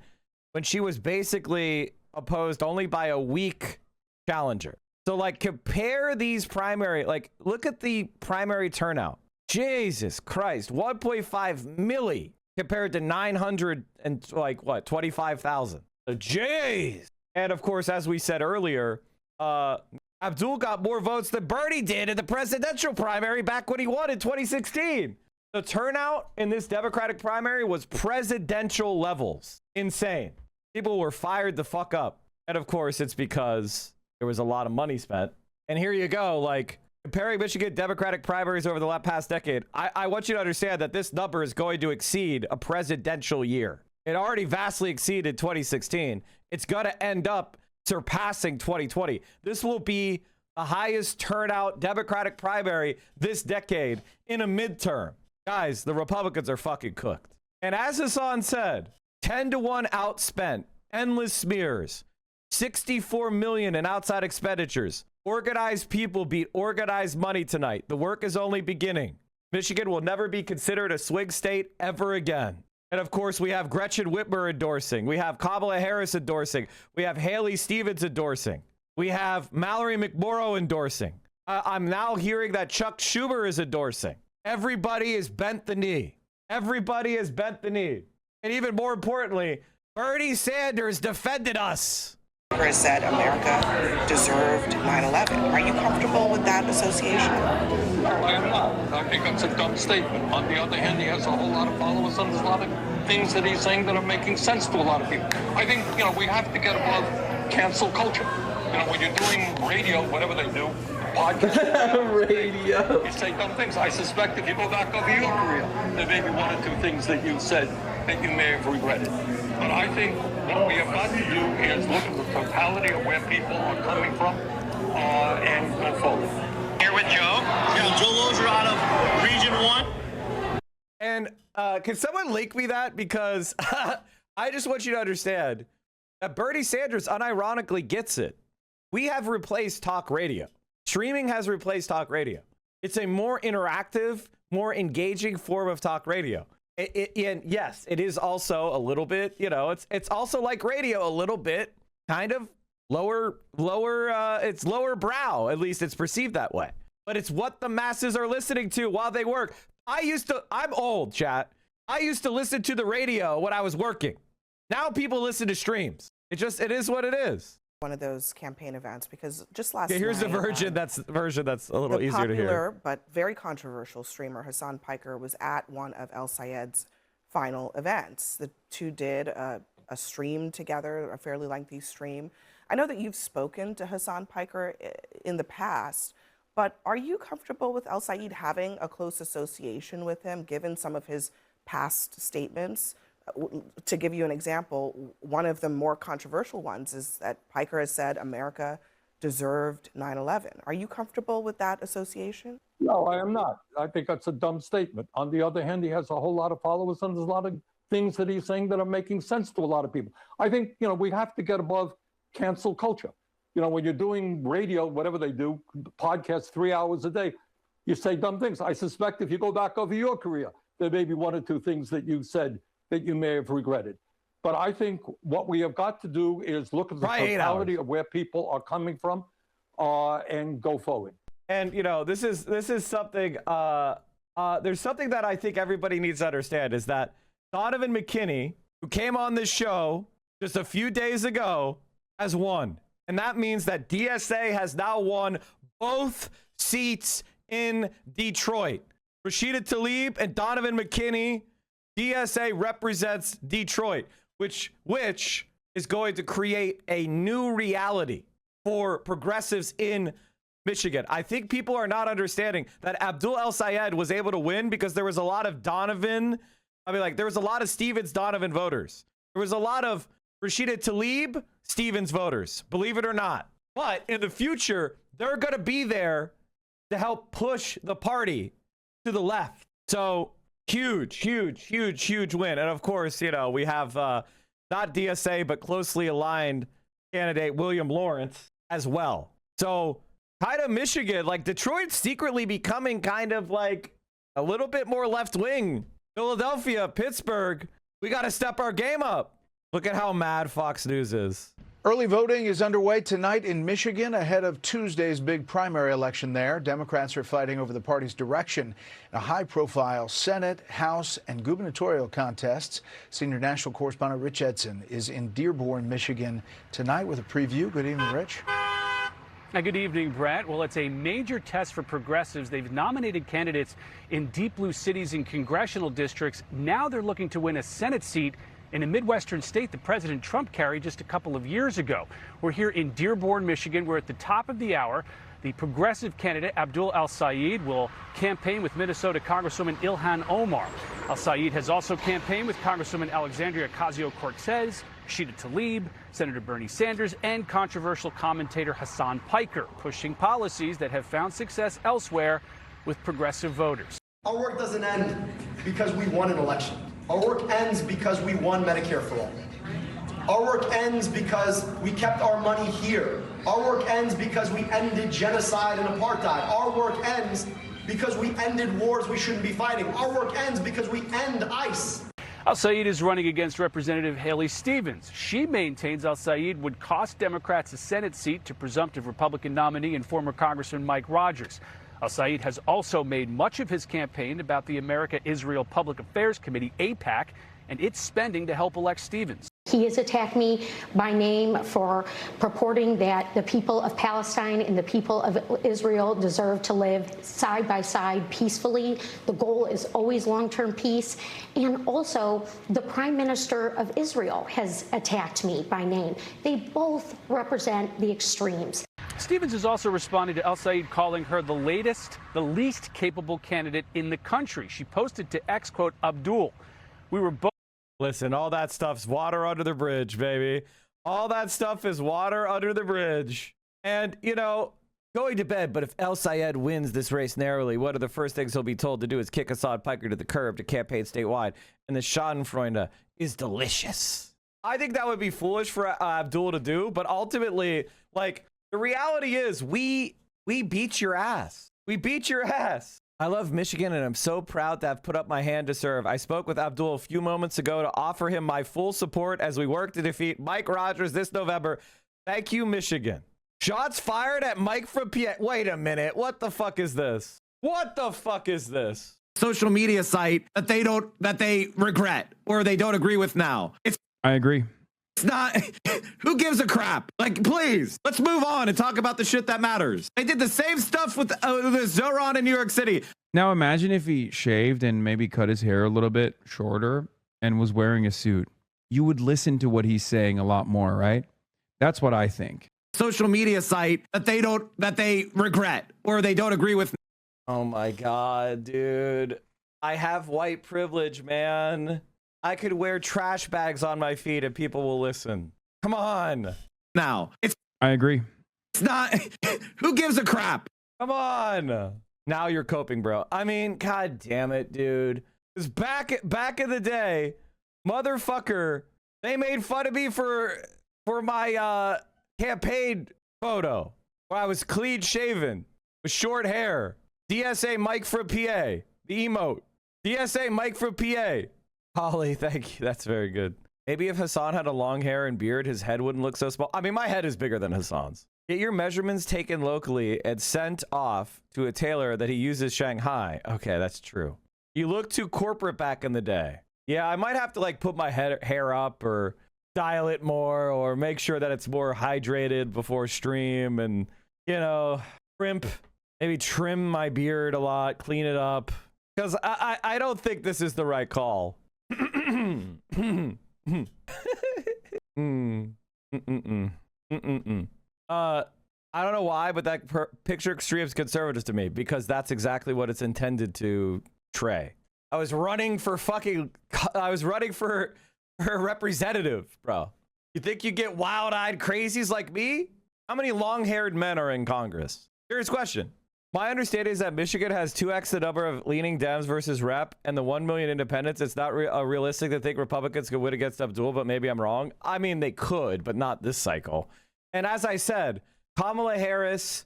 when she was basically opposed only by a weak challenger. So, like, compare these primary, like, look at the primary turnout. Jesus Christ, 1.5 milli compared to 900 and, like, what, 25,000. Jeez. And, of course, as we said earlier, ABDUL got more votes than Bernie did in the presidential primary back when he won in 2016. The turnout in this Democratic primary was presidential levels. Insane. People were fired the fuck up. And of course, it's because there was a lot of money spent. And here you go, like, comparing Michigan Democratic primaries over the past decade, I want you to understand that this number is going to exceed a presidential year. It already vastly exceeded 2016. It's going to end up surpassing 2020. This will be the highest turnout Democratic primary this decade in a midterm. Guys, the Republicans are fucking cooked. And as Hassan said, 10-to-1 outspent, endless smears, 64 million in outside expenditures. Organized people beat organized money tonight. The work is only beginning. Michigan will never be considered a swing state ever again. And of course, we have Gretchen Whitmer endorsing. We have Kamala Harris endorsing. We have Haley Stevens endorsing. We have Mallory McMorrow endorsing. I'm now hearing that Chuck Schumer is endorsing. Everybody is bent the knee. Everybody has bent the knee. And even more importantly, Bernie Sanders defended us. Congress said America deserved 9/11. Are you comfortable with that association? No, I am not. I think that's a dumb statement. On the other hand, he has a whole lot of followers, and there's a lot of things that he's saying that are making sense to a lot of people. I think, we have to get above cancel culture. When you're doing radio, whatever they do, podcast, radio, you say dumb things. I suspect if you go back over your career, there may be one or two things that you said that you may have regretted. But I think what we have got to do is look at the totality of where people are coming from and go forward. Here with Joe. Yeah, Joe Lozier out of Region 1. And can someone link me that? Because I just want you to understand that Bernie Sanders unironically gets it. We have replaced talk radio. Streaming has replaced talk radio. It's a more interactive, more engaging form of talk radio. And yes, it is also a little bit, it's also like radio a little bit, kind of it's lower brow. At least it's perceived that way. But it's what the masses are listening to while they work. I'm old, chat. I used to listen to the radio when I was working. Now people listen to streams. It is what it is. One of those campaign events, because just last night, here's the version that's a little easier to hear. Popular but very controversial streamer Hassan Piker was at one of El Sayed's final events. The two did a stream together, a fairly lengthy stream. I know that you've spoken to Hassan Piker in the past, but are you comfortable with El Sayed having a close association with him, given some of his past statements? To give you an example, one of the more controversial ones is that Piker has said America deserved 9/11. Are you comfortable with that association? No, I am not. I think that's a dumb statement. On the other hand, he has a whole lot of followers, and there's a lot of things that he's saying that are making sense to a lot of people. I think, we have to get above cancel culture. When you're doing radio, whatever they do, podcasts 3 hours a day, you say dumb things. I suspect if you go back over your career, there may be one or two things that you said that you may have regretted. But I think what we have got to do is look at the totality of where people are coming from and go forward. And you know, this is something. There's something that I think everybody needs to understand is that Donavan McKinney, who came on this show just a few days ago, has won, and that means that DSA has now won both seats in Detroit. Rashida Tlaib and Donavan McKinney. DSA represents Detroit, which is going to create a new reality for progressives in Michigan. I think people are not understanding that Abdul El-Sayed was able to win because there was a lot of Donavan. I mean, like, there was a lot of Stevens Donavan voters. There was a lot of Rashida Tlaib Stevens voters, believe it or not. But in the future, they're going to be there to help push the party to the left. So huge win. And of course, you know, we have not DSA, but closely aligned candidate William Lawrence as well. So kind of Michigan, like Detroit's secretly becoming kind of like a little bit more left wing. Philadelphia, Pittsburgh, we got to step our game up. Look at how mad Fox News is. Early voting is underway tonight in Michigan ahead of Tuesday's big primary election there. Democrats are fighting over the party's direction in a high-profile Senate, House, and gubernatorial contests. Senior national correspondent Rich Edson is in Dearborn, Michigan tonight with a preview. Good evening, Rich. Good evening, Brett. Well, it's a major test for progressives. They've nominated candidates in deep blue cities and congressional districts. Now they're looking to win a Senate seat in a Midwestern state that President Trump carried just a couple of years ago. We're here in Dearborn, Michigan. We're at the top of the hour. The progressive candidate, Abdul El-Sayed, will campaign with Minnesota Congresswoman Ilhan Omar. El-Sayed has also campaigned with Congresswoman Alexandria Ocasio-Cortez, Rashida Tlaib, Senator Bernie Sanders, and controversial commentator Hasan Piker, pushing policies that have found success elsewhere with progressive voters. Our work doesn't end because we won an election. Our work ends because we won Medicare for all. Our work ends because we kept our money here. Our work ends because we ended genocide and apartheid. Our work ends because we ended wars we shouldn't be fighting. Our work ends because we end ICE. El-Sayed is running against Representative Haley Stevens. She maintains El-Sayed would cost Democrats a Senate seat to presumptive Republican nominee and former Congressman Mike Rogers. El-Sayed has also made much of his campaign about the America-Israel Public Affairs Committee, AIPAC, and its spending to help elect Stevens. He has attacked me by name for purporting that the people of Palestine and the people of Israel deserve to live side by side peacefully. The goal is always long-term peace. And also, the Prime Minister of Israel has attacked me by name. They both represent the extremes. Stevens has also responded to El-Sayed calling her the least capable candidate in the country. She posted to X, quote, Abdul, we were both. Listen, all that stuff's water under the bridge, baby. All that stuff is water under the bridge. And, you know, going to bed, but if El-Sayed wins this race narrowly, one of the first things he'll be told to do is kick Hasan Piker to the curb to campaign statewide. And the Schadenfreude is delicious. I think that would be foolish for Abdul to do, but ultimately, like, the reality is we beat your ass. We beat your ass. I love Michigan, and I'm so proud to have put up my hand to serve. I spoke with Abdul a few moments ago to offer him my full support as we work to defeat Mike Rogers this November. Thank you, Michigan. Shots fired at Mike from PA. Wait a minute. What the fuck is this? What the fuck is this? Social media site that they regret or they don't agree with now. I agree. It's not. Who gives a crap? Like, please, let's move on and talk about the shit that matters. They did the same stuff with the Zoran in New York City. Now imagine if he shaved and maybe cut his hair a little bit shorter and was wearing a suit. You would listen to what he's saying a lot more, right? That's what I think. Social media site that they regret or they don't agree with. Oh my God, dude. I have white privilege, man. I could wear trash bags on my feet and people will listen. Come on. Now, I agree. It's not. Who gives a crap? Come on. Now you're coping, bro. I mean, God damn it, dude. Because back in the day, motherfucker, they made fun of me for my campaign photo where I was clean shaven with short hair. DSA Mike from PA. The emote. DSA Mike from PA. Holly, thank you. That's very good. Maybe if Hasan had a long hair and beard, his head wouldn't look so small. I mean, my head is bigger than Hasan's. Get your measurements taken locally and sent off to a tailor that he uses Shanghai. Okay, that's true. You look too corporate back in the day. Yeah, I might have to like put my hair up or style it more or make sure that it's more hydrated before stream and, you know, maybe trim my beard a lot, clean it up. Because I don't think this is the right call. I don't know why, but that picture extremes conservatives to me because that's exactly what it's intended to portray. I was running for a representative, bro. You think you get wild-eyed crazies like me? How many long-haired men are in Congress? Serious question. My understanding is that Michigan has 2x the number of leaning Dems versus Rep and the 1 million independents. It's not realistic to think Republicans could win against Abdul, but maybe I'm wrong. I mean, they could, but not this cycle. And as I said, Kamala Harris,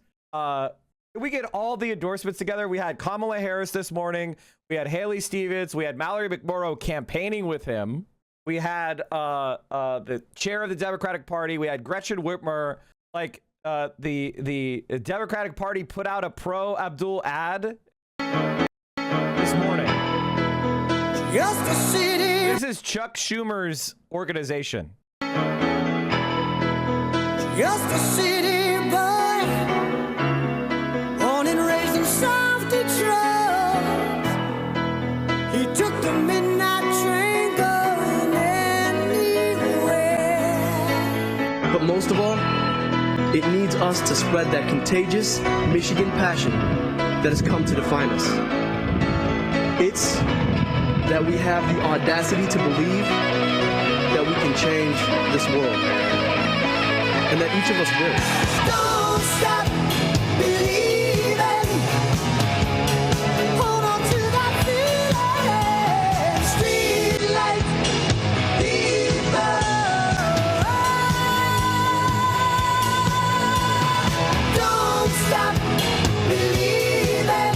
we get all the endorsements together. We had Kamala Harris this morning. We had Haley Stevens. We had Mallory McMorrow campaigning with him. We had the chair of the Democratic Party. We had Gretchen Whitmer. Like, the Democratic Party put out a pro-Abdul ad this morning. Just a city. This is Chuck Schumer's organization. Just a city boy, born and raised in South Detroit. He took the midnight train going anywhere. But most of all, it needs us to spread that contagious Michigan passion that has come to define us. It's that we have the audacity to believe that we can change this world. And that each of us will. Don't stop believing. Hold on to that feeling. Street light people. Don't stop believing.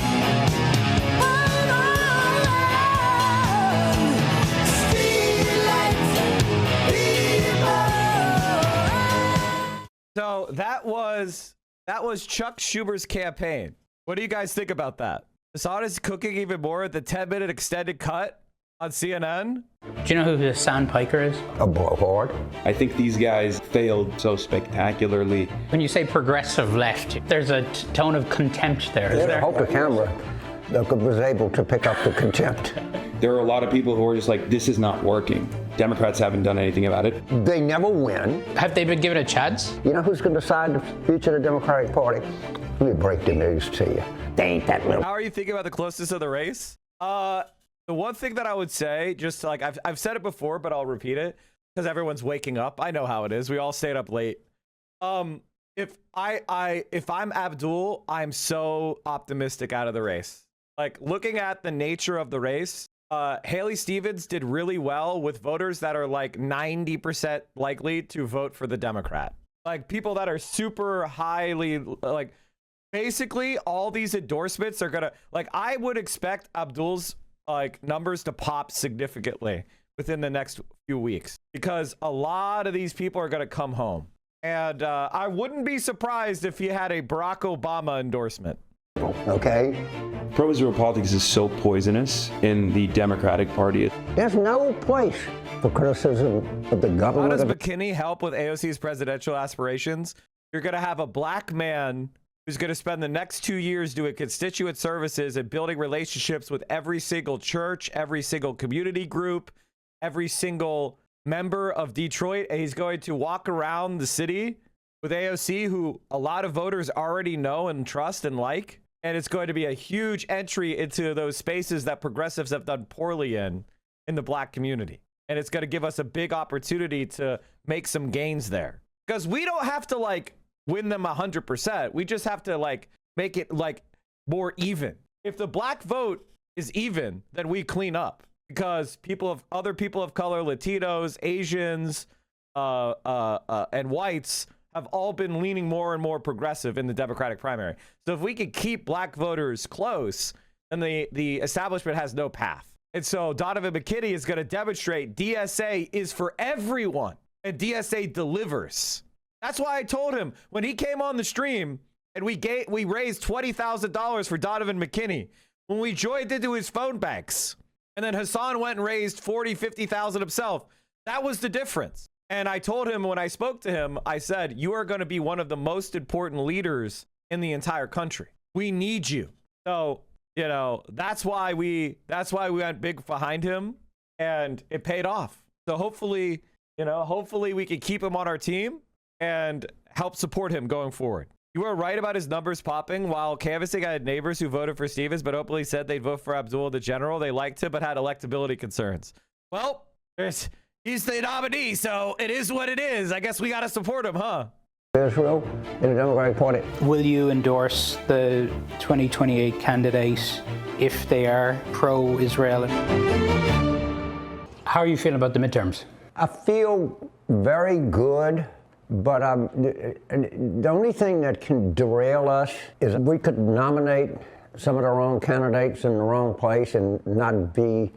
Hold on. Street light people. So that was Chuck Schumer's campaign. What do you guys think about that? Assad cooking even more at the 10-minute extended cut on CNN. Do you know who Hassan Piker is? A board. I think these guys failed so spectacularly. When you say progressive left, there's a tone of contempt there. Is there? I hope the camera was able to pick up the contempt. There are a lot of people who are just like, this is not working. Democrats haven't done anything about it. They never win. Have they been given a chance? You know who's going to decide the future of the Democratic Party? Let me break the news to you. They ain't that little. How are you thinking about the closeness of the race? The one thing that I would say, just like I've said it before, but I'll repeat it because everyone's waking up. I know how it is. We all stayed up late. If I'm Abdul, I'm so optimistic out of the race. Like looking at the nature of the race, Haley Stevens did really well with voters that are like 90% likely to vote for the Democrat. Like people that are super highly, like basically all these endorsements are gonna, like I would expect Abdul's like numbers to pop significantly within the next few weeks because a lot of these people are gonna come home. And I wouldn't be surprised if he had a Barack Obama endorsement. Okay. Pro-Israel politics is so poisonous in the Democratic Party. There's no place for criticism of the government. How does McKinney help with AOC's presidential aspirations? You're going to have a black man who's going to spend the next 2 years doing constituent services and building relationships with every single church, every single community group, every single member of Detroit. And he's going to walk around the city with AOC, who a lot of voters already know and trust and like. And it's going to be a huge entry into those spaces that progressives have done poorly in the black community. And it's going to give us a big opportunity to make some gains there. Because we don't have to like win them 100%. We just have to like make it like more even. If the black vote is even, then we clean up. Because other people of color, Latinos, Asians, and whites have all been leaning more and more progressive in the Democratic primary. So if we could keep black voters close, then the establishment has no path. And so Donavan McKinney is going to demonstrate DSA is for everyone, and DSA delivers. That's why I told him when he came on the stream and we raised $20,000 for Donavan McKinney when we joined into his phone banks, and then Hassan went and raised 40, 50,000 himself. That was the difference. And I told him when I spoke to him, I said, you are going to be one of the most important leaders in the entire country. We need you. So, you know, that's why we went big behind him, and it paid off. So hopefully, you know, hopefully we can keep him on our team and help support him going forward. You were right about his numbers popping. While canvassing, I had neighbors who voted for Stevens, but openly said they'd vote for ABDUL the general. They liked him, but had electability concerns. Well, he's the nominee, so it is what it is. I guess we got to support him, huh? Israel in the Democratic Party. Will you endorse the 2028 candidate if they are pro-Israel? How are you feeling about the midterms? I feel very good, but the only thing that can derail us is we could nominate some of the wrong candidates in the wrong place and not be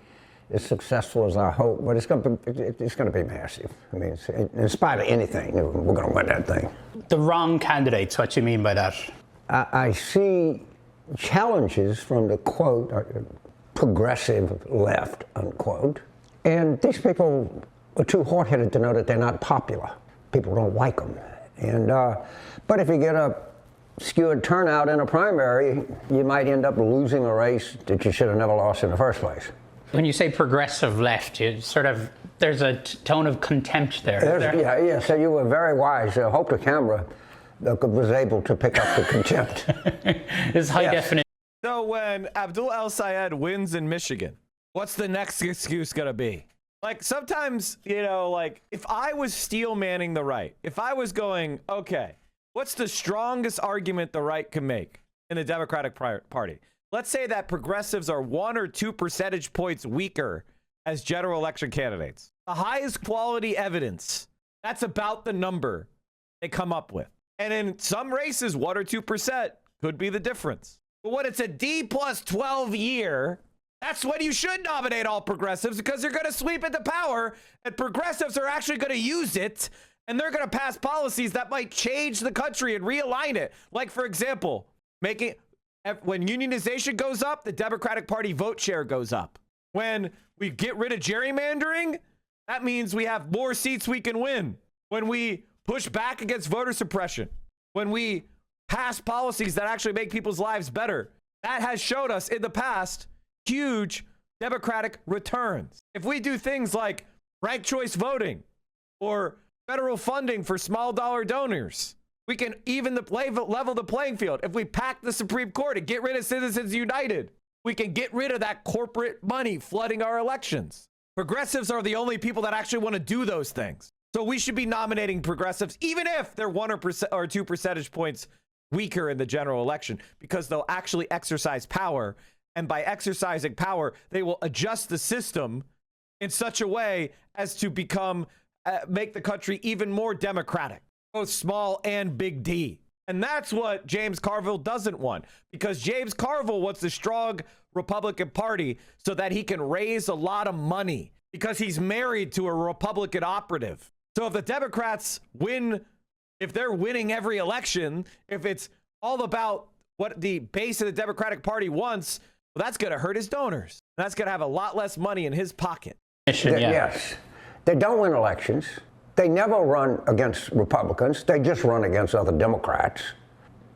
as successful as I hope. But it's going to be massive. I mean, in spite of anything, we're going to win that thing. The wrong candidates, what do you mean by that? I see challenges from the, quote, progressive left, unquote. And these people are too hard-headed to know that they're not popular. People don't like them. And but if you get a skewed turnout in a primary, you might end up losing a race that you should have never lost in the first place. When you say progressive left, you sort of, there's a tone of contempt there. Yeah, so you were very wise. I hope the camera was able to pick up the contempt. It's high definition. So when Abdul El-Sayed wins in Michigan, what's the next excuse going to be? Like, sometimes, you know, like, if I was steel manning the right, if I was going, okay, what's the strongest argument the right can make in the Democratic Party? Let's say that progressives are 1 or 2 percentage points weaker as general election candidates. The highest quality evidence, that's about the number they come up with. And in some races, 1 or 2% could be the difference. But when it's a D plus 12 year, that's when you should nominate all progressives, because they're going to sweep into power, and progressives are actually going to use it, and they're going to pass policies that might change the country and realign it. Like, for example, when unionization goes up, the Democratic Party vote share goes up. When we get rid of gerrymandering, that means we have more seats we can win. When we push back against voter suppression, when we pass policies that actually make people's lives better, that has showed us in the past huge Democratic returns. If we do things like ranked choice voting or federal funding for small dollar donors, we can even level the playing field. If we pack the Supreme Court and get rid of Citizens United, we can get rid of that corporate money flooding our elections. Progressives are the only people that actually want to do those things. So we should be nominating progressives, even if they're 1 or 2 percentage points weaker in the general election, because they'll actually exercise power. And by exercising power, they will adjust the system in such a way as to make the country even more democratic, both small and big D. And that's what James Carville doesn't want, because James Carville wants a strong Republican Party so that he can raise a lot of money, because he's married to a Republican operative. So if the Democrats win, if they're winning every election, if it's all about what the base of the Democratic Party wants, well, that's going to hurt his donors. That's going to have a lot less money in his pocket. Yes. They don't win elections. They never run against Republicans. They just run against other Democrats.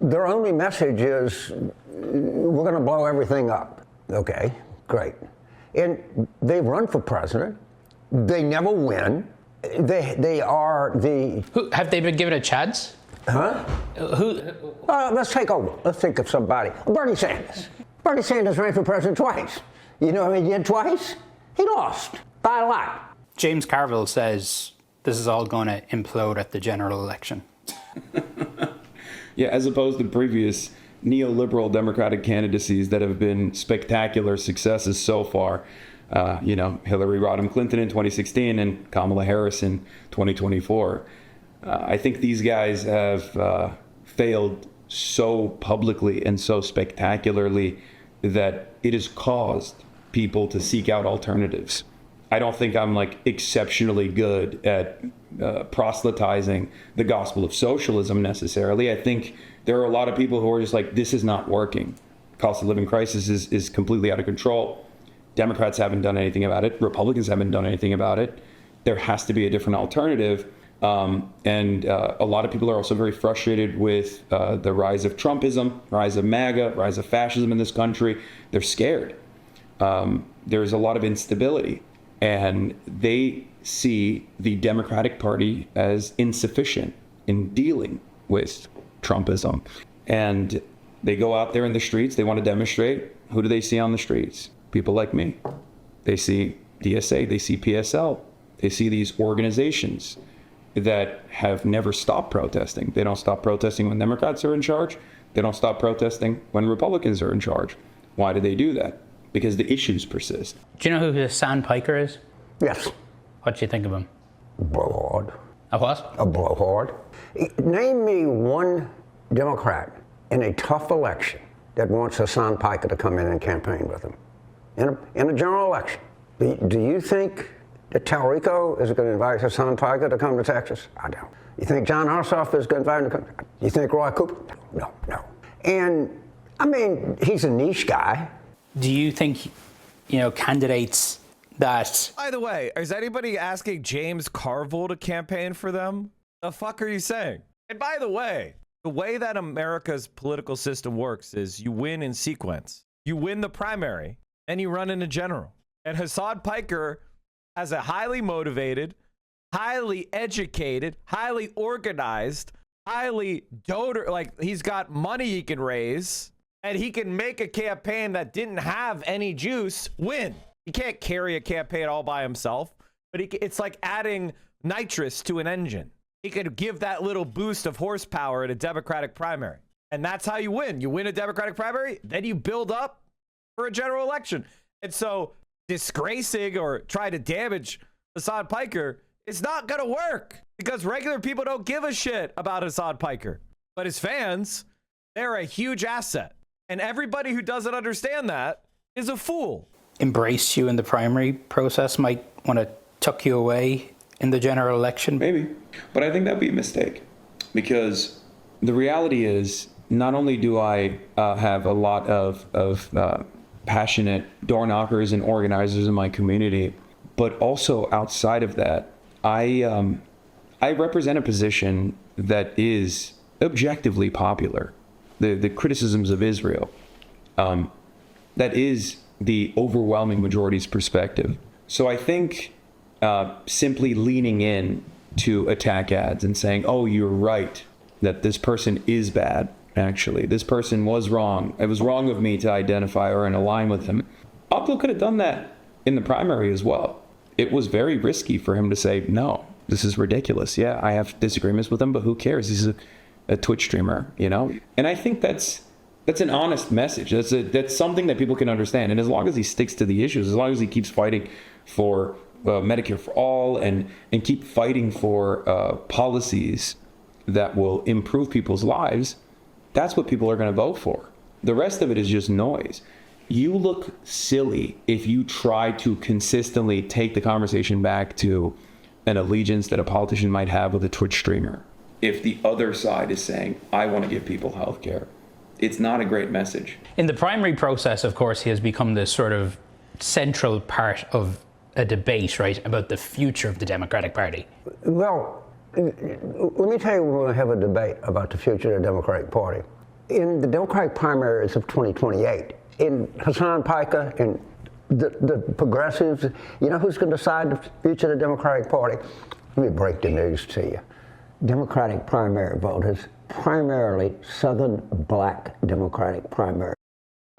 Their only message is, we're going to blow everything up. Okay, great. And they run for president. They never win. They are the... Have they been given a chance? Huh? Let's take over. Let's think of somebody. Bernie Sanders. Bernie Sanders ran for president twice. You know what he did twice? He lost by a lot. James Carville says this is all going to implode at the general election. Yeah, as opposed to previous neoliberal Democratic candidacies that have been spectacular successes so far. Hillary Rodham Clinton in 2016 and Kamala Harris in 2024. I think these guys have failed so publicly and so spectacularly that it has caused people to seek out alternatives. I don't think I'm like exceptionally good at proselytizing the gospel of socialism necessarily. I think there are a lot of people who are just like, this is not working. Cost of living crisis is completely out of control. Democrats haven't done anything about it. Republicans haven't done anything about it. There has to be a different alternative. And a lot of people are also very frustrated with the rise of Trumpism, rise of MAGA, rise of fascism in this country. They're scared. There's a lot of instability, and they see the Democratic Party as insufficient in dealing with Trumpism. And they go out there in the streets, they want to demonstrate. Who do they see on the streets? People like me. They see DSA, they see PSL, they see these organizations that have never stopped protesting. They don't stop protesting when Democrats are in charge. They don't stop protesting when Republicans are in charge. Why do they do that? Because the issues persist. Do you know who Hassan Piker is? Yes. What do you think of him? Blowhard. A what? A blowhard. Name me one Democrat in a tough election that wants Hassan Piker to come in and campaign with him in a general election. Do you think that Talrico is going to invite Hassan Piker to come to Texas? I don't. You think John Ossoff is going to invite him to come? You think Roy Cooper? No. And, I mean, he's a niche guy. Do you think, candidates that... By the way, is anybody asking James Carville to campaign for them? The fuck are you saying? And by the way that America's political system works is you win in sequence. You win the primary, and you run in a general. And Hassan Piker has a highly motivated, highly educated, highly organized, highly donor, like he's got money he can raise, and he can make a campaign that didn't have any juice win. He can't carry a campaign all by himself, but it's like adding nitrous to an engine. He could give that little boost of horsepower at a Democratic primary. And that's how you win. You win a Democratic primary, then you build up for a general election. And so disgracing or try to damage Hassan Piker is not going to work because regular people don't give a shit about Hassan Piker. But his fans, they're a huge asset. And everybody who doesn't understand that is a fool. Embrace you in the primary process might want to tuck you away in the general election? Maybe. But I think that'd be a mistake because the reality is not only do I have a lot of passionate door knockers and organizers in my community, but also outside of that, I represent a position that is objectively popular. The criticisms of Israel, that is the overwhelming majority's perspective. So I think simply leaning in to attack ads and saying, oh, you're right, that this person is bad, actually. This person was wrong. It was wrong of me to identify or and align with him. Abdul could have done that in the primary as well. It was very risky for him to say, no, this is ridiculous. Yeah, I have disagreements with him, but who cares? He's a Twitch streamer, And I think that's an honest message. That's something that people can understand. And as long as he sticks to the issues, as long as he keeps fighting for Medicare for all and keep fighting for policies that will improve people's lives, that's what people are going to vote for. The rest of it is just noise. You look silly if you try to consistently take the conversation back to an allegiance that a politician might have with a Twitch streamer. If the other side is saying, I want to give people health care, it's not a great message. In the primary process, of course, he has become this sort of central part of a debate, right, about the future of the Democratic Party. Well, let me tell you, we're going to have a debate about the future of the Democratic Party. In the Democratic primaries of 2028, in Hassan Piker and the progressives, you know who's going to decide the future of the Democratic Party? Let me break the news to you. Democratic primary voters, primarily Southern black Democratic primary.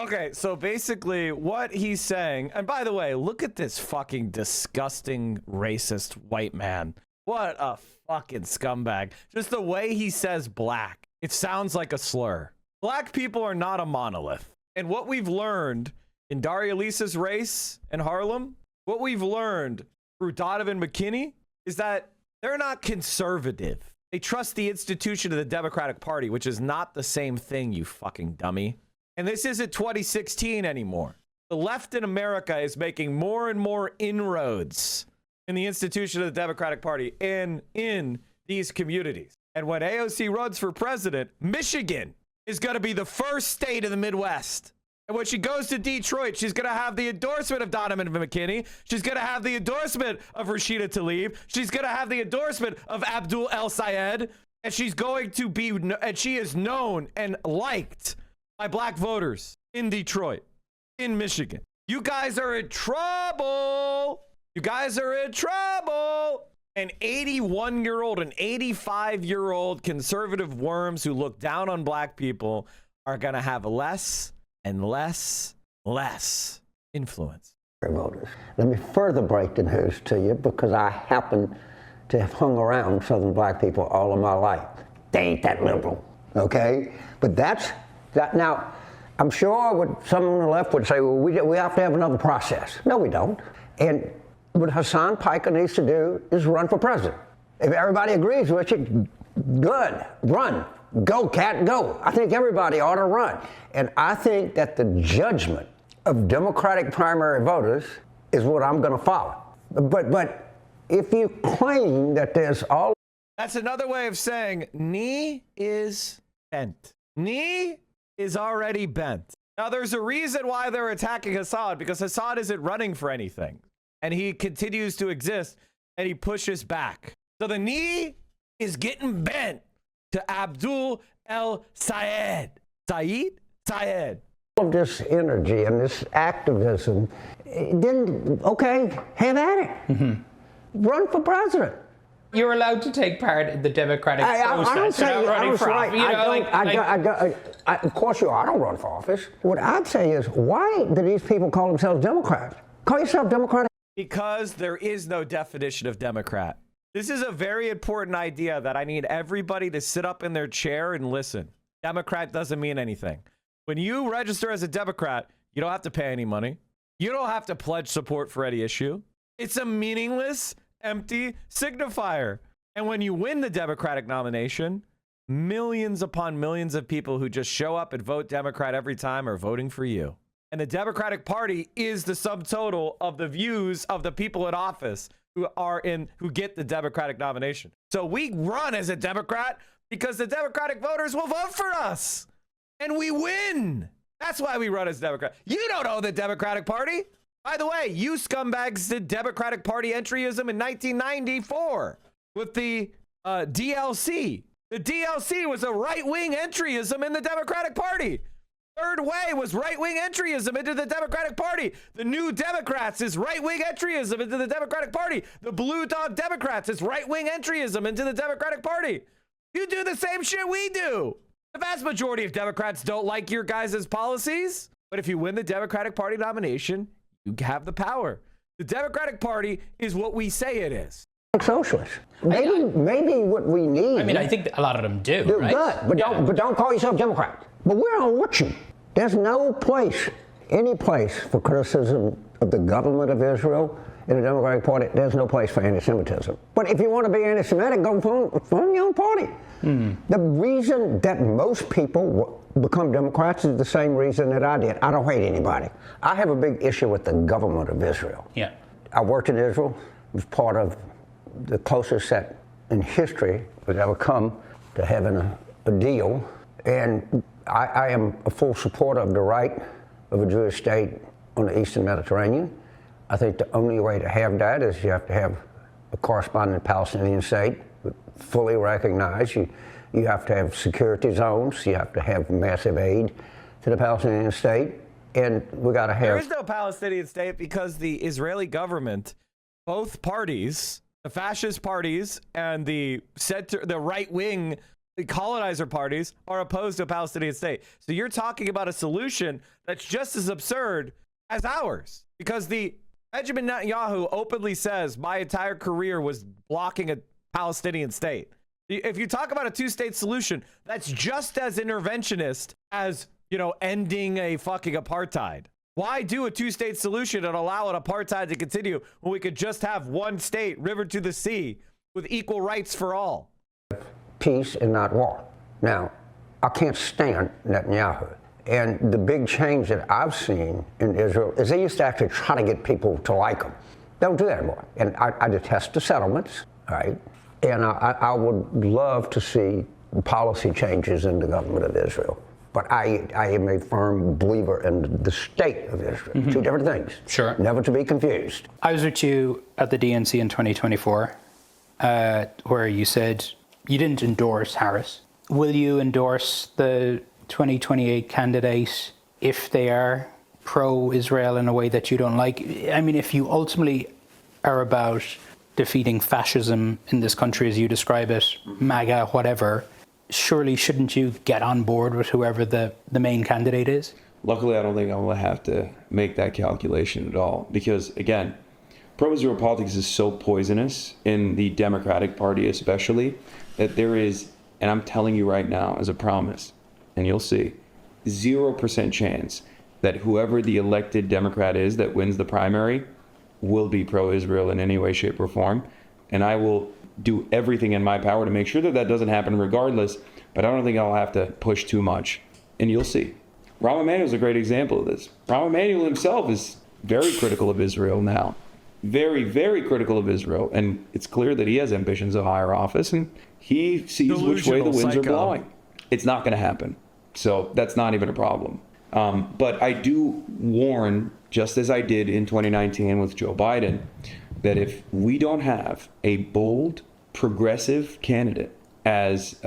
Okay, so basically what he's saying, and by the way, look at this fucking disgusting racist white man. What a fucking scumbag. Just the way he says black, it sounds like a slur. Black people are not a monolith. And what we've learned in Daria Lisa's race in Harlem, what we've learned through Donavan McKinney is that they're not conservative. They trust the institution of the Democratic Party, which is not the same thing, you fucking dummy. And this isn't 2016 anymore. the left in America is making more and more inroads in the institution of the Democratic Party and in these communities. And when AOC runs for president, Michigan is going to be the first state in the Midwest. And when she goes to Detroit, she's going to have the endorsement of Donavan McKinney. She's going to have the endorsement of Rashida Tlaib. She's going to have the endorsement of Abdul El Sayed. And she's going to be, and she is known and liked by black voters in Detroit, in Michigan. You guys are in trouble. You guys are in trouble. An 81-year-old and 85-year-old conservative worms who look down on black people are going to have less and less influence. Voters. Let me further break the news to you, because I happen to have hung around Southern black people all of my life. They ain't that liberal, okay? But that's that. Now, I'm sure some on the left would say, well, we have to have another process. No, we don't. And what Hassan Piker needs to do is run for president. If everybody agrees with you, good, run. Go, cat, go. I think everybody ought to run. And I think that the judgment of Democratic primary voters is what I'm going to follow. But if you claim that there's all... That's another way of saying knee is bent. Knee is already bent. Now, there's a reason why they're attacking Assad, because Assad isn't running for anything. And he continues to exist, and he pushes back. So the knee is getting bent to Abdul El Sayed. Sayed. All of this energy and this activism, then, okay, have at it. Mm-hmm. Run for president. You're allowed to take part in the democratic process. I don't say You're not running for office. Of course you are. I don't run for office. What I'd say is, why do these people call themselves Democrats? Call yourself Democrat. Because there is no definition of Democrat. This is a very important idea that I need everybody to sit up in their chair and listen. Democrat doesn't mean anything. When you register as a Democrat, you don't have to pay any money. You don't have to pledge support for any issue. It's a meaningless, empty signifier. And when you win the Democratic nomination, millions upon millions of people who just show up and vote Democrat every time are voting for you. And the Democratic Party is the subtotal of the views of the people in office who get the Democratic nomination. So we run as a Democrat because the Democratic voters will vote for us. And we win. That's why we run as Democrat. You don't own the Democratic Party. By the way, you scumbags did Democratic Party entryism in 1994 with the DLC. The DLC was a right-wing entryism in the Democratic Party. Third Way was right-wing entryism into the Democratic Party. The New Democrats is right-wing entryism into the Democratic Party. The Blue Dog Democrats is right-wing entryism into the Democratic Party. You do the same shit we do. The vast majority of Democrats don't like your guys' policies, but if you win the Democratic Party nomination, you have the power. The Democratic Party is what we say it is. Socialist. Maybe what we need. I mean, I think a lot of them do. Right? Good, but don't call yourself Democrat. But we're on with you. There's no place, any place for criticism of the government of Israel in the Democratic Party. There's no place for anti-Semitism. But if you want to be anti-Semitic, go form your own party. Mm. The reason that most people become Democrats is the same reason that I did. I don't hate anybody. I have a big issue with the government of Israel. Yeah. I worked in Israel, was part of the closest set in history that ever come to having a deal. And I am a full supporter of the right of a Jewish state on the Eastern Mediterranean. I think the only way to have that is you have to have a corresponding Palestinian state, fully recognized. You have to have security zones. You have to have massive aid to the Palestinian state. And we got to have... There is no Palestinian state because the Israeli government, both parties, the fascist parties and the right-wing the colonizer parties, are opposed to a Palestinian state. So you're talking about a solution that's just as absurd as ours, because the Benjamin Netanyahu openly says my entire career was blocking a Palestinian state. If you talk about a two-state solution, that's just as interventionist as, ending a fucking apartheid. Why do a two-state solution and allow an apartheid to continue when we could just have one state, river to the sea, with equal rights for all? Peace and not war. Now, I can't stand Netanyahu. And the big change that I've seen in Israel is they used to actually try to get people to like them. They don't do that anymore. And I detest the settlements, right? And I would love to see policy changes in the government of Israel. But I am a firm believer in the state of Israel. Two different things. Sure. Never to be confused. I was with you at the DNC in 2024, where you said you didn't endorse Harris. Will you endorse the 2028 candidate if they are pro-Israel in a way that you don't like? I mean, if you ultimately are about defeating fascism in this country, as you describe it, MAGA, whatever, surely shouldn't you get on board with whoever the main candidate is? Luckily, I don't think I will have to make that calculation at all. Because, again, pro-Israel politics is so poisonous in the Democratic Party especially, that there is, and I'm telling you right now as a promise, and you'll see, 0% chance that whoever the elected Democrat is that wins the primary will be pro-Israel in any way, shape, or form. And I will do everything in my power to make sure that that doesn't happen regardless, but I don't think I'll have to push too much. And you'll see. Rahm Emanuel is a great example of this. Rahm Emanuel himself is very critical of Israel now. Very, very critical of Israel. And it's clear that he has ambitions of higher office, and he sees which way the winds are blowing. It's not going to happen. So that's not even a problem. But I do warn, just as I did in 2019 with Joe Biden, that if we don't have a bold, progressive candidate as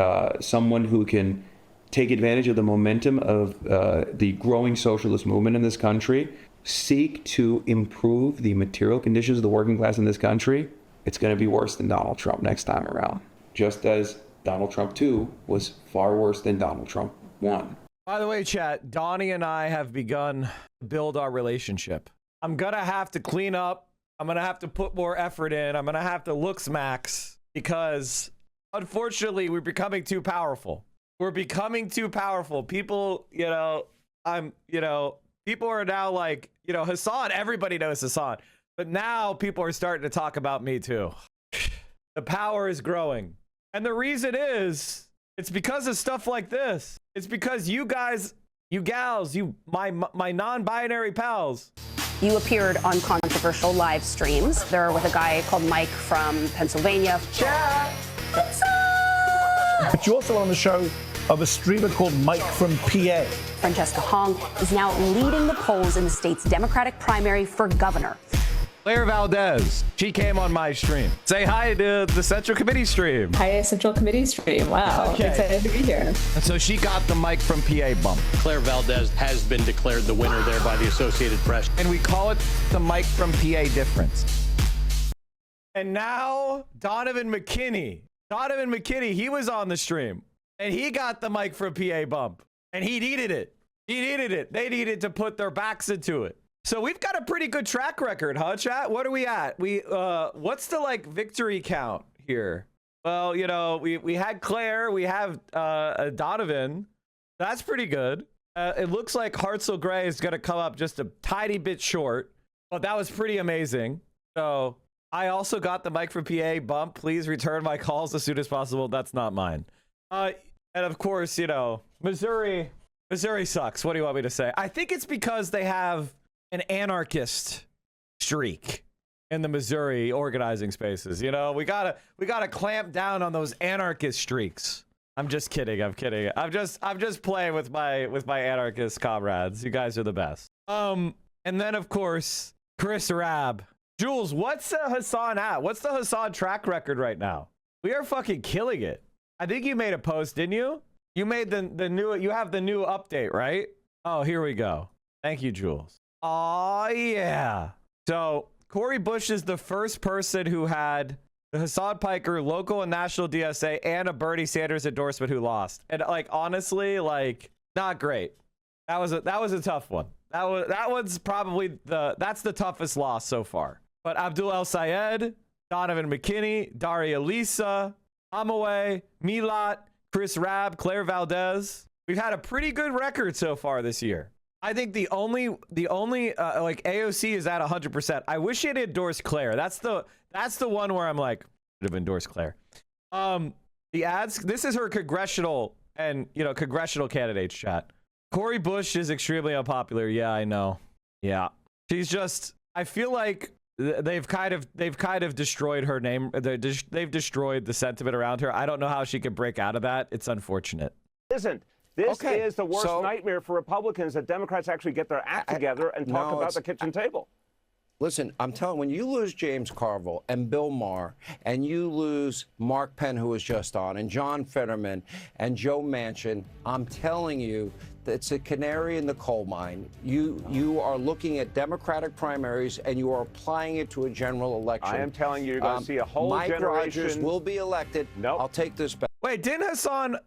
someone who can take advantage of the momentum of the growing socialist movement in this country, seek to improve the material conditions of the working class in this country, it's going to be worse than Donald Trump next time around. Just as Donald Trump 2 was far worse than Donald Trump 1. By the way, chat, Donnie and I have begun to build our relationship. I'm going to have to clean up. I'm going to have to put more effort in. I'm going to have to looks max because, unfortunately, we're becoming too powerful. We're becoming too powerful. People, people are now like, Hassan, everybody knows Hassan. But now people are starting to talk about me too. The power is growing. And the reason is, it's because of stuff like this. It's because you guys, you gals, my non-binary pals. You appeared on controversial live streams. They're with a guy called Mike from Pennsylvania. But you're also on the show of a streamer called Mike from PA. Francesca Hong is now leading the polls in the state's Democratic primary for governor. Claire Valdez, she came on my stream. Say hi to the Central Committee stream. Hi, Central Committee stream. Wow, okay. Excited to be here. And so she got the Mike from PA bump. Claire Valdez has been declared the winner there by the Associated Press. And we call it the Mike from PA difference. And now Donavan McKinney. Donavan McKinney, he was on the stream. And he got the Mike from PA bump. And he needed it. He needed it. They needed to put their backs into it. So we've got a pretty good track record, huh, chat? What are we at? What's the victory count here? Well, we had Claire, we have Donovan. That's pretty good. It looks like Hartzell Gray is going to come up just a tiny bit short, but that was pretty amazing. So I also got the Mike from PA bump. Please return my calls as soon as possible. That's not mine. And of course, Missouri sucks. What do you want me to say? I think it's because they have an anarchist streak in the Missouri organizing spaces. We gotta clamp down on those anarchist streaks. I'm just kidding. I'm just playing with my anarchist comrades. You guys are the best. And then of course Chris Rabb. Jules, what's Hassan at? What's the Hassan track record right now? We are fucking killing it. I think you made a post, didn't you? You made the new. You have the new update, right? Oh, here we go. Thank you, Jules. Oh, yeah. So Cori Bush is the first person who had the Hassan Piker local and national DSA and a Bernie Sanders endorsement who lost. And honestly, not great. That was a tough one. That one's probably that's the toughest loss so far. But Abdul El Sayed, Donavan McKinney, Daria Lisa, Amaway, Milat, Chris Rabb, Claire Valdez. We've had a pretty good record so far this year. I think the only AOC is at 100%. I wish it endorsed Claire. That's the one where I'm like, should have endorsed Claire. The ads. This is her congressional and congressional candidates chat. Cori Bush is extremely unpopular. Yeah, I know. Yeah. She's just, I feel like they've kind of destroyed her name. They've destroyed the sentiment around her. I don't know how she could break out of that. It's unfortunate. Isn't. This is the worst nightmare for Republicans, that Democrats actually get their act together and talk about the kitchen table. Listen, I'm telling, when you lose James Carville and Bill Maher, and you lose Mark Penn, who was just on, and John Fetterman and Joe Manchin, I'm telling you, it's a canary in the coal mine. You are looking at Democratic primaries, and you are applying it to a general election. I am telling you, you're going to see a whole Mike generation. Rogers will be elected. Nope. I'll take this back. Wait, did Hassan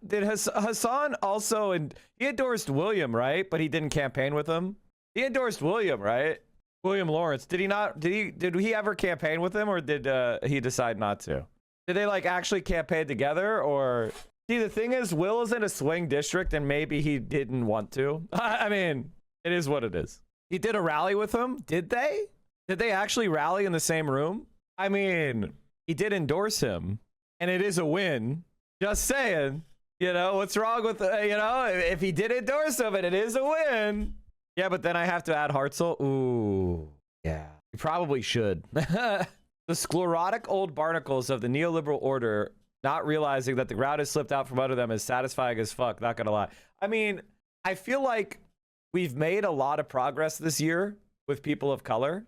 also, and he endorsed William, right? But he didn't campaign with him. He endorsed William, right? William Lawrence. Did he not? Did he ever campaign with him, or did he decide not to? Did they like actually campaign together, or? See, the thing is, Will is in a swing district, and maybe he didn't want to. I mean, it is what it is. He did a rally with him. Did they? Did they actually rally in the same room? I mean, he did endorse him, and it is a win. Just saying. You know, what's wrong with, you know, if he did endorse him, and it is a win. Yeah, but then I have to add Hartzell. Ooh, yeah. You probably should. The sclerotic old barnacles of the neoliberal order, not realizing that the ground has slipped out from under them, is satisfying as fuck, not gonna lie. I mean, I feel like we've made a lot of progress this year with people of color,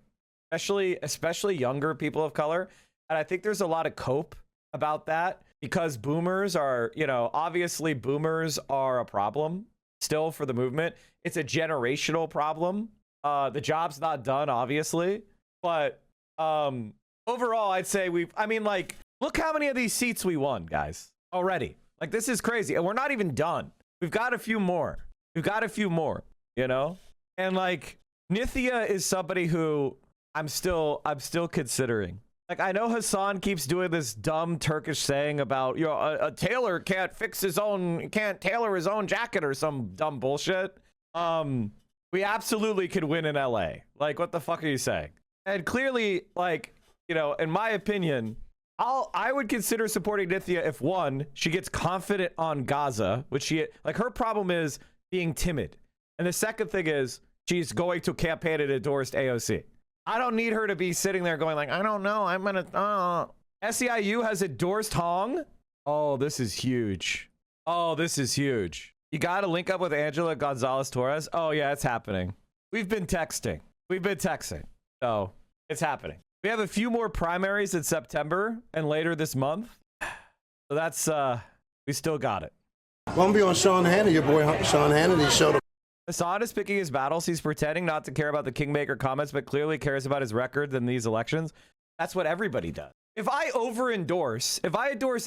especially younger people of color. And I think there's a lot of cope about that, because boomers are, you know, obviously boomers are a problem still for the movement. It's a generational problem. The job's not done, obviously, but overall, I'd say I mean, like, look how many of these seats we won, guys, already. Like, this is crazy, and we're not even done. We've got a few more. You know? And like, Nithya is somebody who I'm still considering. Like, I know Hassan keeps doing this dumb Turkish saying about, you know, a tailor can't tailor his own jacket or some dumb bullshit. We absolutely could win in LA. Like, what the fuck are you saying? And clearly, like, you know, in my opinion, I would consider supporting Nithya if, one, she gets confident on Gaza, which her problem is being timid. And the second thing is she's going to campaign and endorsed AOC. I don't need her to be sitting there going like, I don't know, I'm gonna, SEIU has endorsed Hong. Oh, this is huge. You got to link up with Angela Gonzalez Torres. Oh yeah, it's happening. We've been texting. So it's happening. We have a few more primaries in September and later this month. So that's, we still got it. I'm going to be on Sean Hannity, your boy Sean Hannity showed up. Hassan is picking his battles. He's pretending not to care about the Kingmaker comments, but clearly cares about his record in these elections. That's what everybody does. If I endorse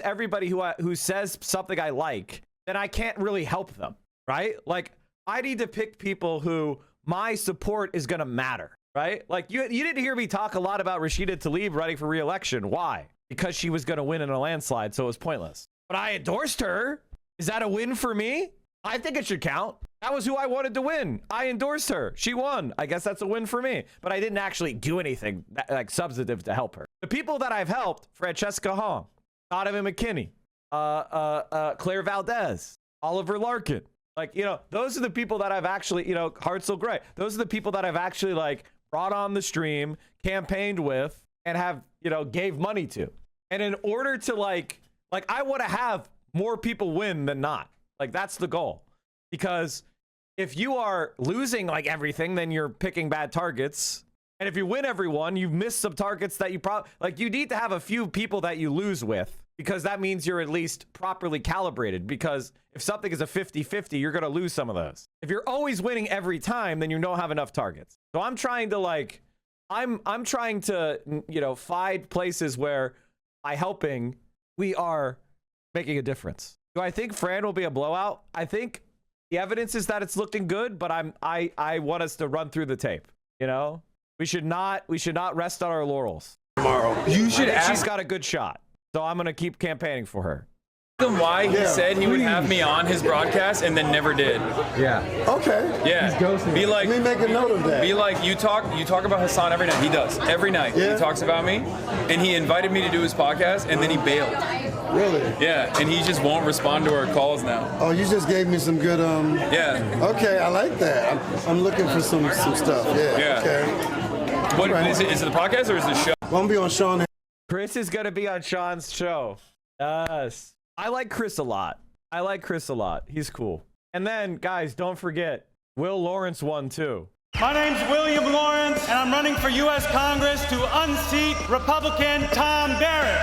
everybody who says something I like, then I can't really help them, right? Like, I need to pick people who my support is going to matter, right? Like, you didn't hear me talk a lot about Rashida Tlaib running for re-election. Why? Because she was going to win in a landslide, so it was pointless. But I endorsed her. Is that a win for me? I think it should count. That was who I wanted to win. I endorsed her. She won. I guess that's a win for me. But I didn't actually do anything like substantive to help her. The people that I've helped: Francesca Hong, Donavan McKinney, Claire Valdez, Oliver Larkin. Like, you know, those are the people that I've actually, you know, Hartzell Gray. Those are the people that I've actually like brought on the stream, campaigned with, and have, you know, gave money to. And in order to like I want to have more people win than not. Like, that's the goal. Because if you are losing like everything, then you're picking bad targets. And if you win everyone, you've missed some targets that you probably, like, you need to have a few people that you lose with, because that means you're at least properly calibrated. Because if something is a 50-50, you're going to lose some of those. If you're always winning every time, then you don't have enough targets. So I'm trying to like, I'm trying to, you know, find places where by helping, we are making a difference. Do I think Fran will be a blowout? I think the evidence is that it's looking good, but I want us to run through the tape. You know, we should not rest on our laurels. Tomorrow, You should ask. She's got a good shot, so I'm gonna keep campaigning for her. him why he said he would have me on his broadcast and then never did. Yeah. Okay. Yeah. He's ghosting. Be like, let me make a note of that. Be like, you talk about Hassan every night. He does every night. Yeah. He talks about me, and he invited me to do his podcast, and then he bailed. Really? Yeah, and he just won't respond to our calls now. Oh, you just gave me some good. Yeah. Okay, I like that. I'm looking for some stuff. Yeah. Yeah. Okay. What is it? Is it the podcast or is it the show? Well, I'm gonna be on Sean. Chris is gonna be on Sean's show. Yes. I like Chris a lot. He's cool. And then, guys, don't forget, Will Lawrence won too. My name's William Lawrence, and I'm running for U.S. Congress to unseat Republican Tom Barrett.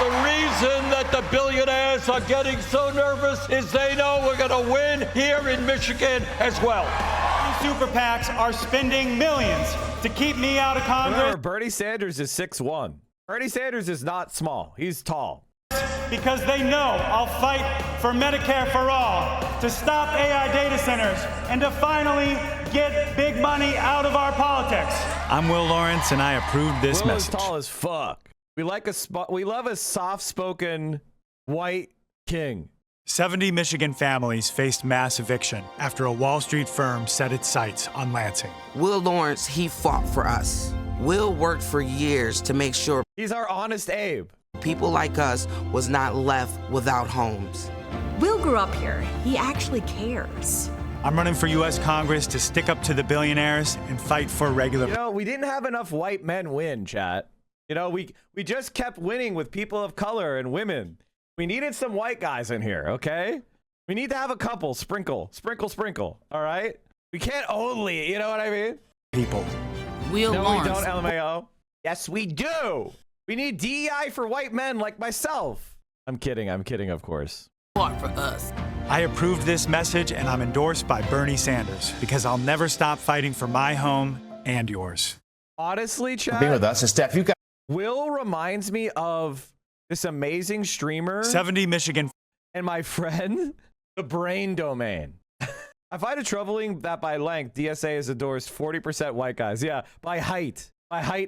The reason that the billionaires are getting so nervous is they know we're going to win here in Michigan as well. Super PACs are spending millions to keep me out of Congress. Remember, Bernie Sanders is 6'1". Bernie Sanders is not small. He's tall. Because they know I'll fight for Medicare for all, to stop AI data centers, and to finally get big money out of our politics. I'm Will Lawrence, and I approve this message. Will is tall as fuck. We love a soft-spoken white king. 70 Michigan families faced mass eviction after a Wall Street firm set its sights on Lansing. Will Lawrence, he fought for us. Will worked for years to make sure he's our honest Abe. People like us was not left without homes. Will grew up here. He actually cares. I'm running for U.S. Congress to stick up to the billionaires and fight for regular. You know, we didn't have enough white men win, chat. You know, we just kept winning with people of color and women. We needed some white guys in here, okay? We need to have a couple. Sprinkle. All right? We can't only, you know what I mean? People. Will no, Lawrence. We don't, LMAO. Yes, we do. We need DEI for white men like myself. I'm kidding, of course. Fought for us. I approved this message, and I'm endorsed by Bernie Sanders because I'll never stop fighting for my home and yours. Honestly, chat. Being with us, Steph, you got. Will reminds me of this amazing streamer. 70 Michigan. And my friend, the Brain Domain. I find it troubling that by length, DSA has endorsed 40% white guys. Yeah, by height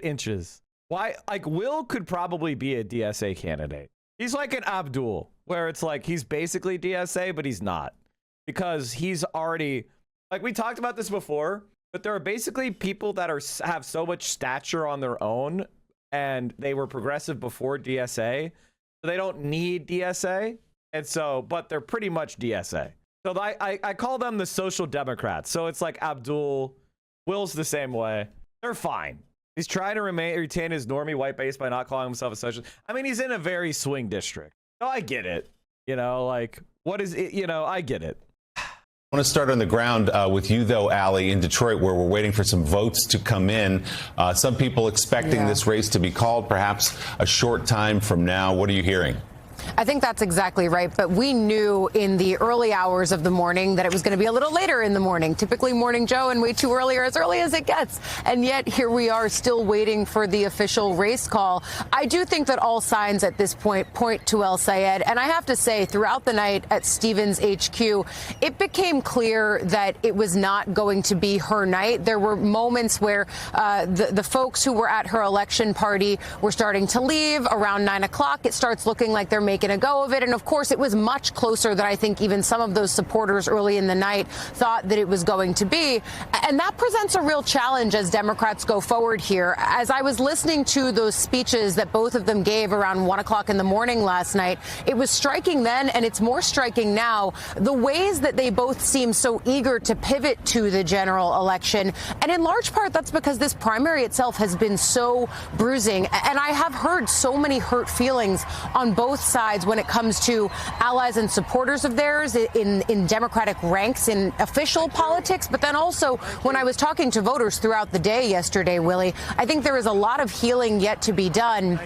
inches. Why? Like, Will could probably be a DSA candidate. He's like an ABDUL, where it's like he's basically DSA, but he's not. Because he's already, like we talked about this before, but there are basically people that have so much stature on their own, and they were progressive before DSA, so they don't need DSA. And so, but they're pretty much DSA. So I call them the social democrats. So it's like ABDUL, Will's the same way. They're fine. He's trying to retain his normie white base by not calling himself a socialist. I mean, he's in a very swing district. So I get it. You know, like, what is it? You know, I get it. I want to start on the ground with you, though, Allie, in Detroit, where we're waiting for some votes to come in. Some people expecting this race to be called perhaps a short time from now. What are you hearing? I think that's exactly right. But we knew in the early hours of the morning that it was going to be a little later in the morning. Typically Morning Joe and way too early as it gets. And yet here we are still waiting for the official race call. I do think that all signs at this point to El Sayed. And I have to say, throughout the night at Stevens HQ, it became clear that it was not going to be her night. There were moments where the folks who were at her election party were starting to leave around 9 o'clock. It starts looking like they're making a go of it. And of course, it was much closer than I think even some of those supporters early in the night thought that it was going to be. And that presents a real challenge as Democrats go forward here. As I was listening to those speeches that both of them gave around 1 o'clock in the morning last night, it was striking then, and it's more striking now, the ways that they both seem so eager to pivot to the general election. And in large part, that's because this primary itself has been so bruising. And I have heard so many hurt feelings on both sides when it comes to allies and supporters of theirs in Democratic ranks in official politics. But then also when I was talking to voters throughout the day yesterday, Willie, I think there is a lot of healing yet to be done.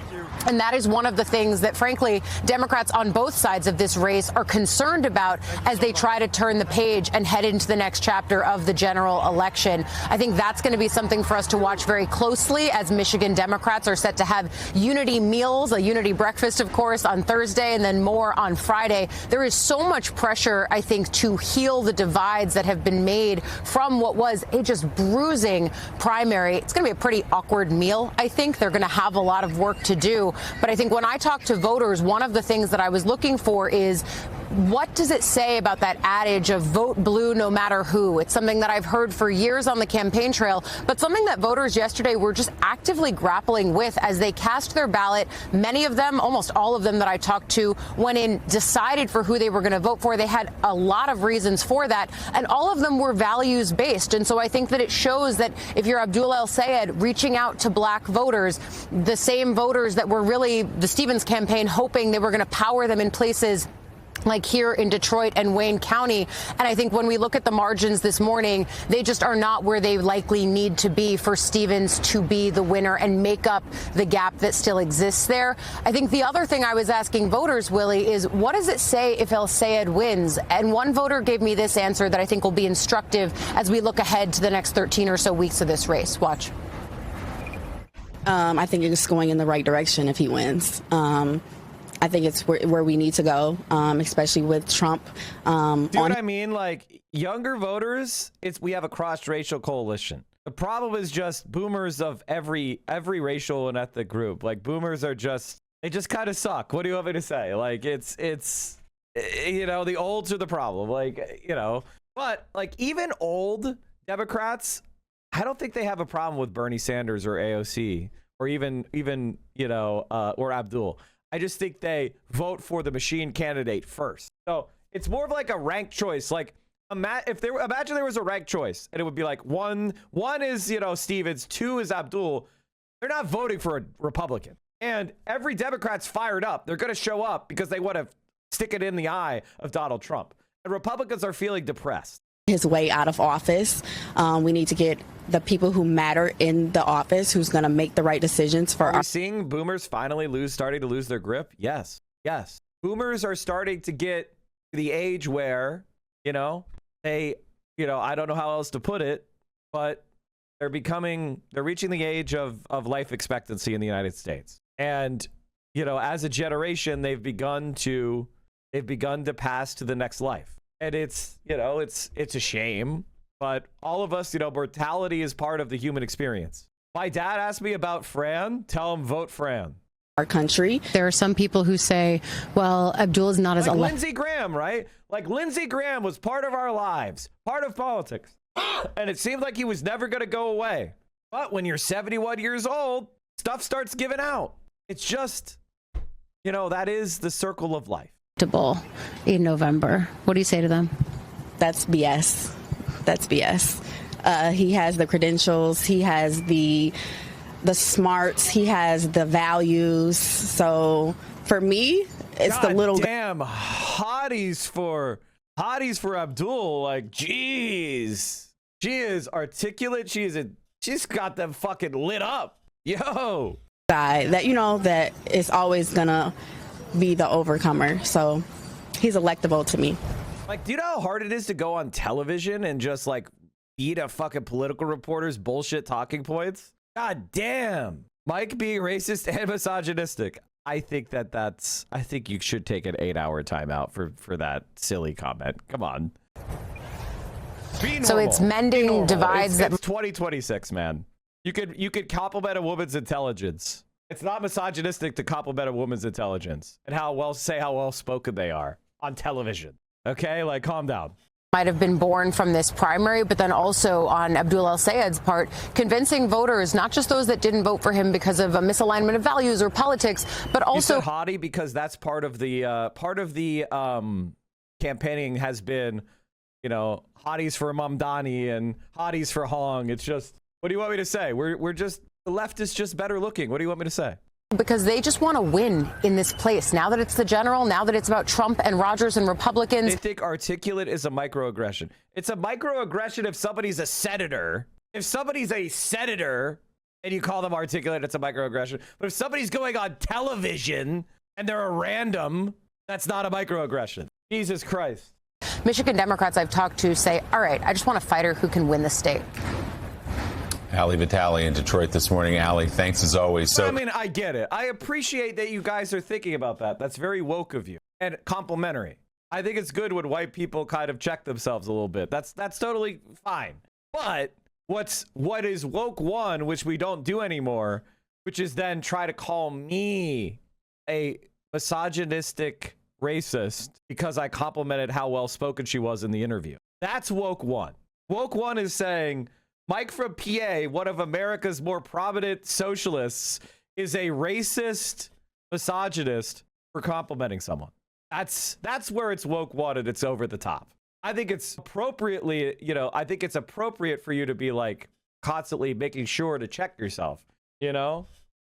And that is one of the things that, frankly, Democrats on both sides of this race are concerned about as they try to turn the page and head into the next chapter of the general election. I think that's going to be something for us to watch very closely as Michigan Democrats are set to have unity meals, a unity breakfast, of course, on Thursday and then more on Friday. There is so much pressure, I think, to heal the divides that have been made from what was a just bruising primary. It's going to be a pretty awkward meal, I think. They're going to have a lot of work to do. But I think when I talk to voters, one of the things that I was looking for is, what does it say about that adage of vote blue no matter who? It's something that I've heard for years on the campaign trail, but something that voters yesterday were just actively grappling with as they cast their ballot. Many of them, almost all of them that I talked to, went in, decided for who they were going to vote for. They had a lot of reasons for that, and all of them were values based. And so I think that it shows that if you're Abdul El Sayed reaching out to black voters, the same voters that were really the Stevens campaign hoping they were going to power them in places like here in Detroit and Wayne County. And I think when we look at the margins this morning, they just are not where they likely need to be for Stevens to be the winner and make up the gap that still exists there. I think the other thing I was asking voters, Willie, is what does it say if El Sayed wins? And one voter gave me this answer that I think will be instructive as we look ahead to the next 13 or so weeks of this race. Watch. I think it's going in the right direction if he wins. I think it's where we need to go, especially with Trump. Do you know what I mean? Like, younger voters, we have a cross-racial coalition. The problem is just boomers of every racial and ethnic group. Like, boomers are they just kind of suck. What do you want me to say? Like, it's the olds are the problem. Like, but like even old Democrats, I don't think they have a problem with Bernie Sanders or AOC or even or Abdul. I just think they vote for the machine candidate first. So it's more of like a ranked choice. Like imagine there was a ranked choice and it would be like one is, Stevens, 2 is Abdul. They're not voting for a Republican. And every Democrat's fired up. They're going to show up because they want to stick it in the eye of Donald Trump. And Republicans are feeling depressed. His way out of office. We need to get the people who matter in the office, who's going to make the right decisions for Are we seeing boomers finally starting to lose their grip? Yes. Boomers are starting to get to the age where, I don't know how else to put it, but they're reaching the age of life expectancy in the United States. And, as a generation, they've begun to pass to the next life. And it's a shame, but all of us, mortality is part of the human experience. My dad asked me about Fran. Tell him vote Fran. Our country. There are some people who say, well, Abdul is not as like Lindsey Graham, right? Like Lindsey Graham was part of our lives, part of politics. And it seemed like he was never going to go away. But when you're 71 years old, stuff starts giving out. It's just, that is the circle of life. In November. What do you say to them? That's BS. He has the credentials. He has the smarts. He has the values. So for me, it's the little damn hotties for Abdul. Like, geez, she is articulate. She's got them fucking lit up. Yo, guy that is always gonna be the overcomer. So he's electable to me. Like, do you know how hard it is to go on television and just like beat a fucking political reporter's bullshit talking points? God damn. Mike being racist and misogynistic. I think I think you should take an 8-hour timeout for that silly comment. Come on. So it's mending divides. It's 2026, man. You could compliment a woman's intelligence. It's not misogynistic to compliment a woman's intelligence and how well spoken they are on television. Okay, like calm down. Might have been born from this primary, but then also on Abdul El Sayed's part, convincing voters, not just those that didn't vote for him because of a misalignment of values or politics, but also you said hottie because that's part of the campaigning has been, hotties for Mamdani and hotties for Hong. It's just, what do you want me to say? We're just, the left is just better looking. What do you want me to say? Because they just want to win in this place. Now that it's the general, now that it's about Trump and Rogers and Republicans. They think articulate is a microaggression. It's a microaggression if somebody's a senator. If somebody's a senator and you call them articulate, it's a microaggression. But if somebody's going on television and they're a random, that's not a microaggression. Jesus Christ. Michigan Democrats I've talked to say, all right, I just want a fighter who can win the state. Ali Vitale in Detroit this morning. Ali, thanks as always. So, I mean, I get it. I appreciate that you guys are thinking about that. That's very woke of you and complimentary. I think it's good when white people kind of check themselves a little bit. That's totally fine. But what is woke one, which we don't do anymore, which is then try to call me a misogynistic racist because I complimented how well spoken she was in the interview. That's woke one. Woke one is saying Mike from PA, one of America's more prominent socialists, is a racist misogynist for complimenting someone. That's where it's woke one and it's over the top. I think it's appropriately, I think it's appropriate for you to be like constantly making sure to check yourself,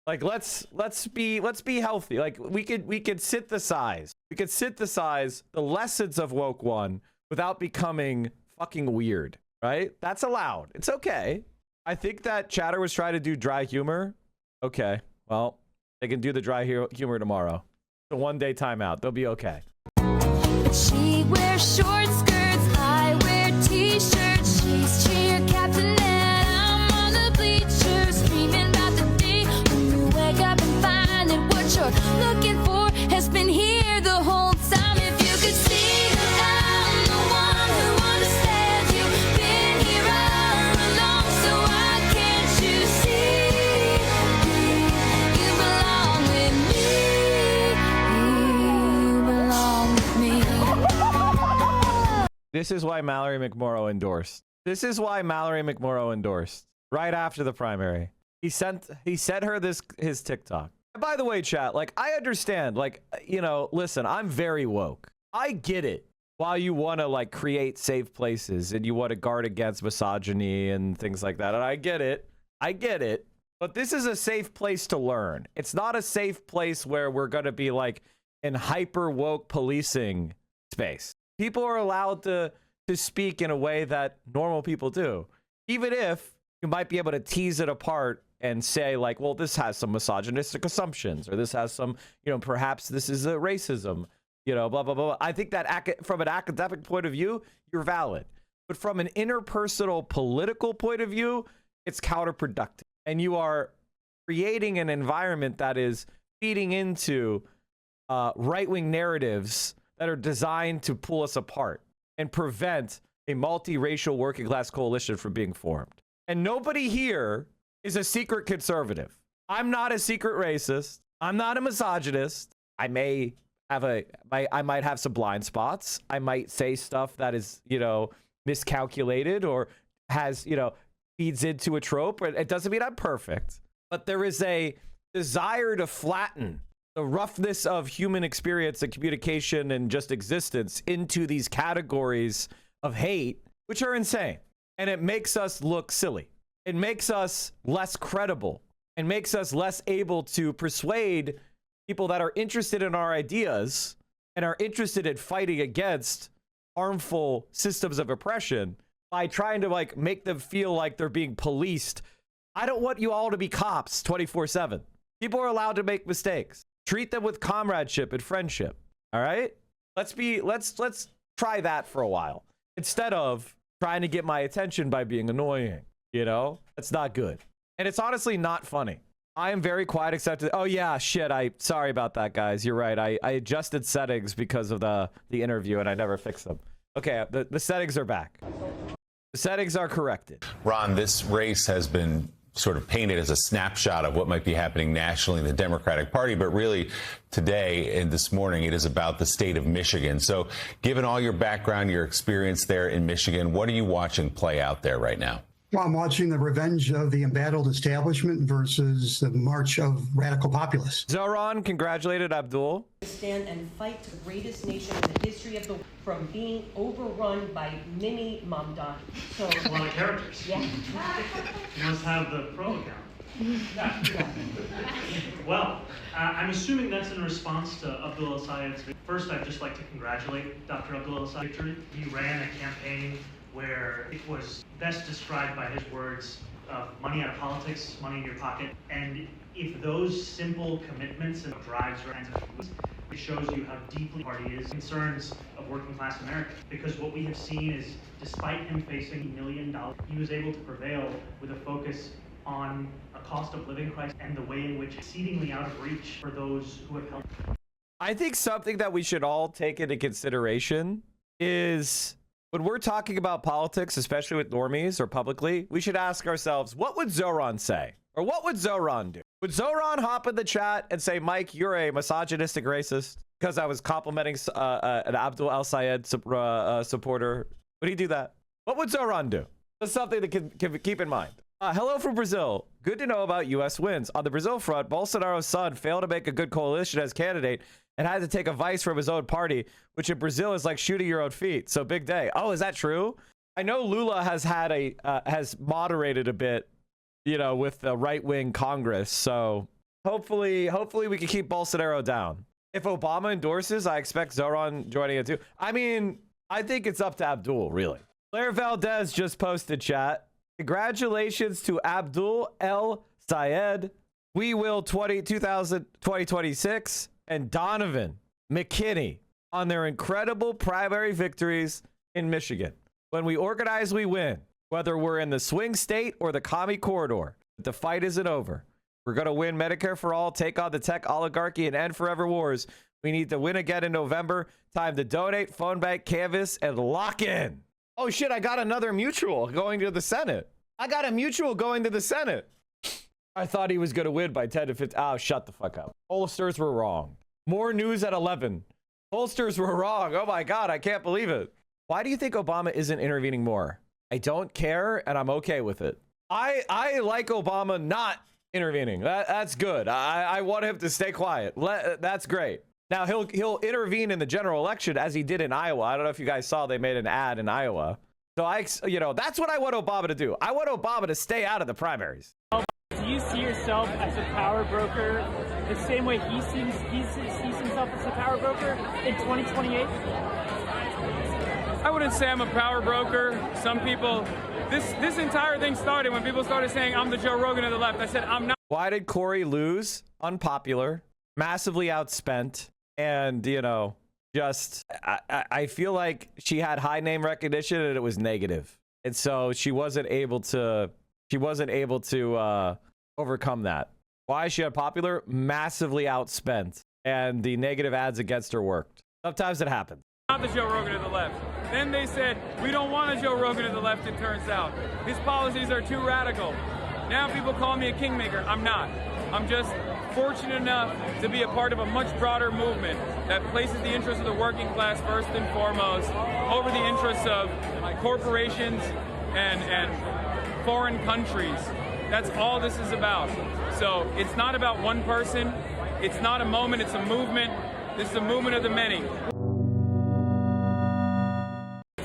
Like let's be healthy. Like we could synthesize the lessons of woke one without becoming fucking weird, right? That's allowed. It's okay. I think that chatter was trying to do dry humor. Okay, well, they can do the dry humor tomorrow. The 1 day timeout. They'll be okay. She wears short skirts, I wear t-shirts. She's cheer captain and I'm on the bleachers, dreaming about the day when you wake up and find that what you're looking for has been here the whole time. If you could see that I'm the one who understands you, been here all along, so why can't you see you belong with me? You belong with me. This is why Mallory McMorrow endorsed. Right after the primary. He sent her his TikTok. And by the way, chat, like I understand, like, listen, I'm very woke. I get it. While you want to like create safe places and you want to guard against misogyny and things like that. And I get it. But this is a safe place to learn. It's not a safe place where we're going to be like in hyper woke policing space. People are allowed to speak in a way that normal people do, even if you might be able to tease it apart and say like, well, this has some misogynistic assumptions, or this has some, perhaps this is a racism, blah, blah, blah, blah. I think that from an academic point of view, you're valid. But from an interpersonal political point of view, it's counterproductive. And you are creating an environment that is feeding into right-wing narratives that are designed to pull us apart and prevent a multiracial working class coalition from being formed. And nobody here is a secret conservative. I'm not a secret racist. I'm not a misogynist. I might have some blind spots. I might say stuff that is, miscalculated or has, feeds into a trope. It doesn't mean I'm perfect, but there is a desire to flatten the roughness of human experience and communication and just existence into these categories of hate, which are insane. And it makes us look silly. It makes us less credible and makes us less able to persuade people that are interested in our ideas and are interested in fighting against harmful systems of oppression by trying to like make them feel like they're being policed. I don't want you all to be cops 24/7. People are allowed to make mistakes. Treat them with comradeship and friendship. All right? Let's try that for a while instead of trying to get my attention by being annoying. That's not good. And it's honestly not funny. I am very quiet except oh yeah, shit. Sorry about that, guys. You're right. I adjusted settings because of the interview and I never fixed them. Okay, the settings are back. The settings are corrected. Ron, this race has been sort of painted as a snapshot of what might be happening nationally in the Democratic Party, but really today and this morning it is about the state of Michigan. So given all your background, your experience there in Michigan, what are you watching play out there right now? Well, I'm watching the revenge of the embattled establishment versus the march of radical populists. Zoran congratulated Abdul. Stand and fight to the greatest nation in the history of the world from being overrun by mini Mamdani. So a lot of characters. Yeah. You must have the pro account. Well, I'm assuming that's in response to Abdul El-Sayed's. First, I'd just like to congratulate Dr. Abdul El-Sayed victory. He ran a campaign where it was best described by his words of money out of politics, money in your pocket. And if those simple commitments and drives or kinds of foods, it shows you how deeply the party is concerns of working class America. Because what we have seen is, despite him facing $1 million, he was able to prevail with a focus on a cost of living crisis and the way in which it's exceedingly out of reach for those who have helped. I think something that we should all take into consideration is when we're talking about politics, especially with normies or publicly, we should ask ourselves, what would Zoran say? Or what would Zoran do? Would Zoran hop in the chat and say, Mike, you're a misogynistic racist because I was complimenting an Abdul al-Sayed supporter? Would he do that? What would Zoran do? That's something that can keep in mind. Hello from Brazil. Good to know about U.S. wins. On the Brazil front, Bolsonaro's son failed to make a good coalition as candidate and had to take advice from his own party, which in Brazil is like shooting your own feet. So big day. Oh, is that true? I know Lula has had has moderated a bit, you know, with the right-wing Congress. So hopefully we can keep Bolsonaro down. If Obama endorses, I expect Zoran joining it too. I mean, I think it's up to Abdul, really. Claire Valdez just posted, chat. Congratulations to Abdul el-Sayed. We will 2026 and Donavan, McKinney on their incredible primary victories in Michigan. When we organize, we win. Whether we're in the swing state or the commie corridor, the fight isn't over. We're going to win Medicare for all, take on the tech oligarchy, and end forever wars. We need to win again in November. Time to donate, phone bank, canvas, and lock in. Oh, shit, I got another mutual going to the Senate. I got a mutual going to the Senate. I thought he was going to win by 10 to 15. Oh, shut the fuck up. Pollsters were wrong. More news at 11. Pollsters were wrong. Oh, my God, I can't believe it. Why do you think Obama isn't intervening more? I don't care, and I'm okay with it. I like Obama not intervening. That's good. I want him to stay quiet. That's great. Now, he'll intervene in the general election as he did in Iowa. I don't know if you guys saw they made an ad in Iowa. So, that's what I want Obama to do. I want Obama to stay out of the primaries. Do you see yourself as a power broker the same way he sees himself as a power broker in 2028? I wouldn't say I'm a power broker. Some people, this entire thing started when people started saying I'm the Joe Rogan of the left. I said I'm not. Why did Corey lose? Unpopular, massively outspent, and just I feel like she had high name recognition and it was negative, and so she wasn't able to overcome that. Why is she unpopular? Massively outspent, and the negative ads against her worked. Sometimes it happens. Not the Joe Rogan of the left. Then they said, we don't want a Joe Rogan of the left, it turns out. His policies are too radical. Now people call me a kingmaker. I'm not. I'm just fortunate enough to be a part of a much broader movement that places the interests of the working class first and foremost over the interests of corporations and foreign countries. That's all this is about. So it's not about one person. It's not a moment, it's a movement. This is a movement of the many.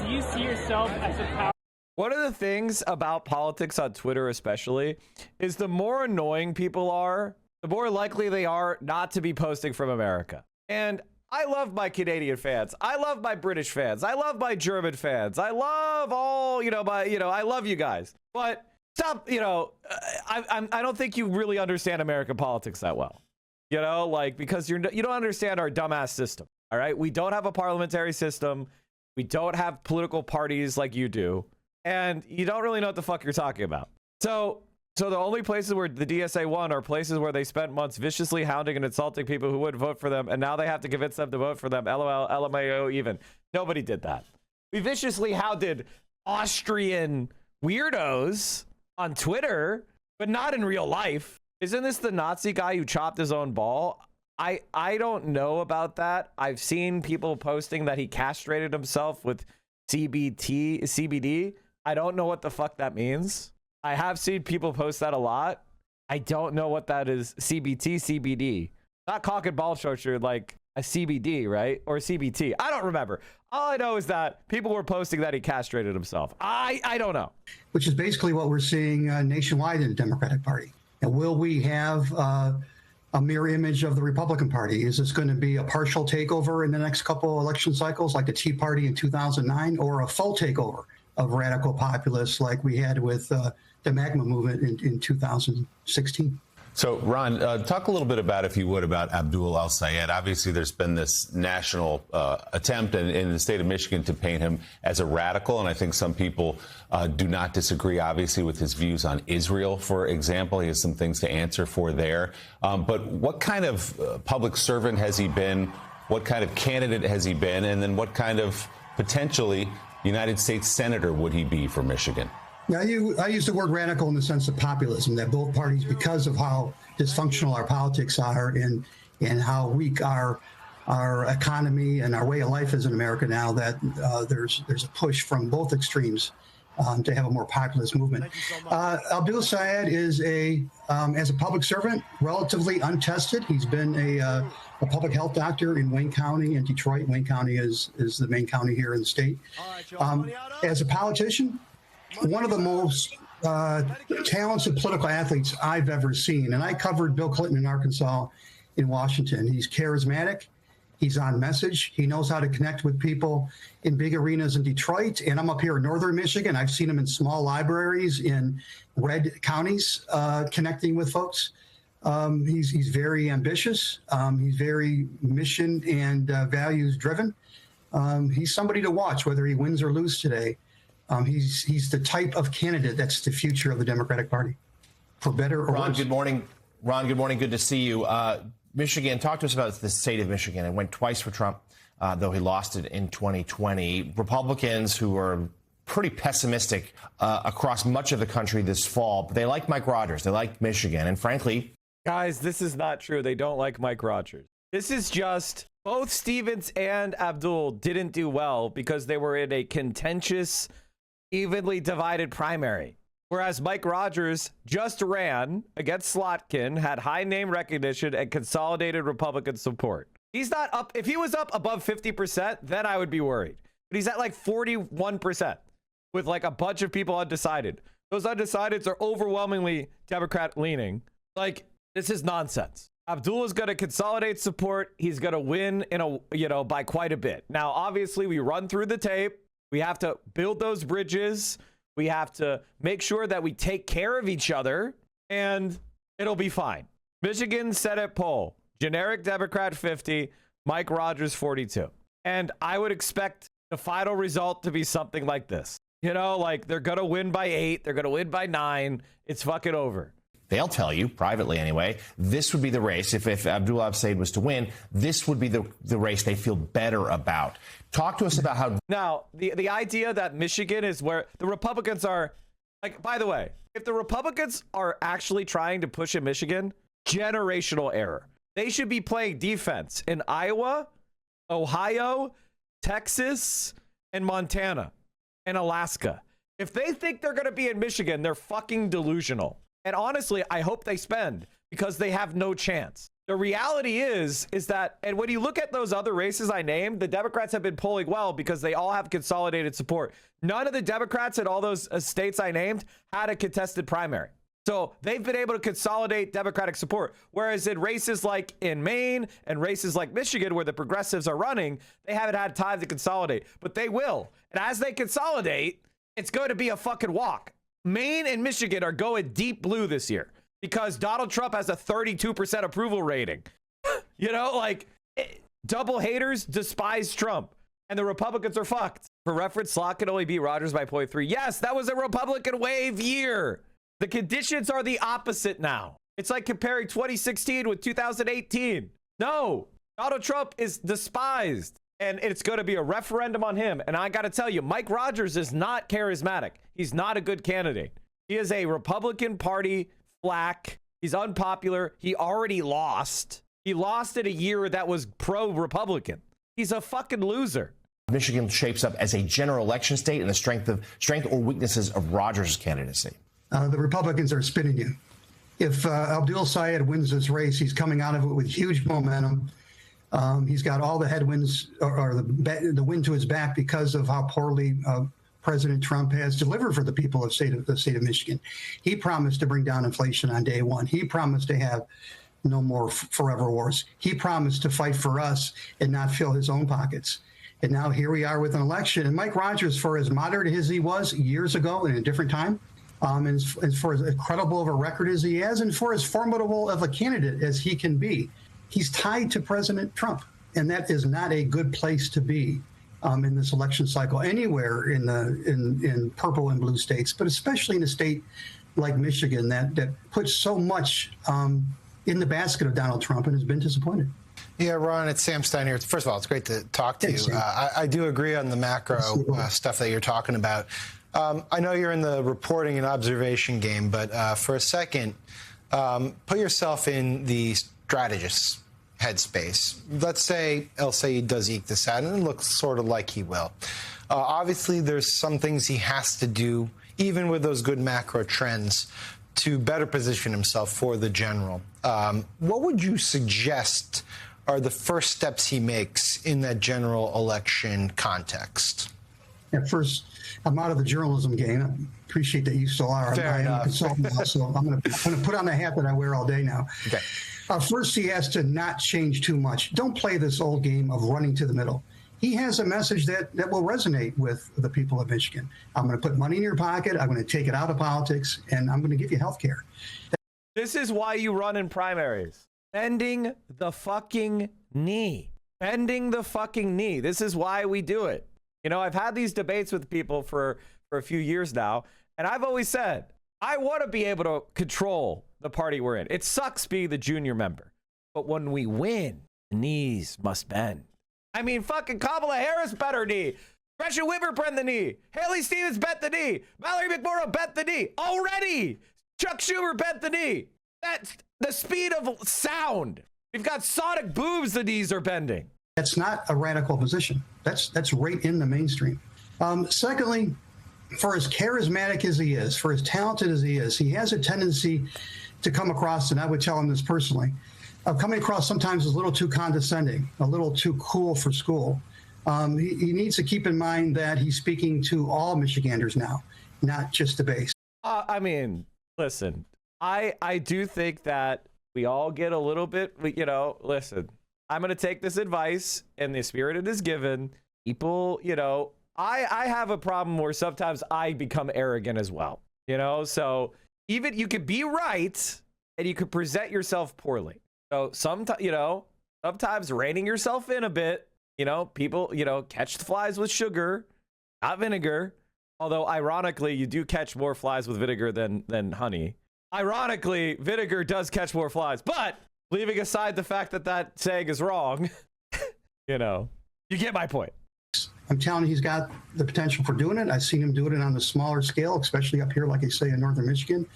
Do you see yourself as a power? One of the things about politics on Twitter especially is the more annoying people are, the more likely they are not to be posting from America. And I love my Canadian fans. I love my British fans. I love my German fans. I love all, I love you guys. But stop, I don't think you really understand American politics that well. Because you don't understand our dumbass system. All right. We don't have a parliamentary system. We don't have political parties like you do. And you don't really know what the fuck you're talking about. So the only places where the DSA won are places where they spent months viciously hounding and insulting people who wouldn't vote for them. And now they have to convince them to vote for them. LOL, LMAO even. Nobody did that. We viciously hounded Austrian weirdos on Twitter, but not in real life. Isn't this the Nazi guy who chopped his own ball? I don't know about that. I've seen people posting that he castrated himself with CBD. I don't know what the fuck that means. I have seen people post that a lot. I don't know what that is. CBD. Not cock and ball torture, like a CBD, right? Or CBT. I don't remember. All I know is that people were posting that he castrated himself. I don't know. Which is basically what we're seeing nationwide in the Democratic Party. And will we have a mirror image of the Republican Party? Is this going to be a partial takeover in the next couple election cycles, like the Tea Party in 2009, or a full takeover of radical populists like we had with the MAGA movement in 2016? So, Ron, talk a little bit about, if you would, about Abdul al-Sayed. Obviously, there's been this national attempt in the state of Michigan to paint him as a radical, and I think some people do not disagree, obviously, with his views on Israel, for example. He has some things to answer for there. But what kind of public servant has he been? What kind of candidate has he been? And then what kind of, potentially, United States senator would he be for Michigan? Now, I use the word radical in the sense of populism, that both parties, because of how dysfunctional our politics are and how weak our economy and our way of life is in America now, that there's a push from both extremes to have a more populist movement. Abdul Sayed is as a public servant, relatively untested. He's been a public health doctor in Wayne County and Detroit. Wayne County is the main county here in the state. As a politician, one of the most talented political athletes I've ever seen. And I covered Bill Clinton in Arkansas, in Washington. He's charismatic. He's on message. He knows how to connect with people in big arenas in Detroit. And I'm up here in northern Michigan. I've seen him in small libraries in red counties connecting with folks. He's very ambitious. He's very mission and values driven. He's somebody to watch, whether he wins or loses today. He's the type of candidate that's the future of the Democratic Party, for better or Ron, worse. good morning. Ron, good morning. Good to see you. Michigan, talk to us about the state of Michigan. It went twice for Trump, though he lost it in 2020. Republicans who are pretty pessimistic across much of the country this fall, but they like Mike Rogers. They like Michigan. And frankly, guys, this is not true. They don't like Mike Rogers. This is just both Stevens and Abdul didn't do well because they were in a contentious, evenly divided primary. Whereas Mike Rogers just ran against Slotkin, had high name recognition, and consolidated Republican support. He's not up. If he was up above 50%, then I would be worried. But he's at like 41% with like a bunch of people undecided. Those undecideds are overwhelmingly Democrat leaning. Like, this is nonsense. Abdul is going to consolidate support. He's going to win by quite a bit. Now, obviously, we run through the tape. We have to build those bridges. We have to make sure that we take care of each other, and it'll be fine. Michigan Senate poll, generic Democrat 50, Mike Rogers 42. And I would expect the final result to be something like this. Like they're going to win by 8. They're going to win by 9. It's fucking over. they'll tell you, privately anyway, this would be the race. If Abdul Sayed was to win, this would be the race they feel better about. Talk to us about how... Now, the idea that Michigan is where the Republicans are... Like, by the way, if the Republicans are actually trying to push in Michigan, generational error. They should be playing defense in Iowa, Ohio, Texas, and Montana, and Alaska. If they think they're going to be in Michigan, they're fucking delusional. And honestly, I hope they spend, because they have no chance. The reality is that, and when you look at those other races I named, the Democrats have been polling well because they all have consolidated support. None of the Democrats in all those states I named had a contested primary. So they've been able to consolidate Democratic support. Whereas in races like in Maine and races like Michigan, where the progressives are running, they haven't had time to consolidate. But they will. And as they consolidate, it's going to be a fucking walk. Maine and Michigan are going deep blue this year because Donald Trump has a 32% approval rating. You know, like, double haters despise Trump. And the Republicans are fucked. For reference, Slot can only beat Rogers by 0.3. Yes, that was a Republican wave year. The conditions are the opposite now. It's like comparing 2016 with 2018. No, Donald Trump is despised. And it's going to be a referendum on him. And I got to tell you, Mike Rogers is not charismatic. He's not a good candidate. He is a Republican Party flack. He's unpopular. He already lost. He lost in a year that was pro-Republican. He's a fucking loser. Michigan shapes up as a general election state and the strength or weaknesses of Rogers' candidacy. The Republicans are spinning you. If Abdul Sayed wins this race, he's coming out of it with huge momentum. He's got all the headwinds or the wind to his back because of how poorly President Trump has delivered for the people of the state of Michigan. He promised to bring down inflation on day one. He promised to have no more forever wars. He promised to fight for us and not fill his own pockets. And now here we are with an election. And Mike Rogers, for as moderate as he was years ago in a different time, and for as credible of a record as he has, and for as formidable of a candidate as he can be, he's tied to President Trump. And that is not a good place to be in this election cycle anywhere in purple and blue states, but especially in a state like Michigan that puts so much in the basket of Donald Trump and has been disappointed. Yeah, Ron, it's Sam Stein here. First of all, it's great to talk to you. I do agree on the macro stuff that you're talking about. I know you're in the reporting and observation game, but for a second, put yourself in the strategist's headspace. Let's say El Sayed does eke this out, and it looks sort of like he will. Obviously, there's some things he has to do, even with those good macro trends, to better position himself for the general. What would you suggest are the first steps he makes in that general election context? At first, I'm out of the journalism game. I appreciate that you still are. I am a consultant also. I'm going to put on the hat that I wear all day now. Okay. First, he has to not change too much. Don't play this old game of running to the middle. He has a message that will resonate with the people of Michigan. I'm going to put money in your pocket. I'm going to take it out of politics, and I'm going to give you health care. This is why you run in primaries. Bending the fucking knee. Bending the fucking knee. This is why we do it. You know, I've had these debates with people for a few years now, and I've always said, I want to be able to control the party we're in. It sucks being the junior member. But when we win, the knees must bend. I mean, fucking Kamala Harris bent her knee. Gretchen Whitmer bent the knee. Haley Stevens bent the knee. Mallory McMorrow bent the knee. Already, Chuck Schumer bent the knee. That's the speed of sound. We've got sonic booms the knees are bending. That's not a radical position. That's right in the mainstream. Secondly, for as charismatic as he is, for as talented as he is, he has a tendency to come across, and I would tell him this personally, of coming across sometimes as a little too condescending, a little too cool for school. He needs to keep in mind that he's speaking to all Michiganders now, not just the base. I mean, listen, I do think that we all get a little bit, you know, listen, I'm going to take this advice in the spirit it is given. People, you know, I have a problem where sometimes I become arrogant as well, you know, so even you could be right and you could present yourself poorly. So sometimes, you know, sometimes reining yourself in a bit, you know, people, you know, catch the flies with sugar, not vinegar. Although ironically, you do catch more flies with vinegar than honey. Ironically, vinegar does catch more flies, but leaving aside the fact that that saying is wrong, you know, you get my point. I'm telling you, he's got the potential for doing it. I've seen him do it on a smaller scale, especially up here, like I say, in northern Michigan.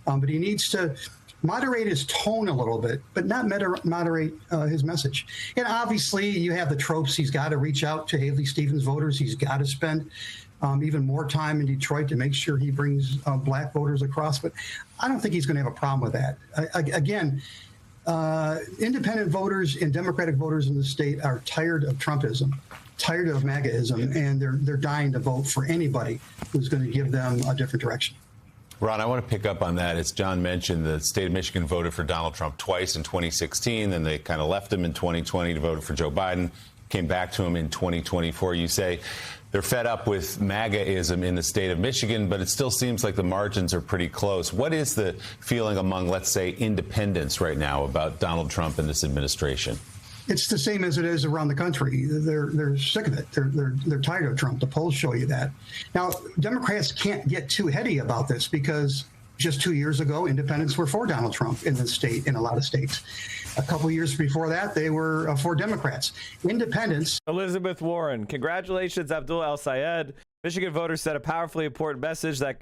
But he needs to moderate his tone a little bit, but not moderate his message. And obviously, you have the tropes. He's got to reach out to Haley Stevens voters. He's got to spend even more time in Detroit to make sure he brings black voters across. But I don't think he's going to have a problem with that. Again, independent voters and Democratic voters in the state are tired of Trumpism, tired of MAGAism, and they're dying to vote for anybody who's going to give them a different direction. Ron, I want to pick up on that. As John mentioned, the state of Michigan voted for Donald Trump twice in 2016, then they kind of left him in 2020 to vote for Joe Biden, came back to him in 2024. You say they're fed up with MAGAism in the state of Michigan, but it still seems like the margins are pretty close. What is the feeling among, let's say, independents right now about Donald Trump and this administration? It's the same as it is around the country. They're sick of it. They're tired of Trump. The polls show you that. Now, Democrats can't get too heady about this because just 2 years ago, independents were for Donald Trump in the state, in a lot of states. A couple of years before that, they were for Democrats. Independents. Elizabeth Warren, congratulations, Abdul El Sayed. Michigan voters sent a powerfully important message that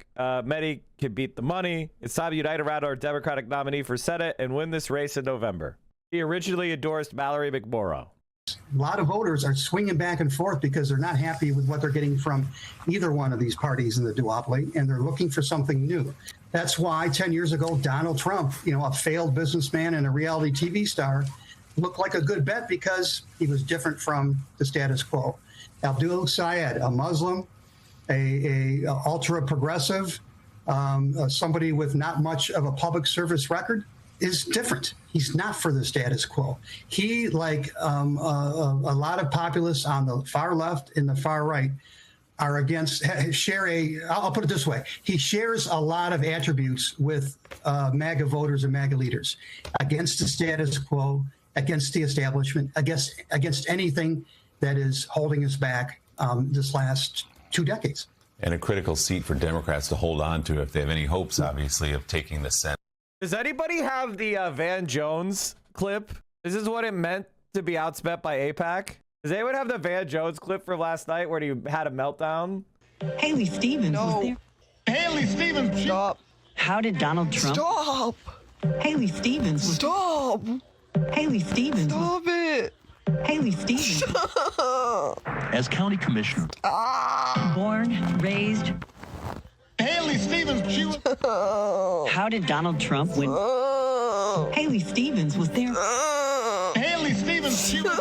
many can beat the money. It's time to unite around our Democratic nominee for Senate and win this race in November. He originally endorsed Mallory McMorrow. A lot of voters are swinging back and forth because they're not happy with what they're getting from either one of these parties in the duopoly, and they're looking for something new. That's why 10 years ago, Donald Trump, you know, a failed businessman and a reality TV star, looked like a good bet because he was different from the status quo. Abdul Sayed, a Muslim, a ultra progressive, somebody with not much of a public service record, is different. He's not for the status quo. He, like a lot of populists on the far left and the far right, are against, I'll put it this way, he shares a lot of attributes with MAGA voters and MAGA leaders, against the status quo, against the establishment, against anything that is holding us back this last 2 decades. And a critical seat for Democrats to hold on to if they have any hopes, obviously, of taking the Senate. Does anybody have the Van Jones clip? This is what it meant to be outspent by AIPAC. Does anyone have the Van Jones clip from last night where he had a meltdown? Haley Stevens was there. Haley Stevens. Stop. How did Donald Trump? Stop. Haley Stevens was. Stop. Haley Stevens. Stop it. Haley Stevens. Stop. As county commissioner. Born, raised. Haley Stevens. She was. How did Donald Trump win? Haley Stevens was there. Haley Stevens. She was.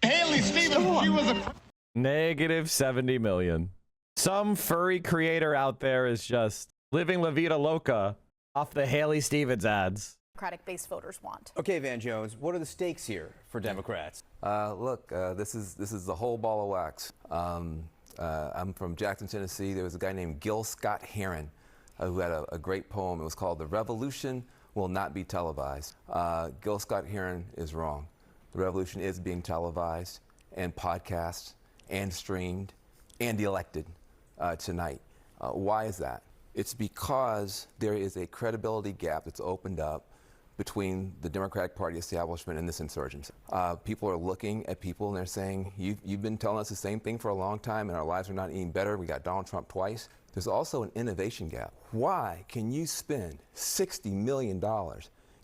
Haley Stevens. She was a. Negative 70 million. Some furry creator out there is just living La Vida Loca off the Haley Stevens ads. Democratic base voters want. Okay, Van Jones, what are the stakes here for Democrats? Look, this is the whole ball of wax. I'm from Jackson, Tennessee. There was a guy named Gil Scott Heron who had a great poem. It was called "The Revolution Will Not Be Televised." Gil Scott Heron is wrong. The revolution is being televised and podcast and streamed and elected tonight. Why is that? It's because there is a credibility gap that's opened up between the Democratic Party establishment and this insurgency. People are looking at people and they're saying, you've been telling us the same thing for a long time and our lives are not any better. We got Donald Trump twice. There's also an innovation gap. Why can you spend $60 million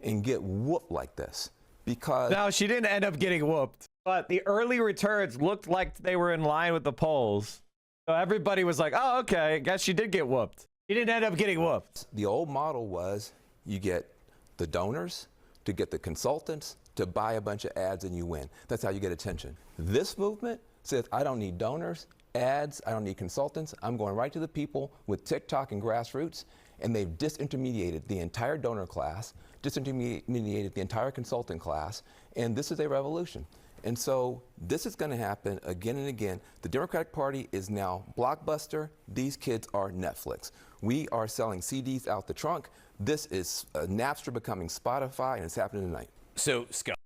and get whooped like this? Because now she didn't end up getting whooped, but the early returns looked like they were in line with the polls. So everybody was like, oh, okay, I guess she did get whooped. She didn't end up getting whooped. The old model was you get the donors to get the consultants to buy a bunch of ads and you win. That's how you get attention. This movement says, I don't need donors, ads, I don't need consultants. I'm going right to the people with TikTok and grassroots, and they've disintermediated the entire donor class, disintermediated the entire consultant class, and this is a revolution. And so this is going to happen again and again. The Democratic Party is now Blockbuster. These kids are Netflix. We are selling CDs out the trunk. This is Napster becoming Spotify, and it's happening tonight. So, Scott.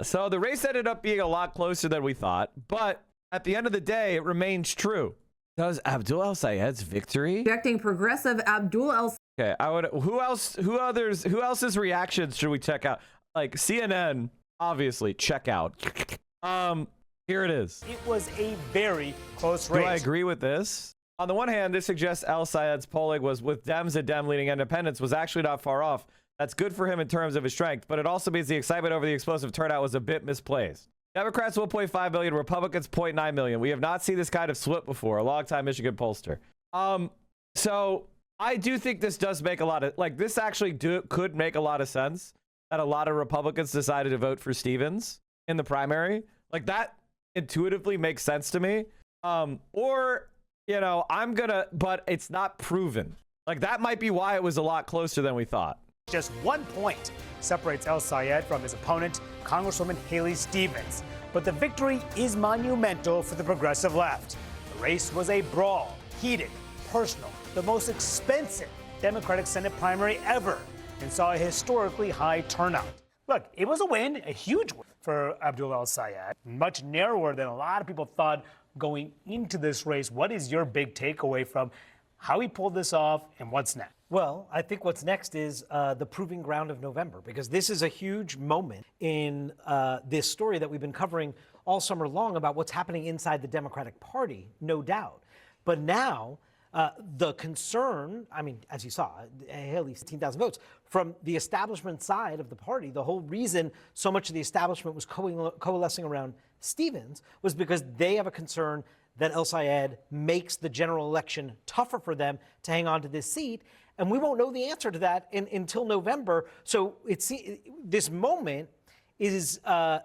So the race ended up being a lot closer than we thought, but at the end of the day, it remains true. Does Abdul El-Sayed's victory? Rejecting progressive Abdul El. Okay, who else's reactions should we check out? Like CNN, obviously, check out. Here it is. It was a very close race. Do I agree with this? On the one hand, this suggests El-Sayed's polling was with Dems and Dem leading independents was actually not far off. That's good for him in terms of his strength, but it also means the excitement over the explosive turnout was a bit misplaced. Democrats 1.5 million, Republicans 0.9 million. We have not seen this kind of split before. A long-time Michigan pollster. So I do think this does make a lot of, like, this actually could make a lot of sense that a lot of Republicans decided to vote for Stevens in the primary. Like, that intuitively makes sense to me. Or, you know, but it's not proven. Like, that might be why it was a lot closer than we thought. Just 1 point separates El-Sayed from his opponent, Congresswoman Haley Stevens. But the victory is monumental for the progressive left. The race was a brawl, heated, personal, the most expensive Democratic Senate primary ever, and saw a historically high turnout. Look, it was a win, a huge win for Abdul El-Sayed, much narrower than a lot of people thought going into this race. What is your big takeaway from how he pulled this off and what's next? Well, I think what's next is the proving ground of November, because this is a huge moment in this story that we've been covering all summer long about what's happening inside the Democratic Party, no doubt. But now the concern, I mean, as you saw, Haley, 15,000 votes from the establishment side of the party. The whole reason so much of the establishment was coalescing around Stevens was because they have a concern that El-Sayed makes the general election tougher for them to hang on to this seat. And we won't know the answer to that until November. So this moment is a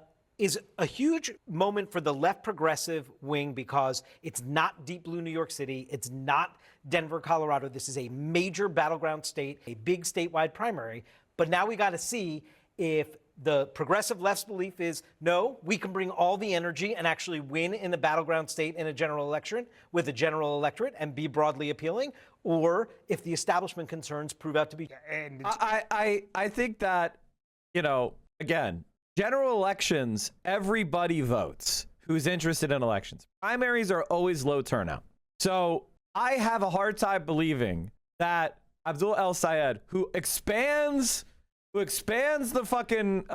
huge moment for the left progressive wing because it's not deep blue New York City. It's not Denver, Colorado. This is a major battleground state, a big statewide primary. But now we got to see if the progressive left's belief is, no, we can bring all the energy and actually win in the battleground state in a general election with a general electorate and be broadly appealing, or if the establishment concerns prove out to be. I think that, you know, again, general elections, everybody votes who's interested in elections. Primaries are always low turnout. So I have a hard time believing that Abdul El-Sayed, who expands the fucking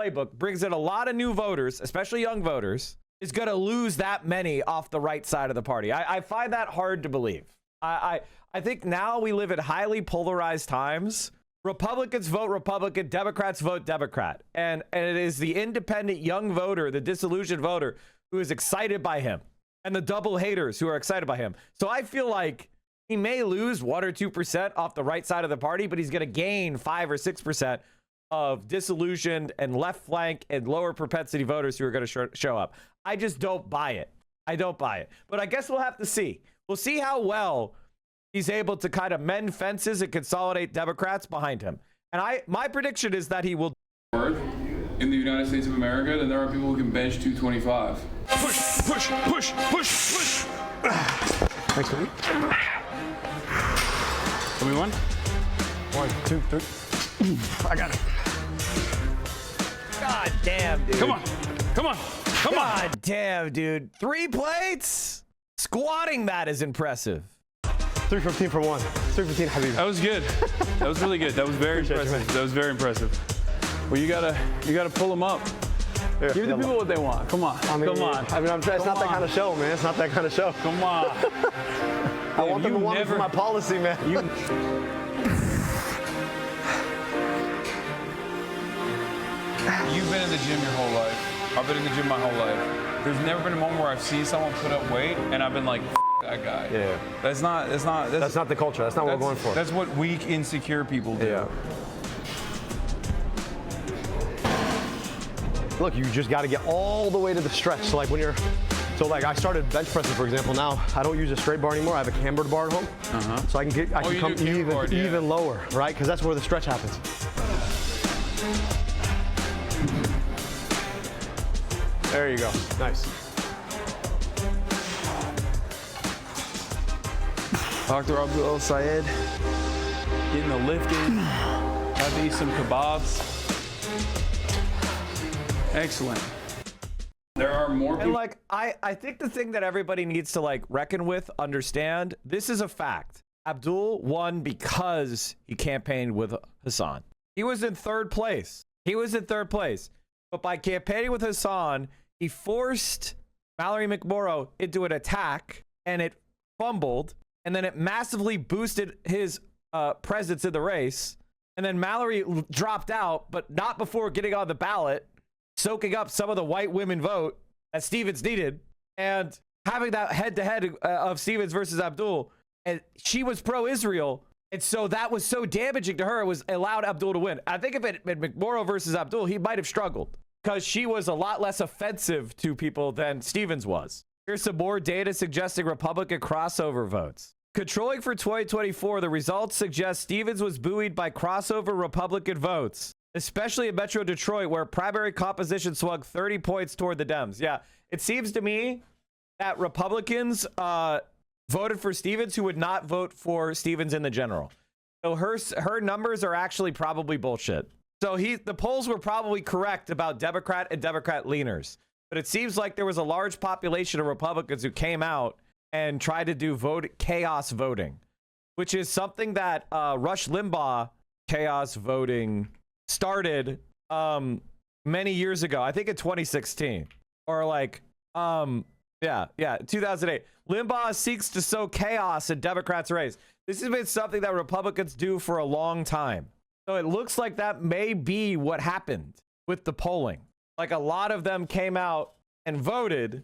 playbook, brings in a lot of new voters, especially young voters, is going to lose that many off the right side of the party. I find that hard to believe. I think now we live in highly polarized times. Republicans vote Republican, Democrats vote Democrat. And it is the independent young voter, the disillusioned voter, who is excited by him, and the double haters who are excited by him. So I feel like he may lose 1 or 2% off the right side of the party, but he's going to gain 5 or 6% of disillusioned and left flank and lower propensity voters who are going to show up. I just don't buy it. I don't buy it. But I guess we'll have to see. We'll see how well he's able to kind of mend fences and consolidate Democrats behind him. And my prediction is that he will. In the United States of America, then there are people who can bench 225. Push, push, push, push, push. Thanks, man. Give me 1. 1, 2, 3. I got it. God damn, dude. Come on. Come on. Come on. God damn, dude. 3 plates? Squatting that is impressive. 315 for 1. 315, Habibi. That was good. That was really good. That was very impressive. That was very impressive. Well, you gotta pull them up. Here, Give the people what they want. Come on. Come on. I mean, it's not that kind of show, man. It's not that kind of show. Come on. I want them to want me for my policy, man. You've been in the gym your whole life. I've been in the gym my whole life. There's never been a moment where I've seen someone put up weight and I've been like, that guy. Yeah. That's not the culture. That's not what we're going for. That's what weak, insecure people do. Yeah. Look, you just got to get all the way to the stretch. So like I started bench pressing, for example. Now I don't use a straight bar anymore. I have a cambered bar at home, so I can come even lower, right? Because that's where the stretch happens. There you go. Nice. Dr. Abdul Sayed, getting the lift in. Have to eat some kebabs. Excellent. There are more people. And like, I think the thing that everybody needs to like reckon with, understand, this is a fact. Abdul won because he campaigned with Hassan. He was in 3rd place. But by campaigning with Hassan, he forced Mallory McMorrow into an attack, and it fumbled, and then it massively boosted his presence in the race. And then Mallory dropped out, but not before getting on the ballot, soaking up some of the white women vote that Stevens needed, and having that head-to-head of Stevens versus Abdul. And she was pro-Israel, and so that was so damaging to her, it was allowed Abdul to win. I think if it had been McMorrow versus Abdul, he might have struggled, because she was a lot less offensive to people than Stevens was. Here's some more data suggesting Republican crossover votes. Controlling for 2024, the results suggest Stevens was buoyed by crossover Republican votes, especially in Metro Detroit, where primary composition swung 30 points toward the Dems. Yeah, it seems to me that Republicans voted for Stevens who would not vote for Stevens in the general. So her numbers are actually probably bullshit. So the polls were probably correct about Democrat and Democrat leaners. But it seems like there was a large population of Republicans who came out and tried to do chaos voting, which is something that Rush Limbaugh chaos voting started many years ago. I think in 2016 or like 2008. Limbaugh seeks to sow chaos in Democrats' race. This has been something that Republicans do for a long time. So it looks like that may be what happened with the polling. Like a lot of them came out and voted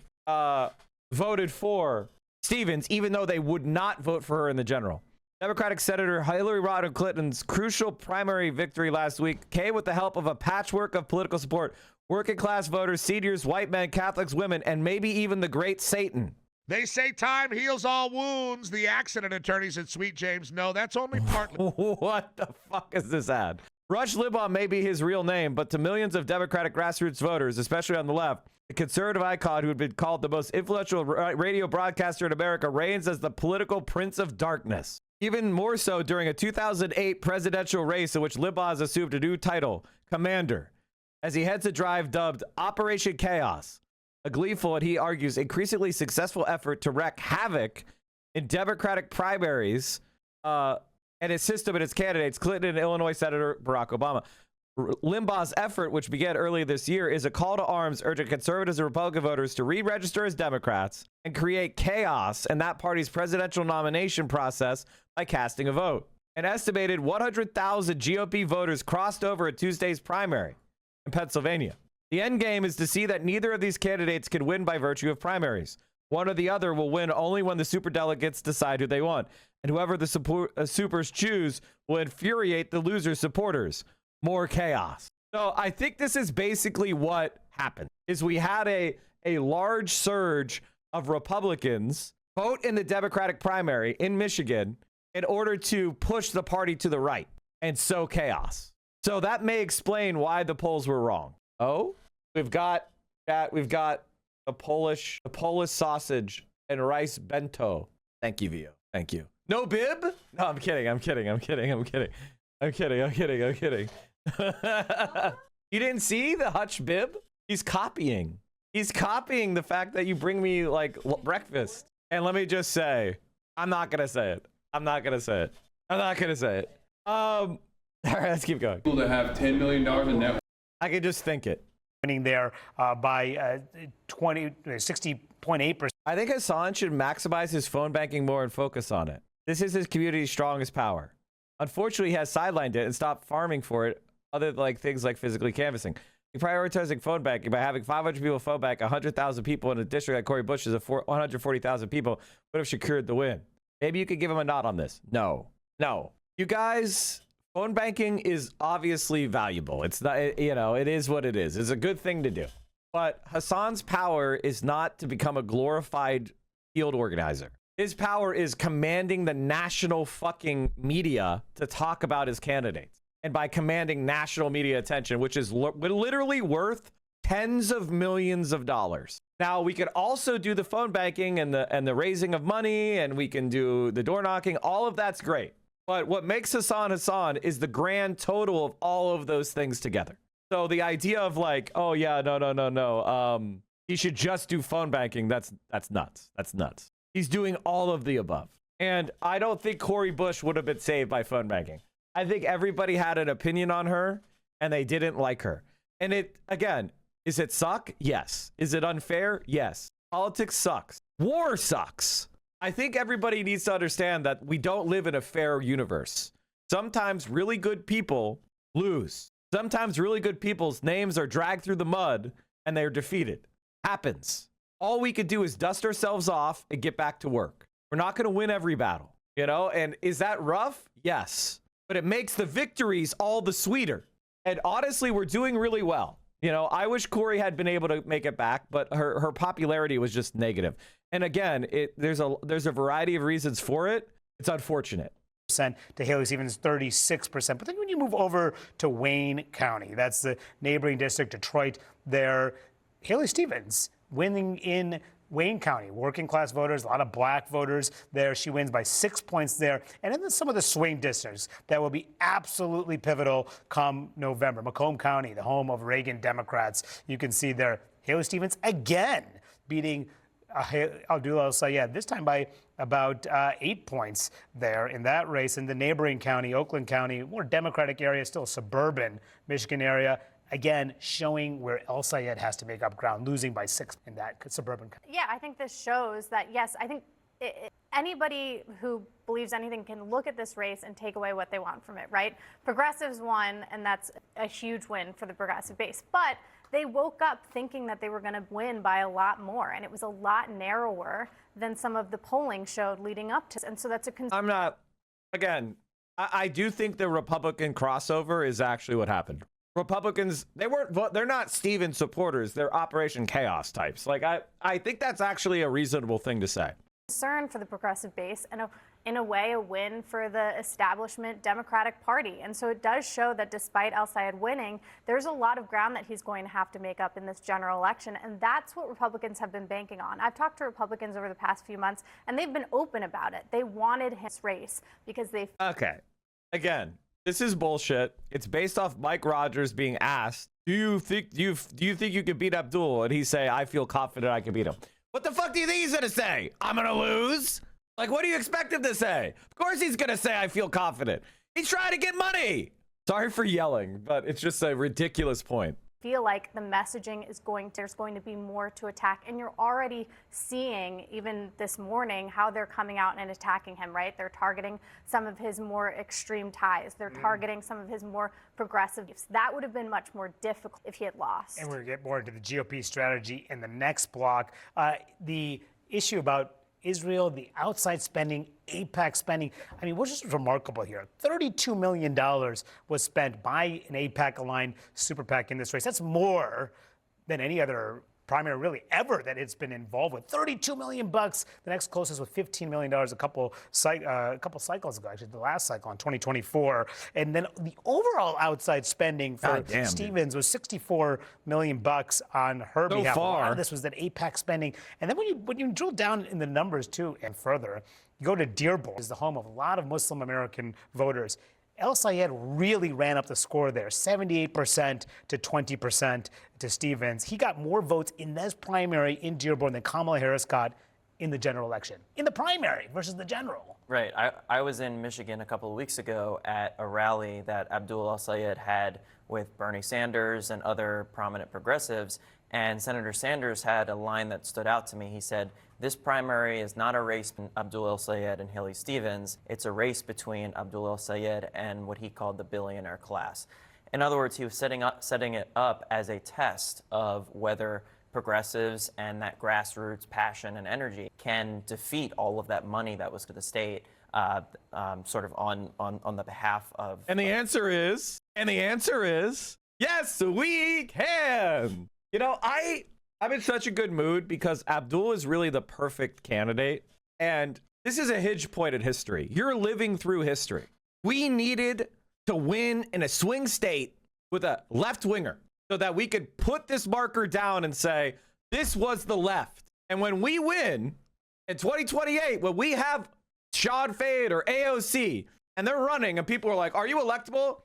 for Stevens, even though they would not vote for her in the general. Democratic Senator Hillary Rodham Clinton's crucial primary victory last week came with the help of a patchwork of political support. Working class voters, seniors, white men, Catholics, women, and maybe even the great Satan. They say time heals all wounds. The accident attorneys at Sweet James know that's only partly. What the fuck is this ad? Rush Limbaugh may be his real name, but to millions of Democratic grassroots voters, especially on the left, the conservative icon who had been called the most influential radio broadcaster in America reigns as the political prince of darkness. Even more so during a 2008 presidential race in which Limbaugh has assumed a new title, Commander, as he heads a drive dubbed Operation Chaos, a gleeful and he argues increasingly successful effort to wreak havoc in Democratic primaries and its system and its candidates, Clinton and Illinois Senator Barack Obama. Limbaugh's effort, which began earlier this year, is a call to arms urging conservatives and Republican voters to re-register as Democrats and create chaos in that party's presidential nomination process by casting a vote. An estimated 100,000 GOP voters crossed over at Tuesday's primary in Pennsylvania. The end game is to see that neither of these candidates can win by virtue of primaries. One or the other will win only when the superdelegates decide who they want. And whoever the supers choose will infuriate the loser's supporters. More chaos. So I think this is basically what happened, is we had a large surge of Republicans vote in the Democratic primary in Michigan in order to push the party to the right and sow chaos. So that may explain why the polls were wrong. Oh, we've got the Polish sausage and rice bento. Thank you, Vio. Thank you. No bib? No, I'm kidding. You didn't see the Hutch bib? He's copying the fact that you bring me like breakfast. And let me just say, I'm not gonna say it. All right, let's keep going. People to have $10 million in net. I can just think it. Winning there by 60.8%. I think Hassan should maximize his phone banking more and focus on it. This is his community's strongest power. Unfortunately, he has sidelined it and stopped farming for it, other like things like physically canvassing. Prioritizing phone banking by having 500 people phone bank 100,000 people in a district like Corey Bush's of 140,000 people would have secured the win. Maybe you could give him a nod on this. No. You guys, phone banking is obviously valuable. It's not, it is what it is. It's a good thing to do. But Hassan's power is not to become a glorified field organizer. His power is commanding the national fucking media to talk about his candidates. And by commanding national media attention, which is literally worth tens of millions of dollars. Now, we could also do the phone banking and the raising of money, and we can do the door knocking. All of that's great. But what makes Hassan is the grand total of all of those things together. So the idea of like, oh yeah, no. He should just do phone banking. That's nuts. That's nuts. He's doing all of the above. And I don't think Corey Bush would have been saved by phone banking. I think everybody had an opinion on her and they didn't like her. And is it suck? Yes. Is it unfair? Yes. Politics sucks. War sucks. I think everybody needs to understand that we don't live in a fair universe. Sometimes really good people lose. Sometimes really good people's names are dragged through the mud and they're defeated. Happens. All we could do is dust ourselves off and get back to work. We're not going to win every battle, and is that rough? Yes. But it makes the victories all the sweeter. And honestly, we're doing really well. I wish Corey had been able to make it back, but her popularity was just negative. And again, there's a variety of reasons for it. It's unfortunate. To Haley Stevens, 36%. But then when you move over to Wayne County, that's the neighboring district, Detroit, there, Haley Stevens winning in Wayne County, working class voters, a lot of black voters there. She wins by 6 points there. And in some of the swing districts that will be absolutely pivotal come November. Macomb County, the home of Reagan Democrats. You can see there, Haley Stevens again beating ABDUL El-Sayed, this time by about 8 points there in that race. In the neighboring county, Oakland County, more Democratic area, still suburban Michigan area. Again, showing where El-Sayed has to make up ground, losing by 6 in that suburban county. Yeah, I think this shows that, yes, I think anybody who believes anything can look at this race and take away what they want from it, right? Progressives won, and that's a huge win for the progressive base. But they woke up thinking that they were going to win by a lot more, and it was a lot narrower than some of the polling showed leading up to. And so that's a concern. I do think the Republican crossover is actually what happened. Republicans, they're not Stevens supporters. They're Operation Chaos types. Like, I think that's actually a reasonable thing to say. Concern for the progressive base and in a way a win for the establishment Democratic Party. And so it does show that despite El-Sayed winning, there's a lot of ground that he's going to have to make up in this general election. And that's what Republicans have been banking on. I've talked to Republicans over the past few months, and they've been open about it. They wanted his race because they... Okay. Again, this is bullshit. It's based off Mike Rogers being asked, do you think you can beat Abdul? And he say, I feel confident I can beat him. What the fuck do you think he's gonna say? I'm gonna lose? Like, what do you expect him to say? Of course he's gonna say, I feel confident. He's trying to get money. Sorry for yelling, but it's just a ridiculous point. Feel like the messaging is there's going to be more to attack, and you're already seeing even this morning how they're coming out and attacking him, right? They're targeting some of his more extreme ties. They're targeting some of his more progressive views. That would have been much more difficult if he had lost. And we're going to get more into the GOP strategy in the next block. The issue about Israel, the outside spending, AIPAC spending. I mean, what's just remarkable here? $32 million was spent by an AIPAC-aligned super PAC in this race. That's more than any other primary really ever that it's been involved with. $32 million. The next closest was $15 million a couple cycles ago, actually the last cycle in 2024. And then the overall outside spending for Stevens was $64 million on her behalf. A lot of this was that AIPAC spending. And then when you drill down in the numbers too and further, you go to Dearborn, is the home of a lot of Muslim American voters. El Sayed really ran up the score there, 78% to 20% to Stevens. He got more votes in this primary in Dearborn than Kamala Harris got in the general election, in the primary versus the general. Right. I was in Michigan a couple of weeks ago at a rally that Abdul El-Sayed had with Bernie Sanders and other prominent progressives, and Senator Sanders had a line that stood out to me. He said, this primary is not a race between Abdul El-Sayed and Haley Stevens. It's a race between Abdul El-Sayed and what he called the billionaire class. In other words, he was setting it up as a test of whether progressives and that grassroots passion and energy can defeat all of that money that was to the state, sort of on the behalf of. And the answer is, yes, we can. You know, I'm in such a good mood because Abdul is really the perfect candidate. And this is a hinge point in history. You're living through history. We needed to win in a swing state with a left winger so that we could put this marker down and say, this was the left. And when we win in 2028, when we have Sean Fade or AOC and they're running and people are like, are you electable?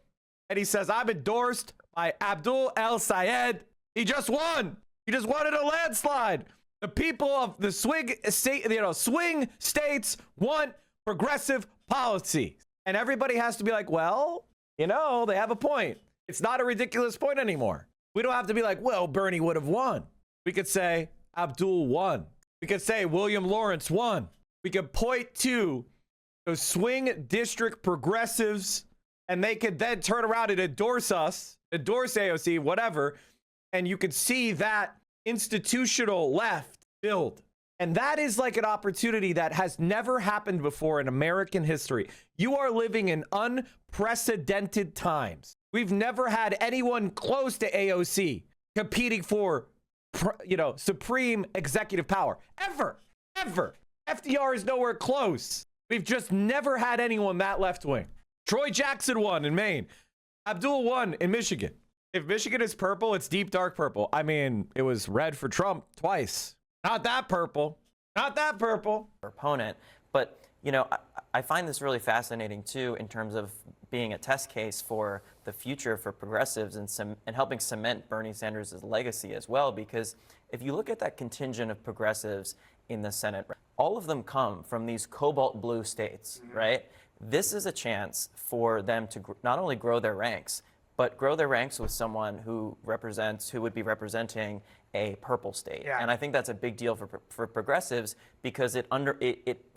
And he says, I'm endorsed by Abdul El-Sayed. He just won. He just won in a landslide. The people of the swing states want progressive policy. And everybody has to be like, well, you know, they have a point. It's not a ridiculous point anymore. We don't have to be like, well, Bernie would have won. We could say Abdul won. We could say William Lawrence won. We could point to those swing district progressives, and they could then turn around and endorse us, endorse AOC, whatever. And you could see that institutional left build. And that is like an opportunity that has never happened before in American history. You are living in unprecedented times. We've never had anyone close to AOC competing for, supreme executive power. Ever. FDR is nowhere close. We've just never had anyone that left wing. Troy Jackson won in Maine. Abdul won in Michigan. If Michigan is purple, it's deep dark purple. I mean, it was red for Trump twice. Not that purple. Not that purple. Opponent. But, I find this really fascinating, too, in terms of being a test case for the future for progressives and helping cement Bernie Sanders' legacy as well. Because if you look at that contingent of progressives in the Senate, all of them come from these cobalt blue states, right? This is a chance for them to not only grow their ranks, but grow their ranks with someone who would be representing a purple state. Yeah. And I think that's a big deal for progressives because it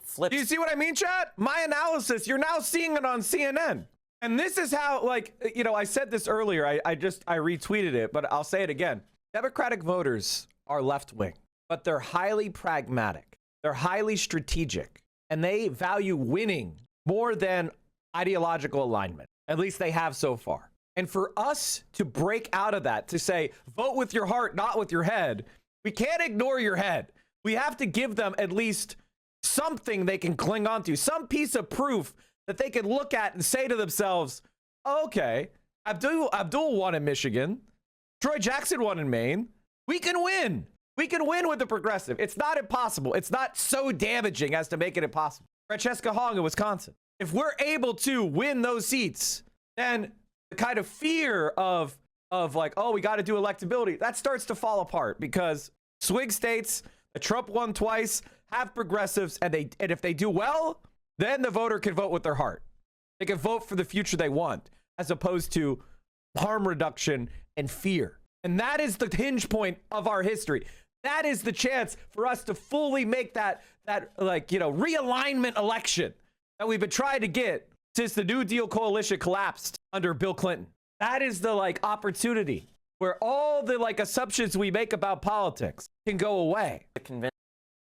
flips. Do you see what I mean, chat? My analysis, you're now seeing it on CNN. And this is how, I said this earlier. I retweeted it, but I'll say it again. Democratic voters are left wing, but they're highly pragmatic. They're highly strategic, and they value winning more than ideological alignment. At least they have so far. And for us to break out of that, to say, vote with your heart, not with your head, we can't ignore your head. We have to give them at least something they can cling on to, some piece of proof that they can look at and say to themselves, okay, Abdul won in Michigan. Troy Jackson won in Maine. We can win. We can win with the progressive. It's not impossible. It's not so damaging as to make it impossible. Francesca Hong in Wisconsin. If we're able to win those seats, then the kind of fear of like, oh, we got to do electability, that starts to fall apart because swing states, Trump won twice, have progressives, and if they do well, then the voter can vote with their heart. They can vote for the future they want. as opposed to harm reduction and fear. And that is the hinge point of our history. That is the chance for us to fully make that realignment election that we've been trying to get since the New Deal coalition collapsed under Bill Clinton. That is the opportunity where all the assumptions we make about politics can go away.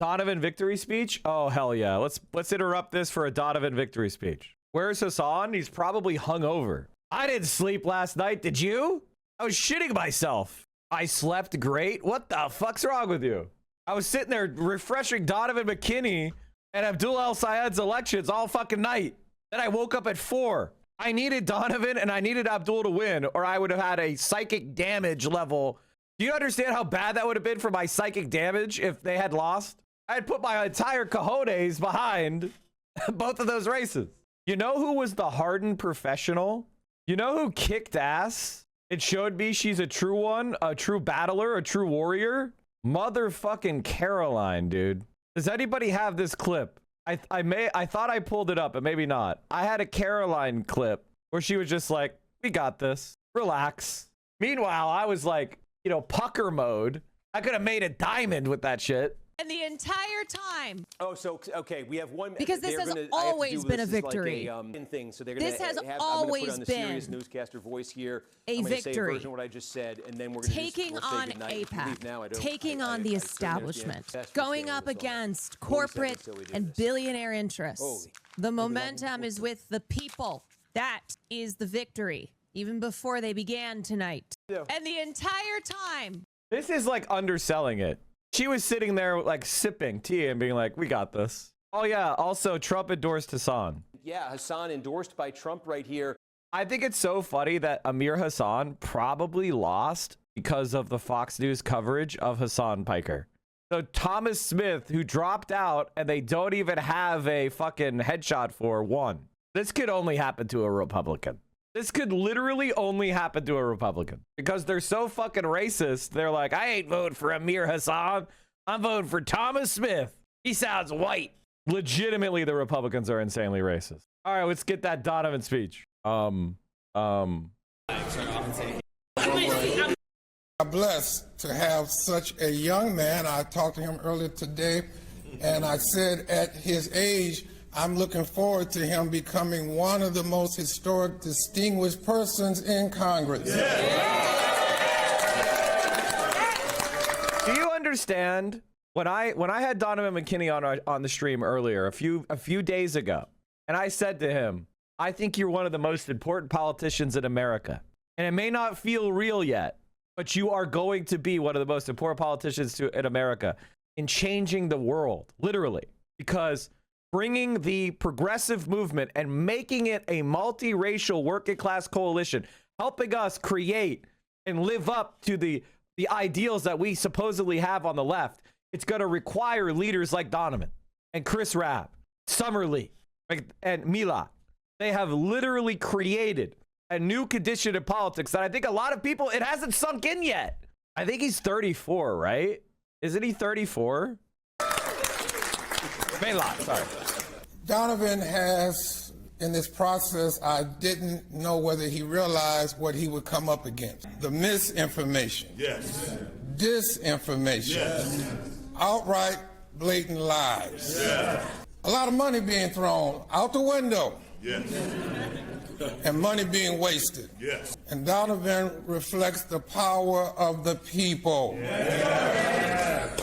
Donavan victory speech? Oh, hell yeah. Let's interrupt this for a Donavan victory speech. Where's Hassan? He's probably hungover. I didn't sleep last night. Did you? I was shitting myself. I slept great. What the fuck's wrong with you? I was sitting there refreshing Donavan McKinney and Abdul El-Sayed's elections all fucking night. Then I woke up at 4. I needed Donavan and I needed Abdul to win, or I would have had a psychic damage level. Do you understand how bad that would have been for my psychic damage if they had lost? I had put my entire cojones behind both of those races. You know who was the hardened professional? You know who kicked ass? It showed me she's a true one, a true battler, a true warrior. Motherfucking Caroline, dude. Does anybody have this clip? I thought I pulled it up, but maybe not. I had a Caroline clip where she was just like, we got this. Relax. Meanwhile, I was like, pucker mode. I could have made a diamond with that shit. And the entire time. Oh, so okay, we have one. Because this has always been a victory. Thing. So they're this has always been serious newscaster voice here. A victory. Say what I just said, and then we're going taking on AIPAC, taking on the establishment, going up against corporate and billionaire interests. The momentum is with the people. That is the victory, even before they began tonight. And the entire time. This is underselling it. She was sitting there sipping tea and being like, we got this. Oh yeah, also Trump endorsed Hassan. Yeah, Hassan endorsed by Trump right here. I think it's so funny that Amir Hassan probably lost because of the Fox News coverage of Hassan Piker. So Thomas Smith, who dropped out and they don't even have a fucking headshot for, won. This could only happen to a Republican. This could literally only happen to a Republican because they're so fucking racist. They're like, I ain't voting for Amir Hassan. I'm voting for Thomas Smith. He sounds white. Legitimately, the Republicans are insanely racist. All right, let's get that Donovan speech. I'm blessed to have such a young man. I talked to him earlier today, and I said at his age, I'm looking forward to him becoming one of the most historic, distinguished persons in Congress. Do you understand? When I had Donavan McKinney on the stream earlier, a few days ago, and I said to him, I think you're one of the most important politicians in America. And it may not feel real yet, but you are going to be one of the most important politicians in America in changing the world, literally, because bringing the progressive movement and making it a multiracial working class coalition, helping us create and live up to the ideals that we supposedly have on the left. It's going to require leaders like Donovan and Chris Rabb, Summer Lee, and Mila. They have literally created a new condition in politics that I think a lot of people, it hasn't sunk in yet. I think he's 34, right? Isn't he 34? Mila, sorry. Donovan has, in this process, I didn't know whether he realized what he would come up against. The misinformation. Yes. Disinformation. Yes. Outright blatant lies. Yes. A lot of money being thrown out the window. Yes. And money being wasted. Yes. And Donovan reflects the power of the people. Yes.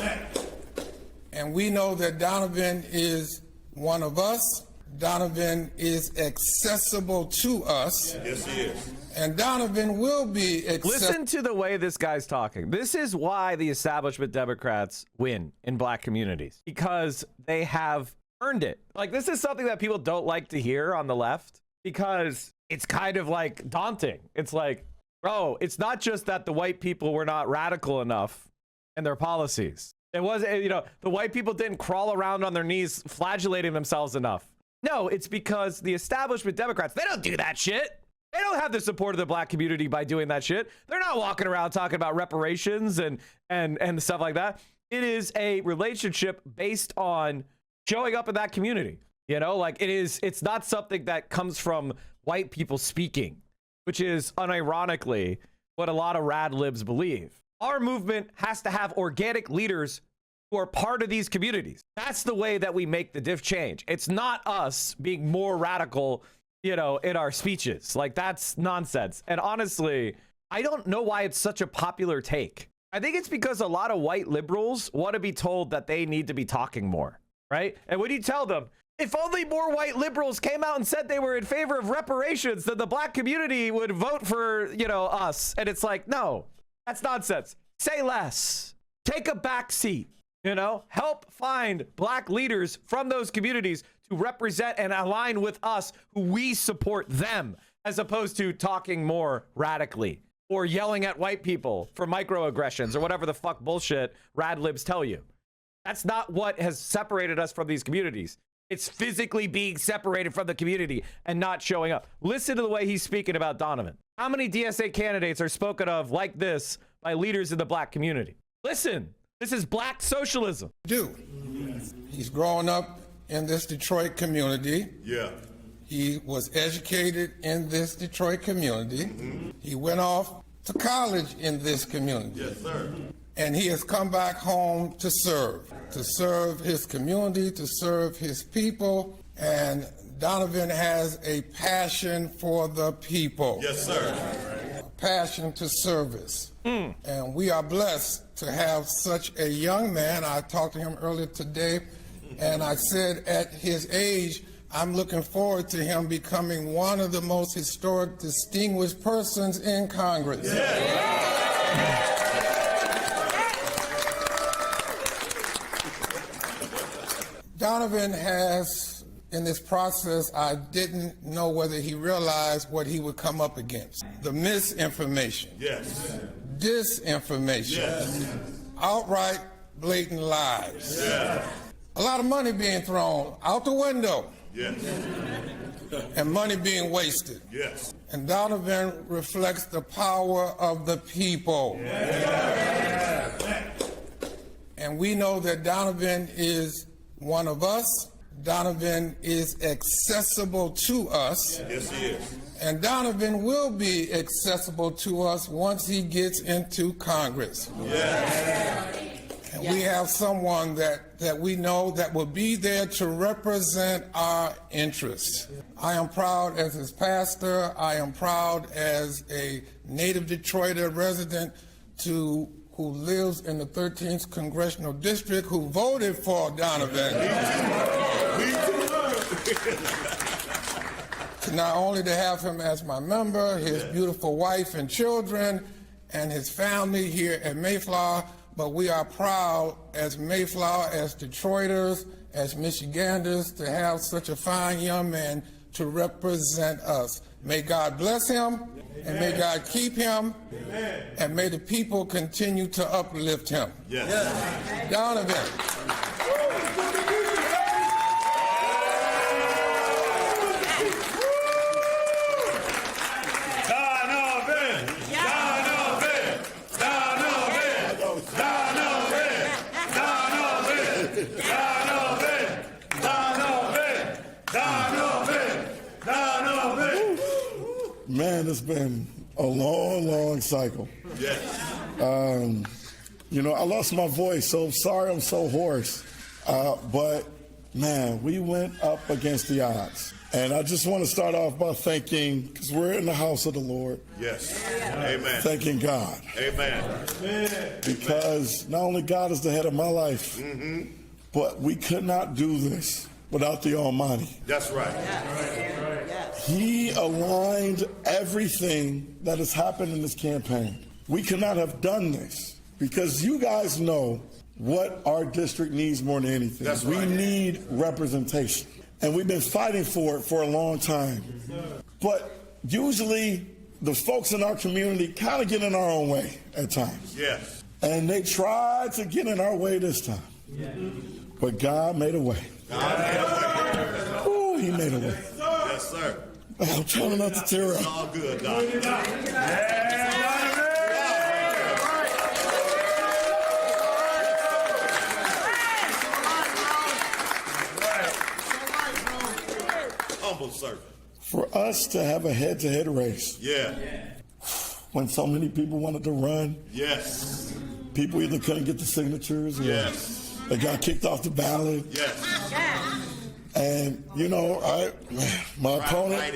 And we know that Donovan is one of us. Donovan is accessible to us. Yes, he is. And Donovan will be accessible. Listen to the way this guy's talking. This is why the establishment Democrats win in black communities, because they have earned it. This is something that people don't like to hear on the left because it's kind of daunting. It's like, bro, it's not just that the white people were not radical enough in their policies. It was, the white people didn't crawl around on their knees flagellating themselves enough. No, it's because the establishment Democrats, they don't do that shit. They don't have the support of the black community by doing that shit. They're not walking around talking about reparations and stuff like that. It is a relationship based on showing up in that community. It's not something that comes from white people speaking, which is unironically what a lot of rad libs believe. Our movement has to have organic leaders who are part of these communities. That's the way that we make the diff change. It's not us being more radical, you know, in our speeches. Like, that's nonsense. And honestly, I don't know why it's such a popular take. I think it's because a lot of white liberals want to be told that they need to be talking more, right? And when you tell them, if only more white liberals came out and said they were in favor of reparations, then the black community would vote for, you know, us. And it's like, no, that's nonsense. Say less. Take a back seat, you know, help find black leaders from those communities to represent and align with us, who we support them, as opposed to talking more radically or yelling at white people for microaggressions or whatever the fuck bullshit rad libs tell you. That's not what has separated us from these communities. It's physically being separated from the community and not showing up. Listen to the way he's speaking about Donavan. How many DSA candidates are spoken of like this by leaders in the black community? Listen, this is black socialism. He's growing up in this Detroit community. Yeah. He was educated in this Detroit community. He went off to college in this community. Yes, sir. And he has come back home to serve his community, to serve his people. And Donavan has a passion for the people. Yes, sir. A passion to service. And we are blessed to have such a young man. I talked to him earlier today, and I said at his age, I'm looking forward to him becoming one of the most historic, distinguished persons in Congress. Donavan has, in this process, I didn't know whether he realized what he would come up against. The misinformation. Yes. Disinformation. Yes. Outright blatant lies. Yeah. A lot of money being thrown out the window. Yes. And money being wasted. Yes. And Donavan reflects the power of the people. And we know that Donavan is one of us. Donavan is accessible to us. Yes, he is. And Donavan will be accessible to us once he gets into Congress. Yes. And we have someone that we know that will be there to represent our interests. I am proud as his pastor. I am proud as a native Detroiter resident who lives in the 13th Congressional District, who voted for Donavan. Not only to have him as my member, his beautiful wife and children, and his family here at Mayflower, but we are proud as Mayflower, as Detroiters, as Michiganders, to have such a fine young man to represent us. May God bless him, and may God keep him, and may the people continue to uplift him. Yes. Donavan. Man, it's been a long, long cycle. Yes. You know, I lost my voice, so sorry I'm so hoarse. But, man, we went up against the odds. And I just want to start off by thanking, because we're in the house of the Lord. Yes. Amen. Thanking God. Amen. Because not only God is the head of my life, but we could not do this without the Almighty. That's right. He aligned everything that has happened in this campaign. We could not have done this because you guys know what our district needs more than anything. That's right. We need representation. And we've been fighting for it for a long time. But usually the folks in our community kind of get in our own way at times. Yes. And they tried to get in our way this time. But God made a way. God made a way. Oh, he made a way. Yes, sir. I'm trying not to tear up. It's all good, Doc. Humble servant. For us to have a head-to-head race. Yeah. When so many people wanted to run. Yes. People either couldn't get the signatures or they got kicked off the ballot. Yes. And, you know, my opponent,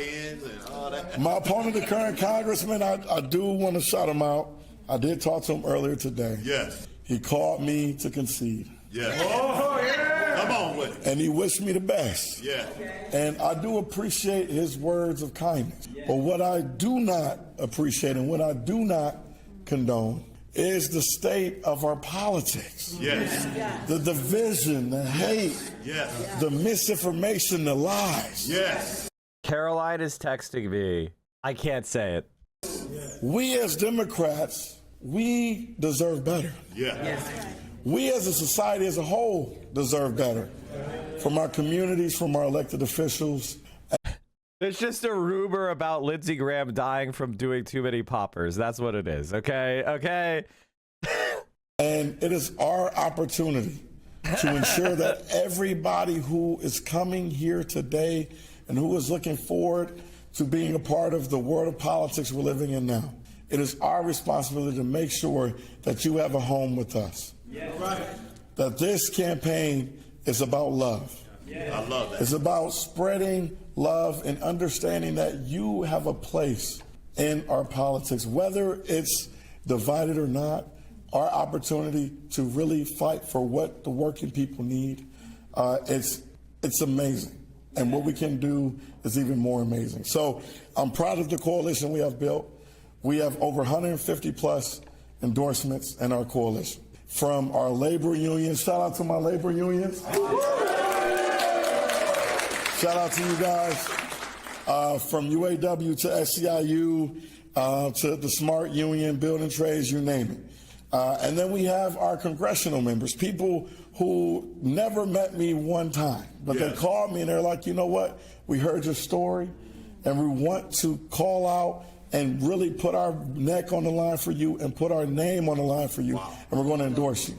the current congressman, I do want to shout him out. I did talk to him earlier today. Yes. He called me to concede. Yes. Oh, yeah. Come on with it. And he wished me the best. Yeah. And I do appreciate his words of kindness. But what I do not appreciate and what I do not condone is the state of our politics. Yes. The division, the hate, the misinformation, the lies. Yes. Caroline is texting me. I can't say it. We as Democrats, we deserve better. Yes. We as a society as a whole deserve better. From our communities, from our elected officials. It's just a rumor about Lindsey Graham dying from doing too many poppers. That's what it is. Okay. And it is our opportunity to ensure that everybody who is coming here today and who is looking forward to being a part of the world of politics we're living in now, it is our responsibility to make sure that you have a home with us. That this campaign is about love. I love that. It's about spreading love and understanding that you have a place in our politics, whether it's divided or not. Our opportunity to really fight for what the working people need, it's amazing. And what we can do is even more amazing. So I'm proud of the coalition we have built. We have over 150 plus endorsements in our coalition. From our labor unions, shout out to my labor unions. Shout out to you guys. From UAW to SEIU to the Smart Union, Building Trades, you name it. And then we have our congressional members, people who never met me one time, but they called me and they're like, you know what? We heard your story and we want to call out and really put our neck on the line for you and put our name on the line for you. And we're going to endorse you.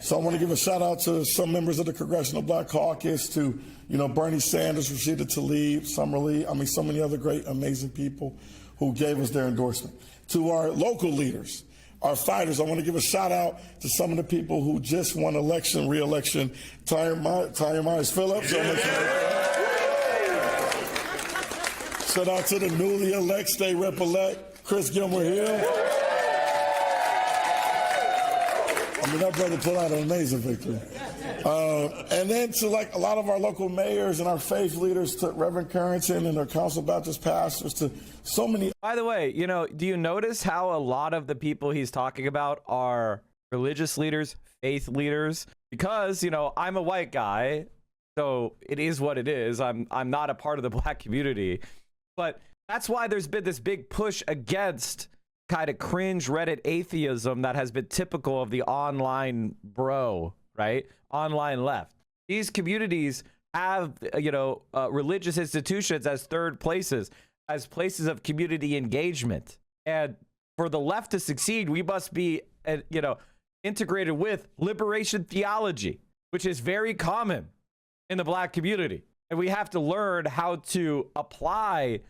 So I want to give a shout out to some members of the Congressional Black Caucus, to, you know, Bernie Sanders, Rashida Tlaib, Summer Lee, so many other great, amazing people who gave us their endorsement. To our local leaders, our fighters, I want to give a shout out to some of the people who just won election, re-election. Tyre Myers Phillips. Shout out to the newly elect State Rep-elect Chris Gilmore Hill. That brother pulled out an amazing victory. And then to like a lot of our local mayors and our faith leaders, to Reverend Carrington and our Council Baptist pastors, to so many. By the way, you know, do you notice how a lot of the people he's talking about are religious leaders, faith leaders? Because, you know, I'm a white guy, so it is what it is. I'm not a part of the black community. But that's why there's been this big push against kind of cringe Reddit atheism that has been typical of the online right? Online left. These communities have, religious institutions as third places, as places of community engagement. And for the left to succeed, we must be, integrated with liberation theology, which is very common in the black community. And we have to learn how to apply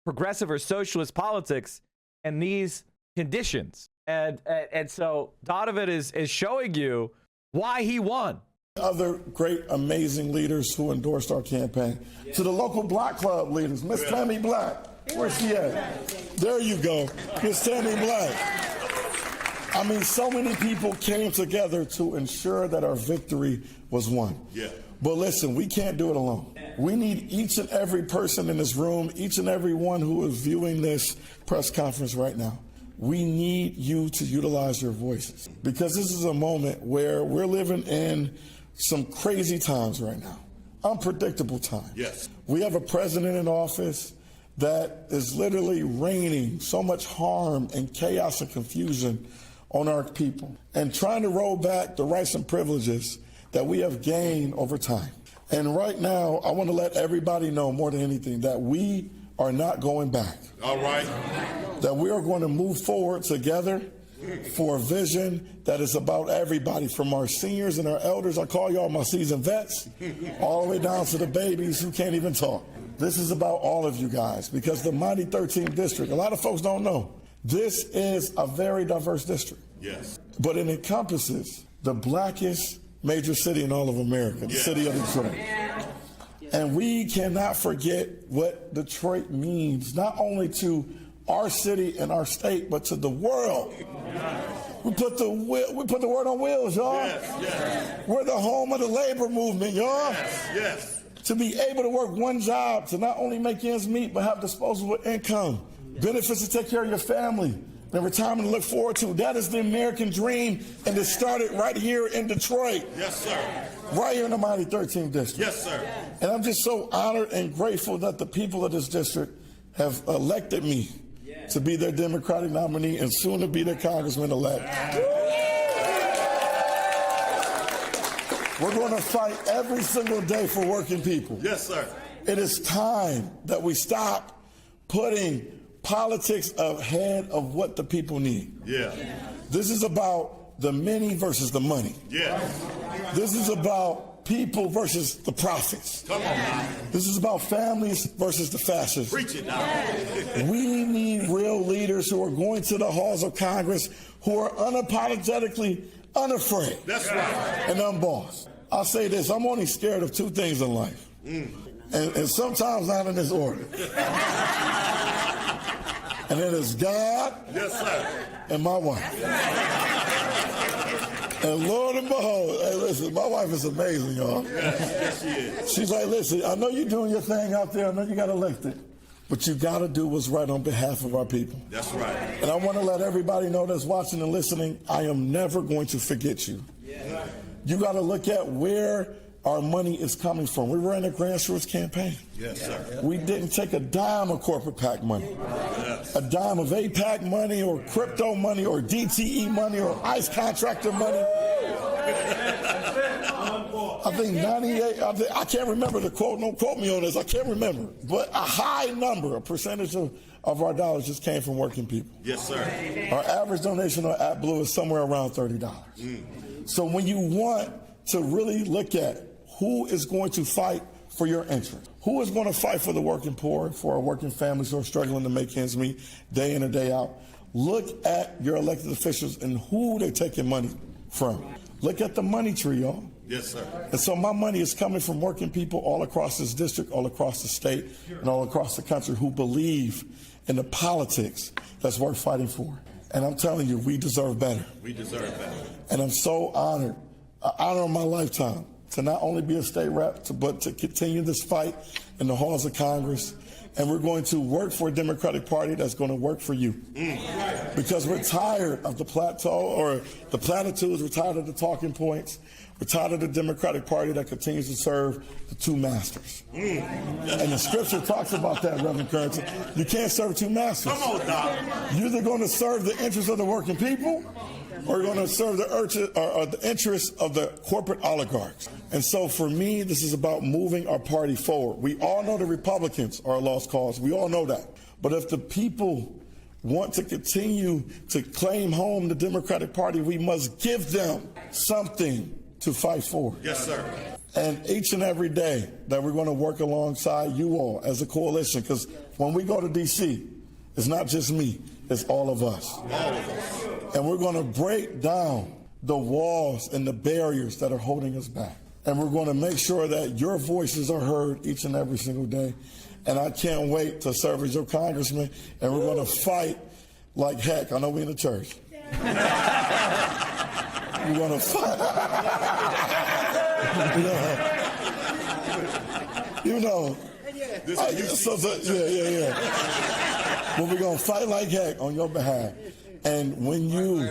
progressive or socialist politics and these conditions. And so Donavan is showing you why he won. Other great, amazing leaders who endorsed our campaign. To the local Black Club leaders, Miss Tammy Black. Where's she at? There you go, Miss Tammy Black. So many people came together to ensure that our victory was won. Yeah. But listen, we can't do it alone. We need each and every person in this room, each and every one who is viewing this press conference right now. We need you to utilize your voices, because this is a moment where we're living in some crazy times right now, unpredictable times. Yes. We have a president in office that is literally raining so much harm and chaos and confusion on our people and trying to roll back the rights and privileges that we have gained over time. And right now, I want to let everybody know more than anything that we are not going back. All right. That we are going to move forward together for a vision that is about everybody, from our seniors and our elders. I call y'all my seasoned vets, all the way down to the babies who can't even talk. This is about all of you guys because the mighty 13th district, a lot of folks don't know, this is a very diverse district. Yes. But it encompasses the blackest major city in all of America, the city of Detroit. And we cannot forget what Detroit means, not only to our city and our state, but to the world. We put the word on wheels, y'all. Yes. We're the home of the labor movement, y'all. Yes. To be able to work one job, to not only make ends meet, but have disposable income, benefits to take care of your family, and retirement to look forward to. That is the American dream, and it started right here in Detroit. Yes, sir. Right here in the mighty 13th district. Yes, sir. And I'm just so honored and grateful that the people of this district have elected me to be their Democratic nominee and soon to be their congressman-elect. We're going to fight every single day for working people. Yes, sir. It is time that we stop putting politics ahead of what the people need. Yeah. This is about the many versus the money. Yeah. This is about people versus the profits. Come on now. This is about families versus the fascists. Preach it now. We need real leaders who are going to the halls of Congress who are unapologetically unafraid. That's right. And unbossed. I'll say this, I'm only scared of two things in life. And sometimes not in this order. And it is God, yes, sir, and my wife. And Lord and behold, hey, listen, my wife is amazing, y'all. Yes, she is. She's like, listen, I know you're doing your thing out there. I know you got elected. But you got to do what's right on behalf of our people. That's right. And I want to let everybody know that's watching and listening, I am never going to forget you. Yeah. You got to look at where our money is coming from. We ran a grassroots campaign. Yes, sir. We didn't take a dime of corporate PAC money. Yes. A dime of APAC money or crypto money or DTE money or ICE contractor money. I think 98, I can't remember the quote, don't quote me on this, I can't remember. But a high number, a percentage of our dollars just came from working people. Yes, sir. Our average donation on ABDUL is somewhere around $30. So when you want to really look at who is going to fight for your interest, who is going to fight for the working poor, for our working families who are struggling to make ends meet day in and day out, look at your elected officials and who they're taking money from. Look at the money tree, y'all. Yes, sir. And so my money is coming from working people all across this district, all across the state, and all across the country who believe in the politics that's worth fighting for. And I'm telling you, we deserve better. We deserve better. And I'm so honored, an honor of my lifetime, to not only be a state rep, but to continue this fight in the halls of Congress. And we're going to work for a Democratic Party that's going to work for you. Because we're tired of the plateau or the platitudes, we're tired of the talking points, we're tired of the Democratic Party that continues to serve the two masters. And the scripture talks about that, Reverend Currency. You can't serve two masters. Come on, Doc. You're either going to serve the interests of the working people or you're going to serve the interests of the corporate oligarchs. And so for me, this is about moving our party forward. We all know the Republicans are a lost cause. We all know that. But if the people want to continue to claim home the Democratic Party, we must give them something to fight for. Yes, sir. And each and every day that we're going to work alongside you all as a coalition, because when we go to D.C., it's not just me, it's all of us. All of us. And we're going to break down the walls and the barriers that are holding us back. And we're going to make sure that your voices are heard each and every single day. And I can't wait to serve as your congressman. And we're going to fight like heck. I know we're in the church. We're going to fight. You know. Yeah. But we're going to fight like heck on your behalf. And when you,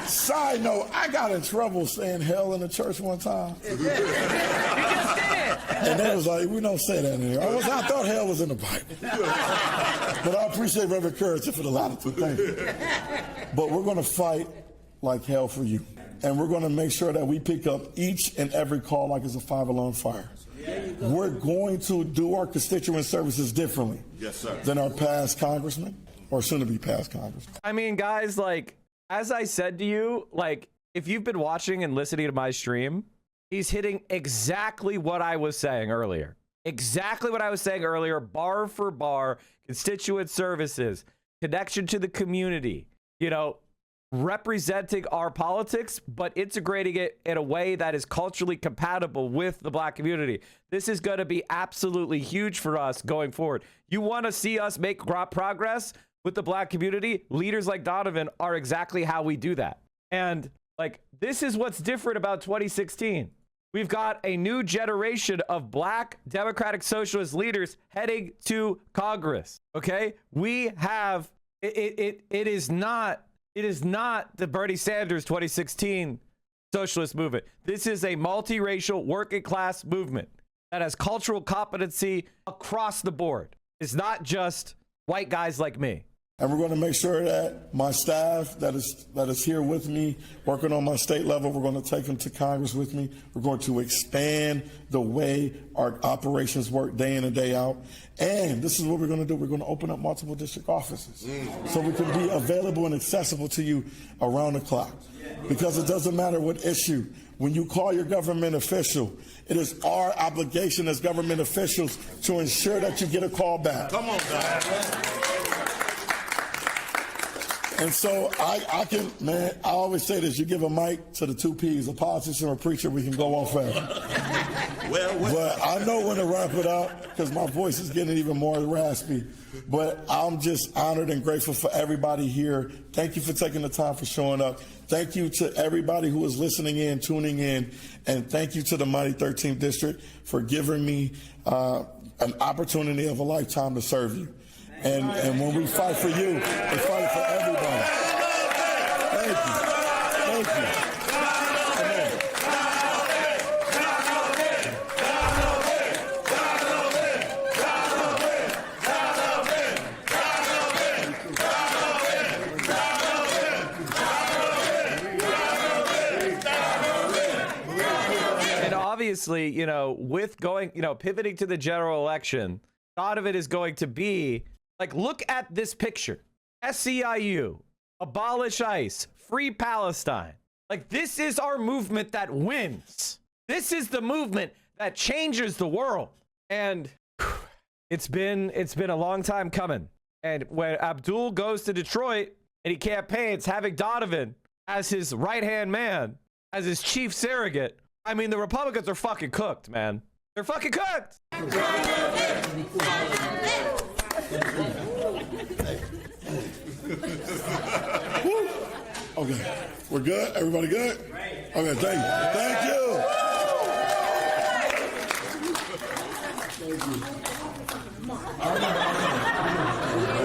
Side note, I got in trouble saying hell in the church one time. And they was like, we don't say that in here. I thought hell was in the Bible. But I appreciate Reverend Curtis for the latitude. Thank you. But we're going to fight like hell for you. And we're going to make sure that we pick up each and every call like it's a 5-alarm fire. We're going to do our constituent services differently than our past congressmen or soon to be past congressmen. I mean, guys, like, as I said to you, like, if you've been watching and listening to my stream, he's hitting exactly what I was saying earlier. Exactly what I was saying earlier, bar for bar, constituent services, connection to the community, you know, representing our politics, but integrating it in a way that is culturally compatible with the black community. This is going to be absolutely huge for us going forward. You want to see us make progress with the black community? Leaders like Donavan are exactly how we do that. And like, this is what's different about 2016. We've got a new generation of black democratic socialist leaders heading to Congress. Okay, we have it is not the Bernie Sanders 2016 socialist movement. This is a multiracial working class movement that has cultural competency across the board. It's not just white guys like me. And we're going to make sure that my staff that is here with me, working on my state level, we're going to take them to Congress with me. We're going to expand the way our operations work day in and day out. And this is what we're going to do. We're going to open up multiple district offices so we can be available and accessible to you around the clock. Because it doesn't matter what issue. When you call your government official, it is our obligation as government officials to ensure that you get a call back. Come on, guys. And so I can, man, I always say this, you give a mic to the two P's, a politician or a preacher, we can go on fast. But I know when to wrap it up because my voice is getting even more raspy. But I'm just honored and grateful for everybody here. Thank you for taking the time for showing up. Thank you to everybody who is listening in, tuning in. And thank you to the mighty 13th District for giving me an opportunity of a lifetime to serve you. And when we fight for you, we fight for everybody. Thank you. Thank you. And obviously, you know, with going, you know, pivoting to the general election, a lot of it is going to be like, look at this picture. SEIU, abolish ICE, free Palestine. Like, this is our movement that wins. This is the movement that changes the world. And it's been a long time coming. And when Abdul goes to Detroit and he campaigns having Donavan as his right-hand man, as his chief surrogate, I mean, the Republicans are fucking cooked, man. They're fucking cooked. Okay, we're good? Everybody good? Okay, thank you.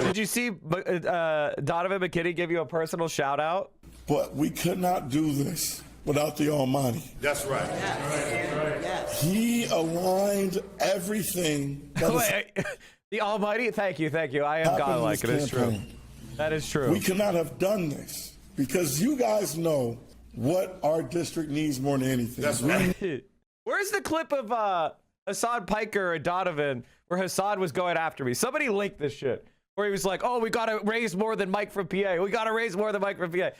Did you see Donavan McKinney give you a personal shout out? But we could not do this without the Almighty. That's right. He aligned everything. The Almighty? Thank you. I am godlike. It is true. That is true. We could not have done this because you guys know what our district needs more than anything. That's right. Where's the clip of Hassan Piker and Donavan where Hassan was going after me? Somebody linked this shit. Where he was like, oh, we got to raise more than Mike from PA. We got to raise more than Mike from PA.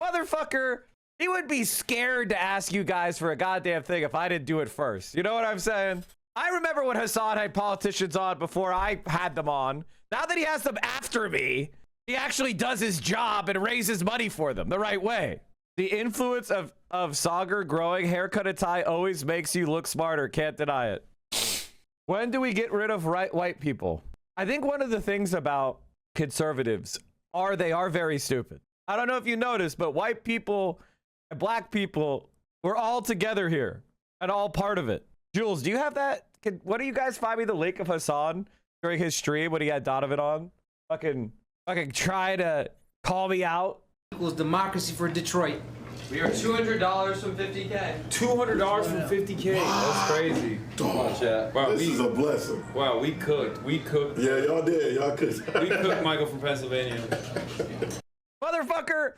Motherfucker, he would be scared to ask you guys for a goddamn thing if I didn't do it first. You know what I'm saying? I remember when Hassan had politicians on before I had them on. Now that he has them after me, he actually does his job and raises money for them the right way. The influence of Sagar growing haircut and tie always makes you look smarter. Can't deny it. When do we get rid of white people? I think one of the things about conservatives are they are very stupid. I don't know if you noticed, but white people and black people, we're all together here and all part of it. Jules, do you have that? What do you guys find me the link of Hassan during his stream when he had Donavan on? Fucking try to call me out. Equals democracy for Detroit. We are $200 from 50K. $200 from 50K. That's crazy. Wow, this is a blessing. Wow, we cooked. Yeah, y'all did. Y'all cooked. We cooked Michael from Pennsylvania. Motherfucker,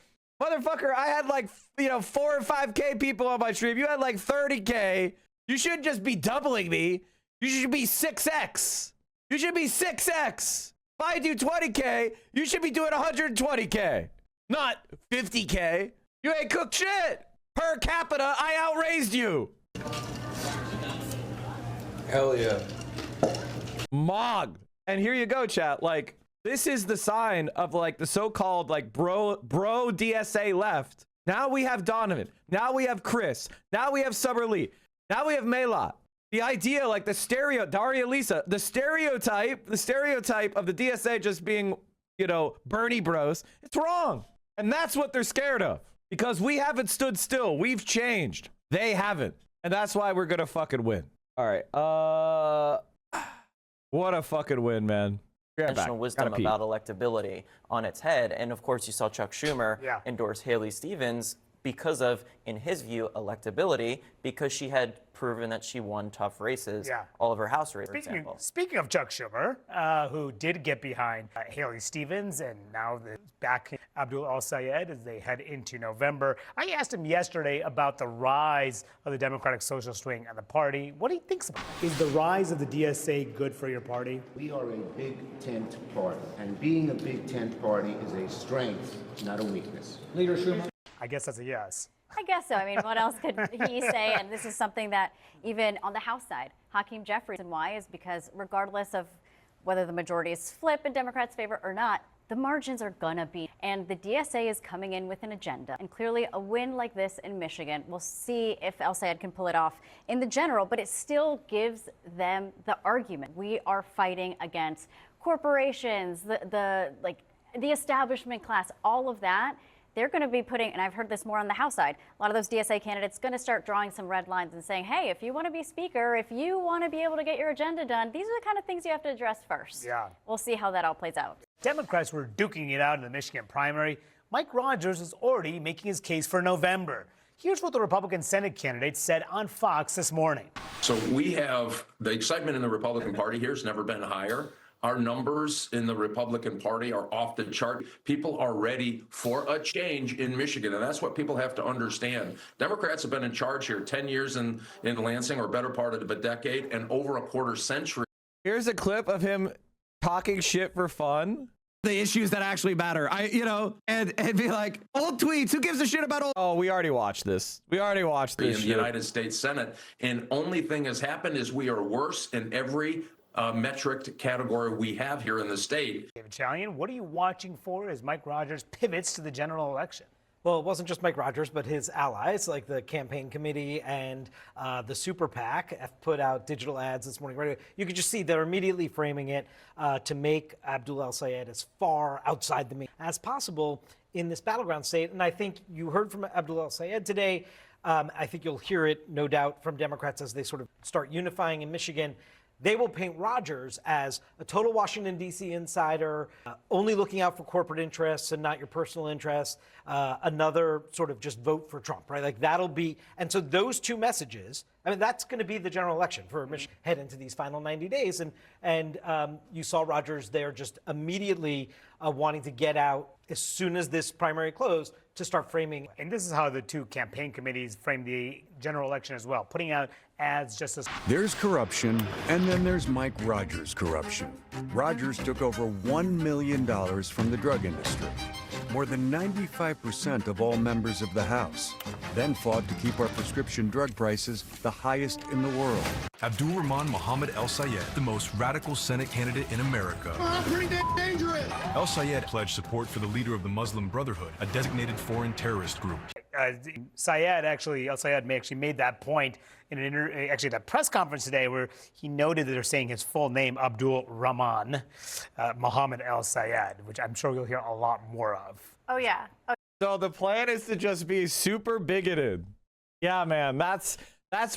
I had like, 4 or 5K people on my stream. You had like 30K. You shouldn't just be doubling me. You should be 6X. You should be 6X. If I do 20K, you should be doing 120K, not 50K. You ain't cooked shit. Per capita, I outraised you. Hell yeah. Mogged. And here you go, chat. Like, this is the sign of like the so-called like bro DSA left. Now we have Donavan. Now we have Chris. Now we have Summer Lee. Now we have Mayla. The idea, like the Daria Lisa, the stereotype of the DSA just being, you know, Bernie bros, it's wrong. And that's what they're scared of. Because we haven't stood still. We've changed. They haven't. And that's why we're gonna fucking win. All right. What a fucking win, man. Conventional wisdom about electability on its head. And of course, you saw Chuck Schumer endorse Haley Stevens because of, in his view, electability, because she had proven that she won tough races, all of her House races, for example. Speaking of Chuck Schumer, who did get behind Haley Stevens and now back Abdul Al-Sayed as they head into November, I asked him yesterday about the rise of the Democratic Socialist wing and the party. What do he thinks about it? Is the rise of the DSA good for your party? We are a big tent party, and being a big tent party is a strength, not a weakness. Leader Schumer? I guess that's a yes. I guess so. I mean, what else could he say? And this is something that even on the House side, Hakeem Jeffries, and why is because regardless of whether the majority is flip in Democrats' favor or not, the margins are gonna be. And the DSA is coming in with an agenda. And clearly a win like this in Michigan, we'll see if El-Sayed can pull it off in the general, but it still gives them the argument. We are fighting against corporations, the establishment class, all of that. They're going to be putting, and I've heard this more on the House side, a lot of those DSA candidates going to start drawing some red lines and saying, hey, if you want to be speaker, if you want to be able to get your agenda done, these are the kind of things you have to address first. Yeah. We'll see how that all plays out. Democrats were duking it out in the Michigan primary. Mike Rogers is already making his case for November. Here's what the Republican Senate candidate said on Fox this morning. So we have the excitement in the Republican Party here has never been higher. Our numbers in the Republican Party are off the chart. People are ready for a change in Michigan, and that's what people have to understand. Democrats have been in charge here 10 years in Lansing, or better part of a decade, and over a quarter century. Here's a clip of him talking shit for fun. The issues that actually matter. And be like, old tweets, who gives a shit about old? Oh, we already watched this. We already watched this in the United States Senate, and only thing has happened is we are worse in every metric category we have here in the state. David Chalian, what are you watching for as Mike Rogers pivots to the general election? Well, it wasn't just Mike Rogers, but his allies, like the campaign committee and the Super PAC, have put out digital ads this morning. Right, you could just see they're immediately framing it to make Abdul El-Sayed as far outside the main as possible in this battleground state. And I think you heard from Abdul El-Sayed today. I think you'll hear it, no doubt, from Democrats as they sort of start unifying in Michigan. They will paint Rogers as a total Washington, D.C. insider, only looking out for corporate interests and not your personal interests, another sort of just vote for Trump, right? Like that'll be, and so those two messages, I mean, that's going to be the general election for Michigan head into these final 90 days. And you saw Rogers there just immediately wanting to get out as soon as this primary closed to start framing. And this is how the two campaign committees framed the general election as well, putting out ads just as... There's corruption, and then there's Mike Rogers' corruption. Rogers took over $1 million from the drug industry, more than 95% of all members of the House, then fought to keep our prescription drug prices the highest in the world. Abdul Rahman Mohammed El-Sayed, the most radical Senate candidate in America. Pretty dangerous. El-Sayed pledged support for the leader of the Muslim Brotherhood, a designated foreign terrorist group. El-Sayed actually made that point in that press conference today, where he noted that they're saying his full name, Abdul Rahman Mohammed El-Sayed, which I'm sure you'll hear a lot more of. Oh, yeah. So the plan is to just be super bigoted. Yeah, man, that's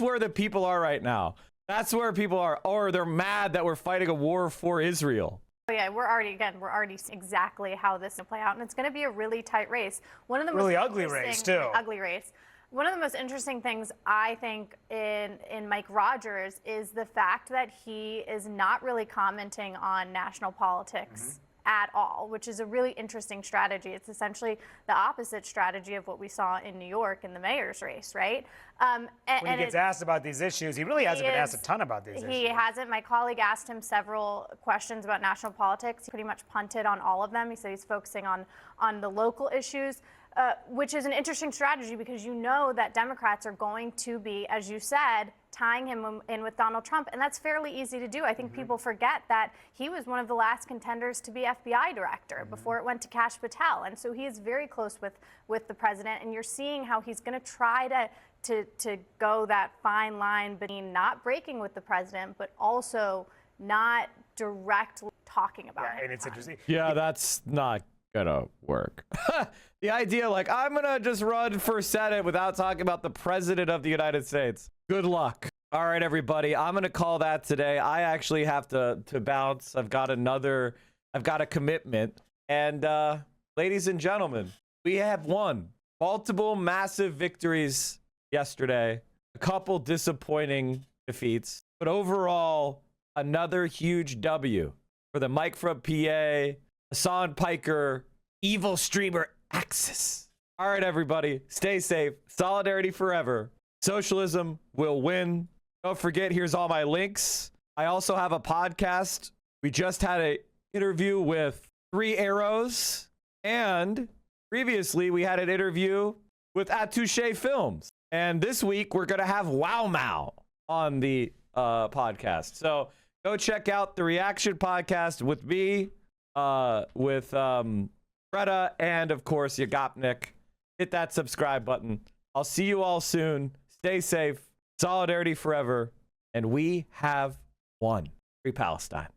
where the people are right now. That's where people are, or they're mad that we're fighting a war for Israel. Oh, yeah, we're already seeing exactly how this will play out, and it's going to be a really tight race. One of the really ugly race, too. Ugly race. One of the most interesting things, I think, in Mike Rogers is the fact that he is not really commenting on national politics at all, which is a really interesting strategy. It's essentially the opposite strategy of what we saw in New York in the mayor's race, right? When he gets asked about these issues, he really hasn't been asked a ton about these issues. He hasn't. My colleague asked him several questions about national politics. He pretty much punted on all of them. He said he's focusing on the local issues. which is an interesting strategy because you know that Democrats are going to be, as you said, tying him in with Donald Trump, and that's fairly easy to do. I think people forget that he was one of the last contenders to be FBI director before it went to Kash Patel, and so he is very close with the president, and you're seeing how he's going to try to go that fine line between not breaking with the president, but also not directly talking about him. And it's interesting. Yeah, that's not gonna work. The idea, like, I'm gonna just run for Senate without talking about the president of the United States. Good luck. All right, everybody, I'm gonna call that today. I actually have to bounce. I've got a commitment. And ladies and gentlemen, we have won multiple massive victories yesterday, a couple disappointing defeats, but overall, another huge W for the Mike from PA, Hassan Piker, evil streamer Axis. All right, everybody, stay safe. Solidarity forever. Socialism will win. Don't forget, here's all my links. I also have a podcast. We just had an interview with 3 Arrows, and previously we had an interview with Attouché Films. And this week we're going to have Wow Mao on the podcast. So go check out the Reaction Podcast with me, with Greta, and of course Yagopnik. Hit that subscribe button. I'll see you all soon. Stay safe. Solidarity forever. And we have won. Free Palestine.